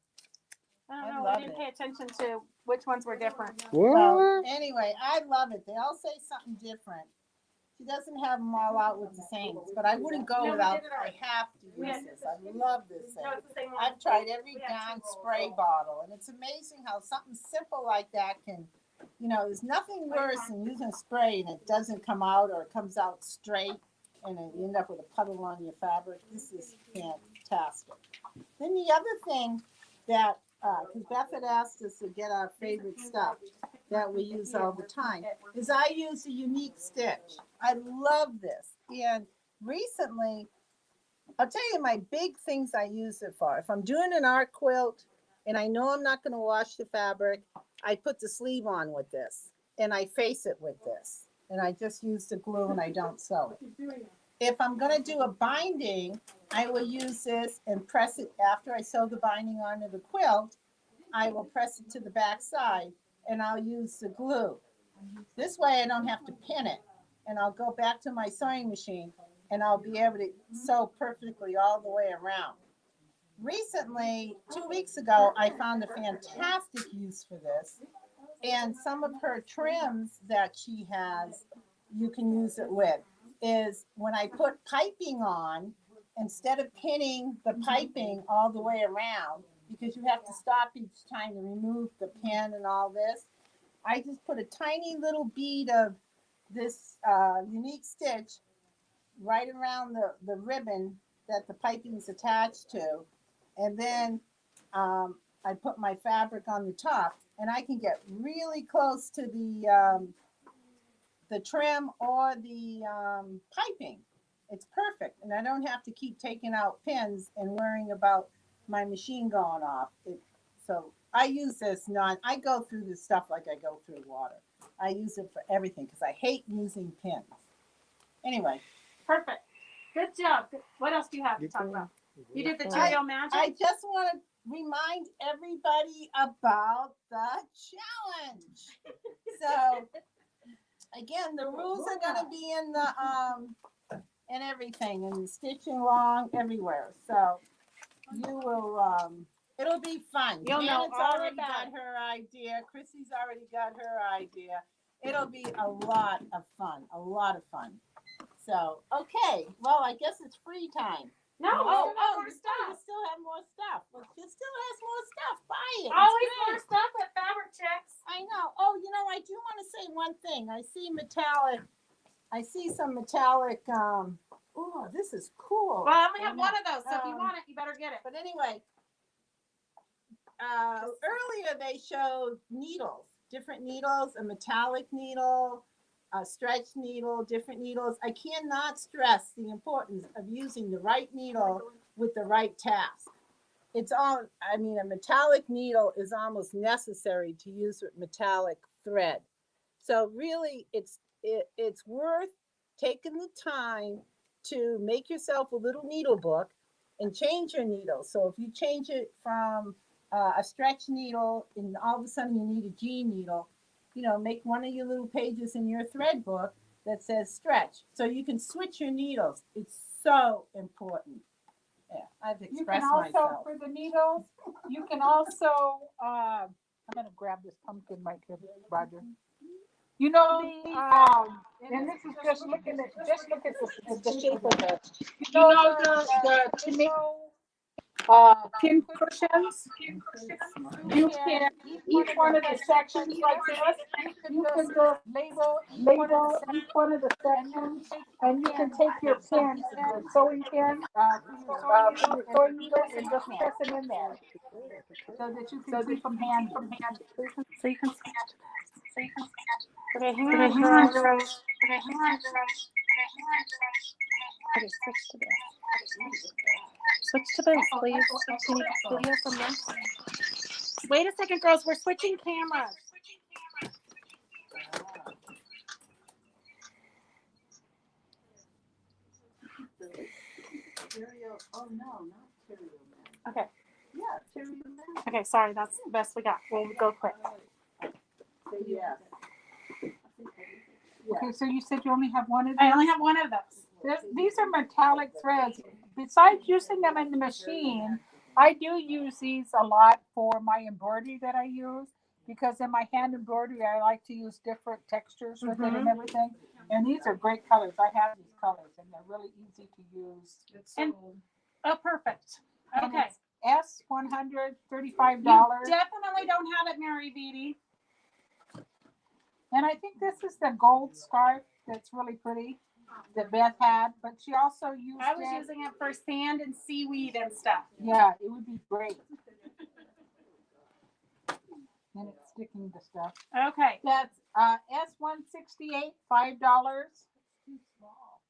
I I don't know. love We didn't it. pay attention to which ones were different. What? Well, anyway, I love it. They all say something different. She doesn't have them all out with the same, but I wouldn't go No, we without. did it I already. have to We use had- this. I love this thing. No, it's the same one. I've tried every We had darn two rolls. spray bottle, and it's amazing how something simple like that can, there's nothing worse than using a spray and it doesn't come out or it comes out straight and then you end up with a puddle on your fabric. This is fantastic. Then the other thing that, because Beth had asked us to get our favorite stuff that we use all the time, is I use a unique stitch. I love this. And recently, I'll tell you my big things I use it for. If I'm doing an art quilt and I know I'm not going to wash the fabric, I put the sleeve on with this and I face it with this. And I just use the glue and I don't sew it. If I'm going to do a binding, I will use this and press it after I sew the binding onto the quilt. I will press it to the back side and I'll use the glue. This way I don't have to pin it. And I'll go back to my sewing machine and I'll be able to sew perfectly all the way around. Recently, 2 weeks ago, I found a fantastic use for this. And some of her trims that she has, you can use it with, is when I put piping on, instead of pinning the piping all the way around, because you have to stop each time to remove the pin and all this, I just put a tiny little bead of this unique stitch right around the ribbon that the piping is attached to. And then I put my fabric on the top and I can get really close to the trim or the piping. It's perfect. And I don't have to keep taking out pins and worrying about my machine going off. So I use this I go through this stuff like I go through water. I use it for everything because I hate using pins. Anyway. Perfect. Good job. What else do you have to You talk can- about? You did the I- Cheerio magic? I just want to remind everybody about the challenge. So again, the rules are going to be in the and everything and the stitching along everywhere. So you will it'll be fun. You'll know Janet's all already about got it. her idea. Chrissy's already got her idea. It'll be a lot of fun. A lot of fun. So okay, well I guess it's free time. No, we still have more You stuff. still have more stuff. Well, she still has more stuff. Buy it. It's Always great. more stuff at Fabric Chicks. I know. Oh, I do want to say one thing. I see metallic. I see some metallic Oh, this is cool. Well, I only have one of those, so if you Um, want it, you better get it. But anyway, earlier they showed needles, different needles, a metallic needle, a stretch needle, different needles. I cannot stress the importance of using the right needle with the right task. It's all, I mean, a metallic needle is almost necessary to use with metallic thread. So really, it's worth taking the time to make yourself a little needle book and change your needle. So if you change it from a stretch needle and all of a sudden you need a G needle, you know, make one of your little pages in your thread book that says stretch. So you can switch your needles. It's so important. Yeah, I've You can expressed also, myself. for the needles, you can also, I'm gonna grab this pumpkin right here, Roger. You know, and this is just look at the shape of it. You know the tomato pin cushions. You can each one of the sections like this. You can just label each one of the sections, and you can take your pin, your sewing pin, your sewing needle, and just press it in there so that you can keep them handy. So you can switch to this. Okay, hang on, guys. Okay, switch to this. Switch to this, please. Can you video from this? Wait a second, girls. We're switching cameras. Oh no, not Cheerio Man. Okay. Yeah, Cheerio Man. Okay, sorry. That's the best we got. We'll go quick. Yeah. Okay, so you said you only have one of I these? only have one of those. These are metallic threads. Besides using them in the machine, I do use these a lot for my embroidery that I use, because in my hand embroidery, I like to use different textures with it and everything. And these are great colors. I have these colors, and they're really easy to use. And, oh, perfect. And Okay. it's $135. You definitely don't have it, Mary Beatty. And I think this is the gold scarf that's really pretty that Beth had, but she also used I was using it for sand and seaweed and stuff. Yeah, it would be great. And it's sticking to stuff. Okay. That's S168, $5. Too small.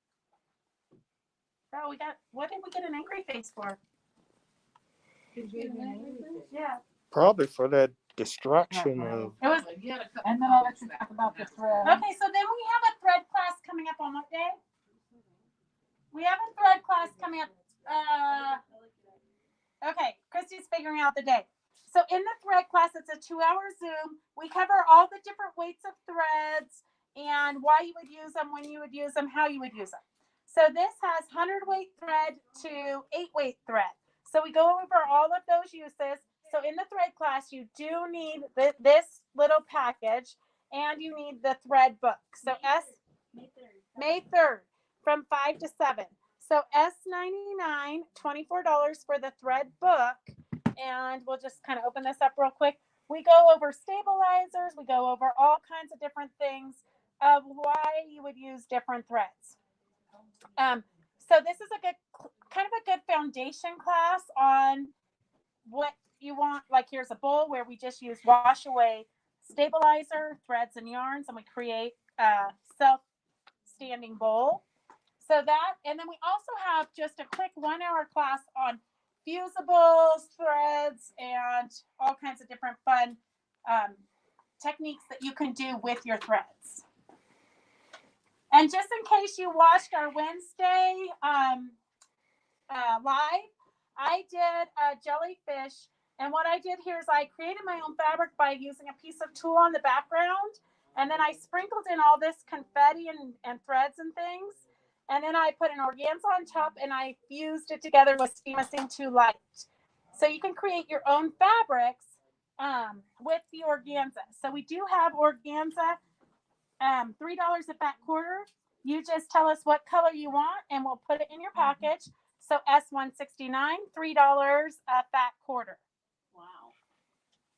Oh, what did we get an angry face for? Yeah. Probably for that distraction of. It was. And then I'll let you talk about the thread. Okay, so then we have a thread class coming up on what day? We have a thread class coming up. Okay, Christy's figuring out the day. So in the thread class, it's a 2-hour Zoom. We cover all the different weights of threads and why you would use them, when you would use them, how you would use them. So this has 100 weight thread to 8 weight thread. So we go over all of those uses. So in the thread class, you do need this little package, and you need the thread book. So May 3rd from 5 to 7. So S99, $24 for the thread book. And we'll just kind of open this up real quick. We go over stabilizers. We go over all kinds of different things of why you would use different threads. So this is a good, kind of a good foundation class on what you want. Like here's a bowl where we just use wash away stabilizer, threads and yarns, and we create a self-standing bowl. So that, and then we also have just a quick 1-hour class on fusibles, threads, and all kinds of different fun techniques that you can do with your threads. And just in case you watched our Wednesday live, I did a jellyfish. And what I did here is I created my own fabric by using a piece of tulle on the background. And then I sprinkled in all this confetti and threads and things. And then I put an organza on top and I fused it together with Steam 2 Light. So you can create your own fabrics with the organza. So we do have organza, $3 a fat quarter. You just tell us what color you want and we'll put it in your package. So S169, $3 a fat quarter. Wow.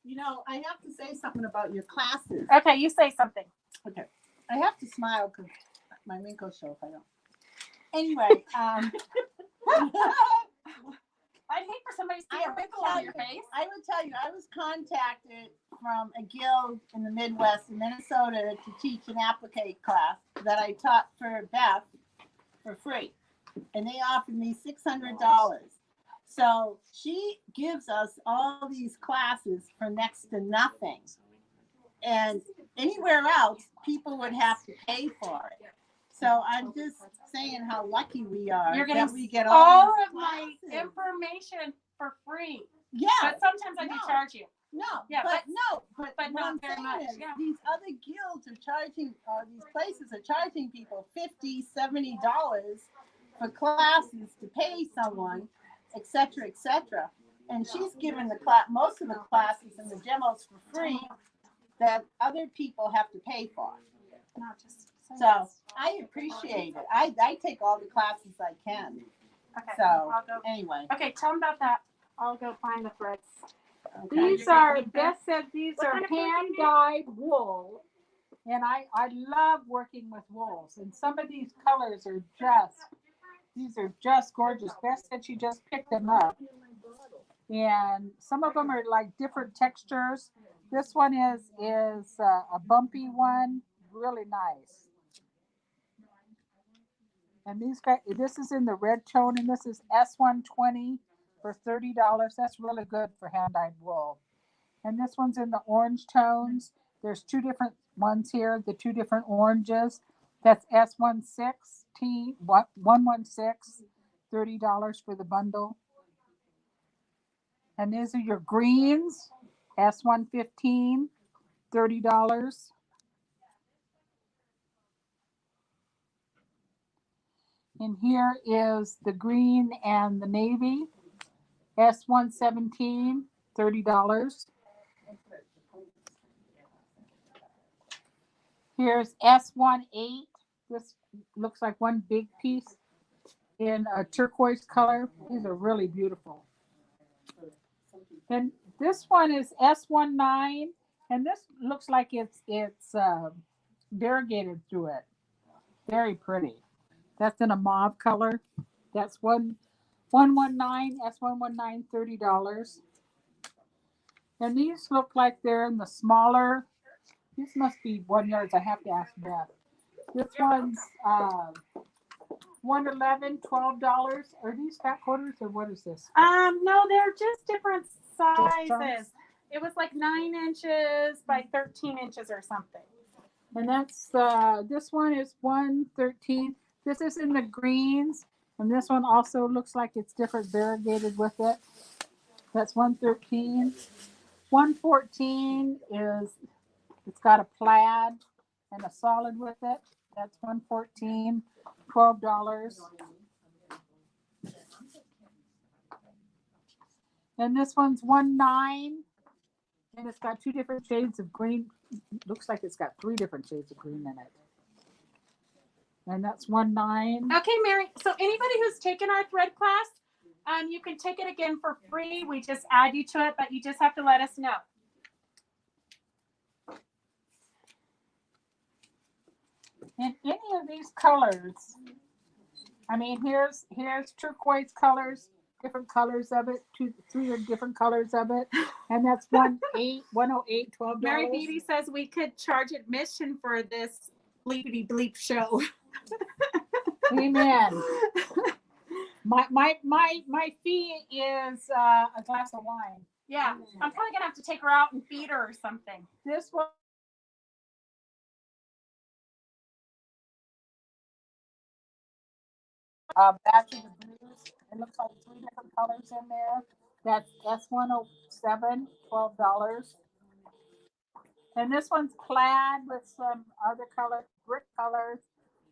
You know, I have to say something about your classes. Okay, you say something. Okay. I have to smile because my wrinkles show if I don't. Anyway, I'd hate for somebody to see I a would wrinkle tell on your you- face. I would tell you, I was contacted from a guild in the Midwest in Minnesota to teach an applique class that I taught for Beth for free. And they offered me $600. So she gives us all these classes for next to nothing. And anywhere else, people would have to pay for it. So I'm just saying how lucky we are You're that getting we get all these of my classes. information for free. Yeah. But sometimes I do No. charge you. No, Yeah, but but what not I'm very saying much, is yeah. these other guilds are charging, these places are charging people $50, $70 for classes to pay someone, et cetera, et cetera. And she's given the class, most of the classes and the demos for free that other people have to pay for. Not just So I appreciate it. I take all the classes I can. Okay. So I'll go. anyway. Okay, tell them about that. I'll go find the threads. Okay. These are, Beth said these What are kind of food do you hand make? dyed wool. And I love working with wools. And some of these colors are these are just gorgeous. Beth said she just picked them up. And some of them are like different textures. This one is a bumpy one, really nice. And this is in the red tone, and this is S120 for $30. That's really good for hand-dyed wool. And this one's in the orange tones. There's two different ones here, the two different oranges. That's S116, $116, $30 for the bundle. And these are your greens, S115, $30. And here is the green and the navy, S117, $30. Here's S18. This looks like one big piece in a turquoise color. These are really beautiful. And this one is S19, and this looks like it's variegated through it. Very pretty. That's in a mauve color. That's 119 S119, $30. And these look like they're in the smaller. These must be 1 yards. I have to ask Beth. This one's 111, $12. Are these fat quarters or what is this? No, they're just different sizes. chunks? It was like 9 inches by 13 inches or something. And that's this one is 113. This is in the greens, and this one also looks like it's different variegated with it. That's 113. 114 is it's got a plaid and a solid with it. That's 114, $12. And this one's 19, and it's got two different shades of green. Looks like it's got 3 different shades of green in it. And that's 19. Okay, Mary. So anybody who's taken our thread class, you can take it again for free. We just add you to it, but you just have to let us know. In any of these colors, I mean, here's turquoise colors, different colors of it, 3 or different colors of it, and that's 108, $12. Mary Beatty says we could charge admission for this bleepity bleep show. Amen. My fee is a glass of wine. Yeah, I'm probably gonna have to take her out and feed her or something. This one. Batch of the blues. It looks like 3 different colors in there. That's S107, $12. And this one's plaid with some other color, brick colors.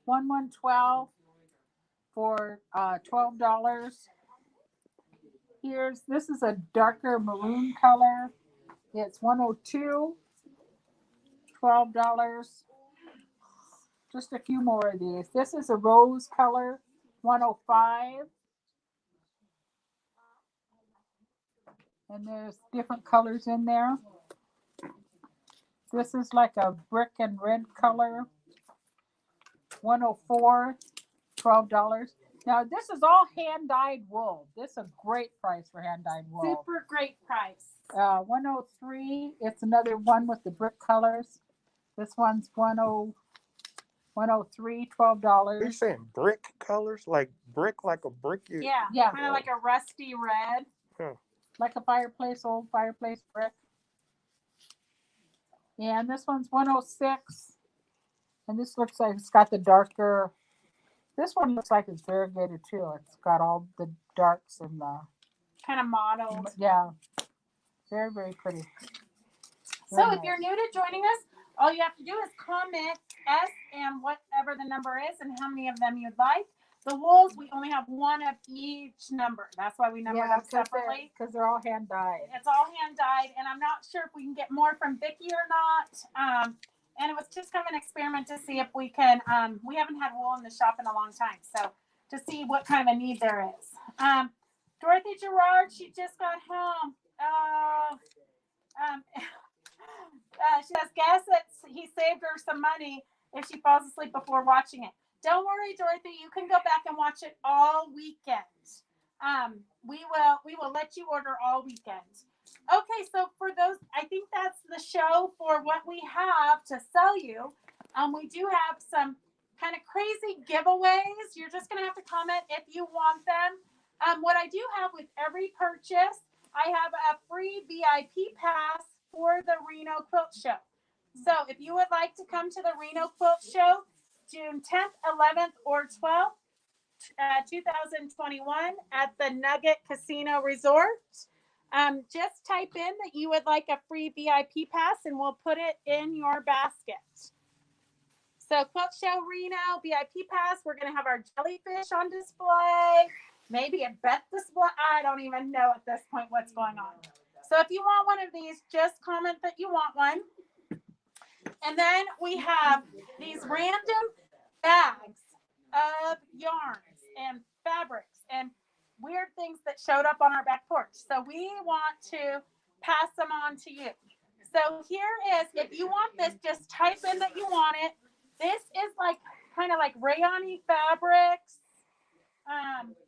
112 for $12. This is a darker maroon color. It's 102, $12. Just a few more of these. This is a rose color, 105. And there's different colors in there. This is like a brick and red color, 104. $12. Now this is all hand dyed wool. This is a great price for hand dyed wool. Super great price. 103. It's another one with the brick colors. This one's 103, Are you $12. saying brick colors? Like a brick? Yeah. Yeah. Kind of like a rusty red. Like a fireplace, old fireplace brick. And this one's 106. And this looks like it's got the darker. This one looks like it's variegated too. It's got all the darks and the. Kind of modeled. Yeah. Very, very pretty. So Very if you're nice. new to joining us, all you have to do is comment S and whatever the number is and how many of them you'd like. The wools, we only have one of each number. That's why we numbered them separately. Because they're all hand dyed. It's all hand dyed, and I'm not sure if we can get more from Vicki or not. And it was just kind of an experiment to see if we can. We haven't had wool in the shop in a long time, so to see what kind of a need there is. Dorothy Gerard, she just got home. She says, guess that he saved her some money if she falls asleep before watching it. Don't worry, Dorothy. You can go back and watch it all weekend. We will let you order all weekend. Okay, so for those, I think that's the show for what we have to sell you. We do have some kind of crazy giveaways. You're just gonna have to comment if you want them. What I do have with every purchase, I have a free VIP pass for the Reno Quilt Show. So if you would like to come to the Reno Quilt Show, June 10th, 11th, or 12th, 2021 at the Nugget Casino Resort, just type in that you would like a free VIP pass and we'll put it in your basket. So Quilt Show Reno, VIP pass. We're going to have our jellyfish on display. Maybe a Beth display. I don't even know at this point what's going on. So if you want one of these, just comment that you want one. And then we have these random bags of yarns and fabrics and weird things that showed up on our back porch. So we want to pass them on to you. So here is, if you want this, just type in that you want it. This is like kind of like rayon-y fabrics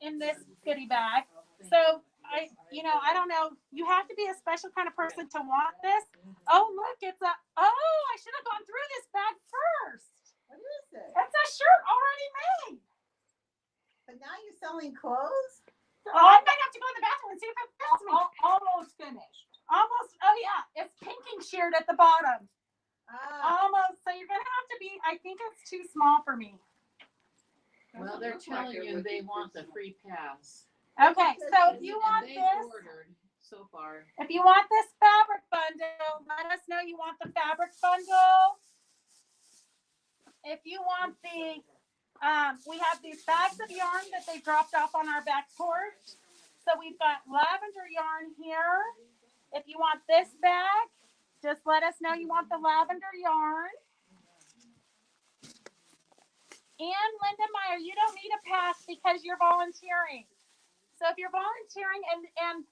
in this goodie bag. So I don't know. You have to be a special kind of person to want this. Oh, look, I should have gone through this bag first. What is it? It's a shirt already made. But now you're selling clothes? Oh, I might have to go in the bathroom and see if it fits me. Almost finished. Almost. Oh, yeah. It's pinking sheared at the bottom. Ah, Almost. So you're going to have to be, I think it's too small for me. Well, they're telling you they want the free pass. Okay. So if you want They've this, ordered so far. if you want this fabric bundle, let us know you want the fabric bundle. If you want the, we have these bags of yarn that they dropped off on our back porch. So we've got lavender yarn here. If you want this bag, just let us know you want the lavender yarn. And Linda Meyer, you don't need a pass because you're volunteering. So if you're volunteering, and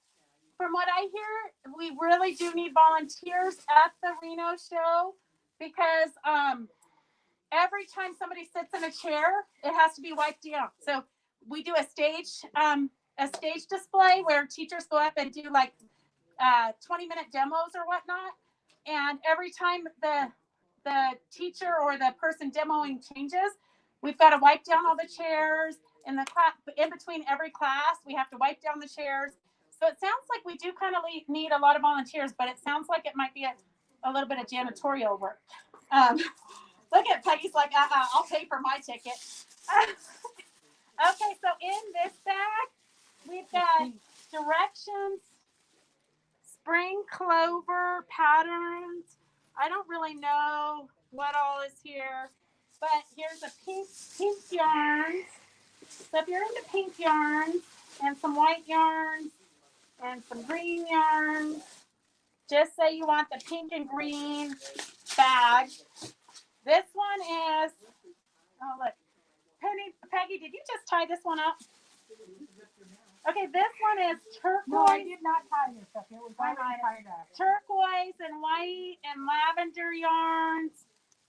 from what I hear, we really do need volunteers at the Reno show because every time somebody sits in a chair, it has to be wiped down. So we do a stage display where teachers go up and do like 20-minute demos or whatnot. And every time the teacher or the person demoing changes, we've got to wipe down all the chairs. In the class, in between every class, we have to wipe down the chairs. So it sounds like we do kind of need a lot of volunteers, but it sounds like it might be a little bit of janitorial work. Look at Peggy's like, I'll pay for my ticket. Okay, so in this bag, we've got directions, spring clover patterns. I don't really know what all is here, but here's a pink yarns. So if you're into pink yarns and some white yarns and some green yarns, just say you want the pink and green bag. This one is, oh look, Peggy, did you just tie this one up? Okay, this one is turquoise. No, I did not tie this up. It was already tied up. Turquoise and white and lavender yarns,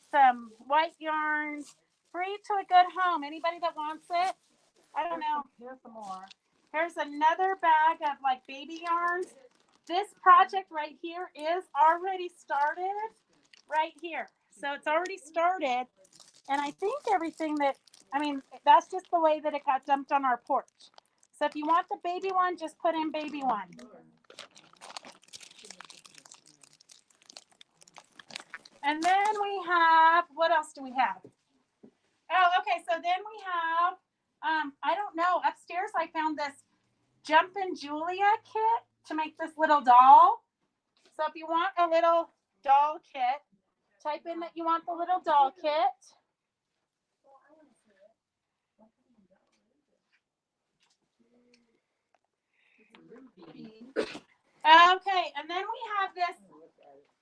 some white yarns, Free to a good home. Anybody that wants it? I don't know. Here's some more. Here's another bag of like baby yarns. This project right here is already started right here. So it's already started. And I think everything that, I mean, that's just the way that it got dumped on our porch. So if you want the baby one, just put in baby one. And then we have, what else do we have? Oh, okay. So then we have, I don't know, upstairs I found this Jumpin' Julia kit to make this little doll. So if you want a little doll kit, type in that you want the little doll kit. Okay, and then we have this.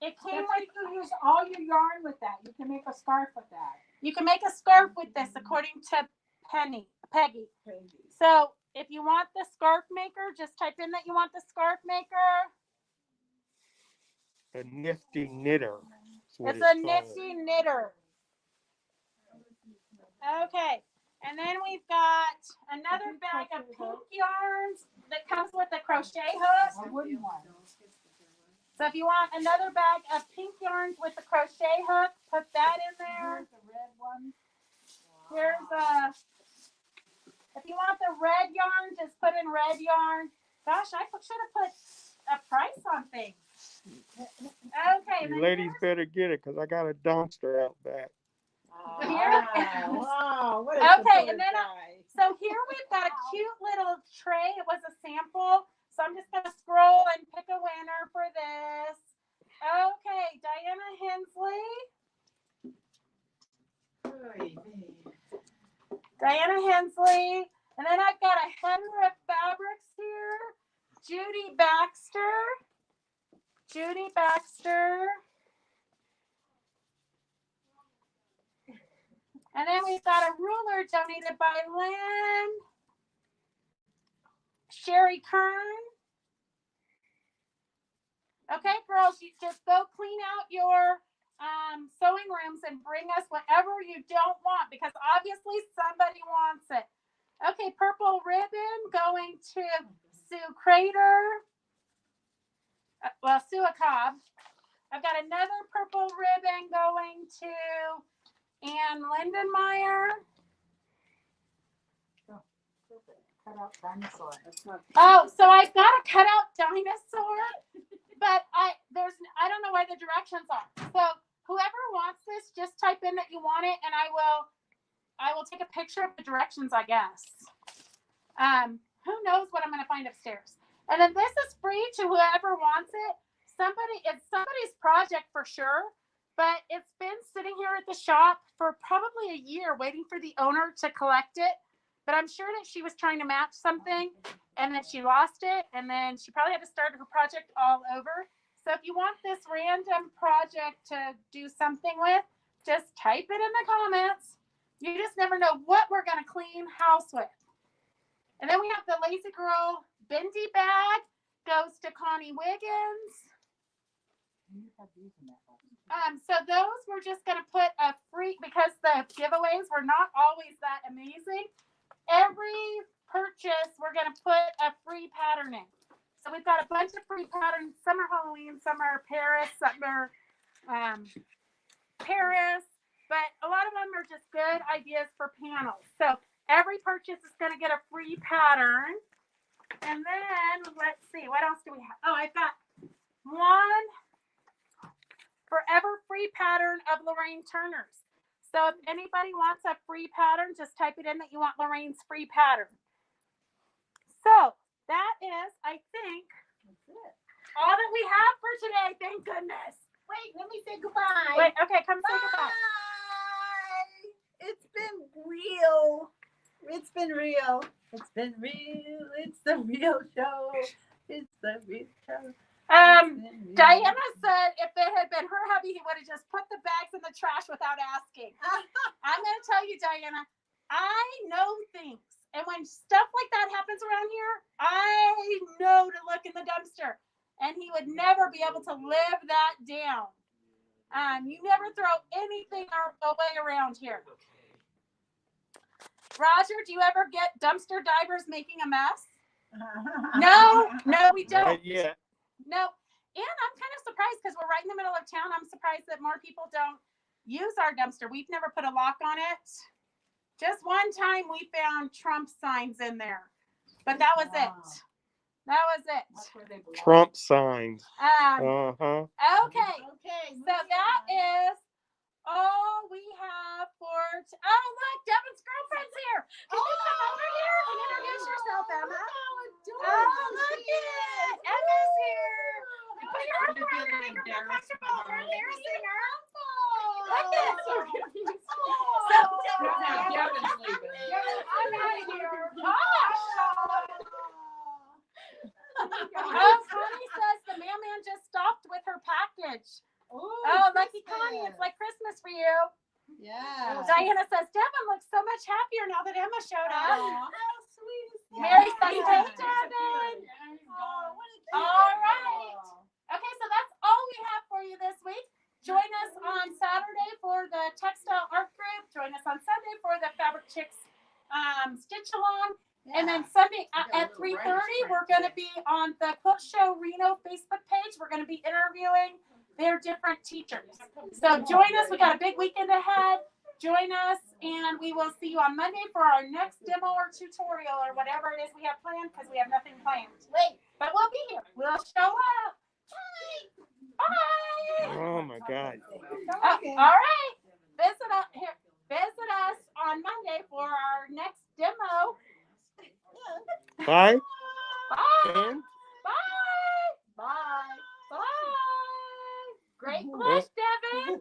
It came with, You use all your yarn with that. You can make a scarf with that. you can make a scarf with this according to Peggy. So if you want the scarf maker, just type in that you want the scarf maker. A nifty knitter. It's a nifty knitter. Okay, and then we've got another bag of pink yarns that comes with a crochet hook. A wooden one. So if you want another bag of pink yarns with the crochet hook, put that in there. Here's the red one. Here's if you want the red yarn, just put in red yarn. Gosh, I should have put a price on things. Okay. You ladies better get it because I got a dumpster out back. Wow. What Okay, and then so here we've got a cute little tray. It was a sample. So I'm just going to scroll and pick a winner for this. Okay, Diana Hensley. Diana Hensley. And then I've got a Henry Fabrics here. Judy Baxter. Judy Baxter. And then we've got a ruler donated by Lynn. Sherry Kern. Okay, girls, you just go clean out your sewing rooms and bring us whatever you don't want because obviously somebody wants it. Okay, purple ribbon going to Sue Crater. Sue Cobb. I've got another purple ribbon going to Ann Lindenmeyer. Cut out dinosaur. Oh, so I've got a cutout dinosaur, but I don't know where the directions are. So whoever wants this, just type in that you want it, and I will take a picture of the directions, I guess. Who knows what I'm going to find upstairs? And then this is free to whoever wants it. It's somebody's project for sure, but it's been sitting here at the shop for probably a year waiting for the owner to collect it. But I'm sure that she was trying to match something and then she lost it. And then she probably had to start her project all over. So if you want this random project to do something with, just type it in the comments. You just never know what we're going to clean house with. And then we have the Lazy Girl Bendy bag. Goes to Connie Wiggins. So those we're just going to put a free, because the giveaways were not always that amazing. Every purchase, we're going to put a free pattern in. So we've got a bunch of free patterns. Some are Halloween, some are Paris, some are Paris. But a lot of them are just good ideas for panels. So every purchase is going to get a free pattern. And then, let's see, what else do we have? Oh, I've got one forever free pattern of Lorraine Turner's. So if anybody wants a free pattern, just type it in that you want Lorraine's free pattern. So that is, I think, all that we have for today. Thank goodness. Wait, let me say goodbye. Wait, okay, come say goodbye. Bye. It's been real. It's been real. It's been real. It's the real show. It's the real show. Diana said if it had been her hubby, he would have just put the bags in the trash without asking. I'm going to tell you, Diana, I know things. And when stuff like that happens around here, I know to look in the dumpster. And he would never be able to live that down. You never throw anything away around here. Roger, do you ever get dumpster divers making a mess? No, we don't. Not yet. No. And I'm kind of surprised because we're right in the middle of town. I'm surprised that more people don't use our dumpster. We've never put a lock on it. Just one time we found Trump signs in there, but that was it. That was it. Trump signs. Okay. Okay. So that is all we have for. Oh, look, Devin's girlfriend's here. Can you come over here and introduce yourself, Emma? Oh, look at it. Emma's here. Put your arm around her. Make her feel comfortable. We're embarrassing her. Look at it. So, Devin's leaving. I'm out of here. Oh, Connie says the mailman just stopped with her package. Oh, lucky Connie, it's like Christmas for you. Yeah. Diana says Devin looks so much happier now that Emma showed up. How sweet is that? Mary says, hey, Devin. All right. Okay, so that's all we have for you this week. Join us on Saturday for the textile art group. Join us on Sunday for the Fabric Chicks stitch along. And then Sunday at 3:30, we're going to be on the Quilt Show Reno Facebook page. We're going to be interviewing their different teachers. So join us. We got a big weekend ahead. Join us, and we will see you on Monday for our next demo or tutorial or whatever it is we have planned, because we have nothing planned. But we'll be here. We'll show up. Bye. Oh my God. All right. Visit us on Monday for our next demo. Bye. Bye. And Bye. Bye. Bye. Great flush, Devin.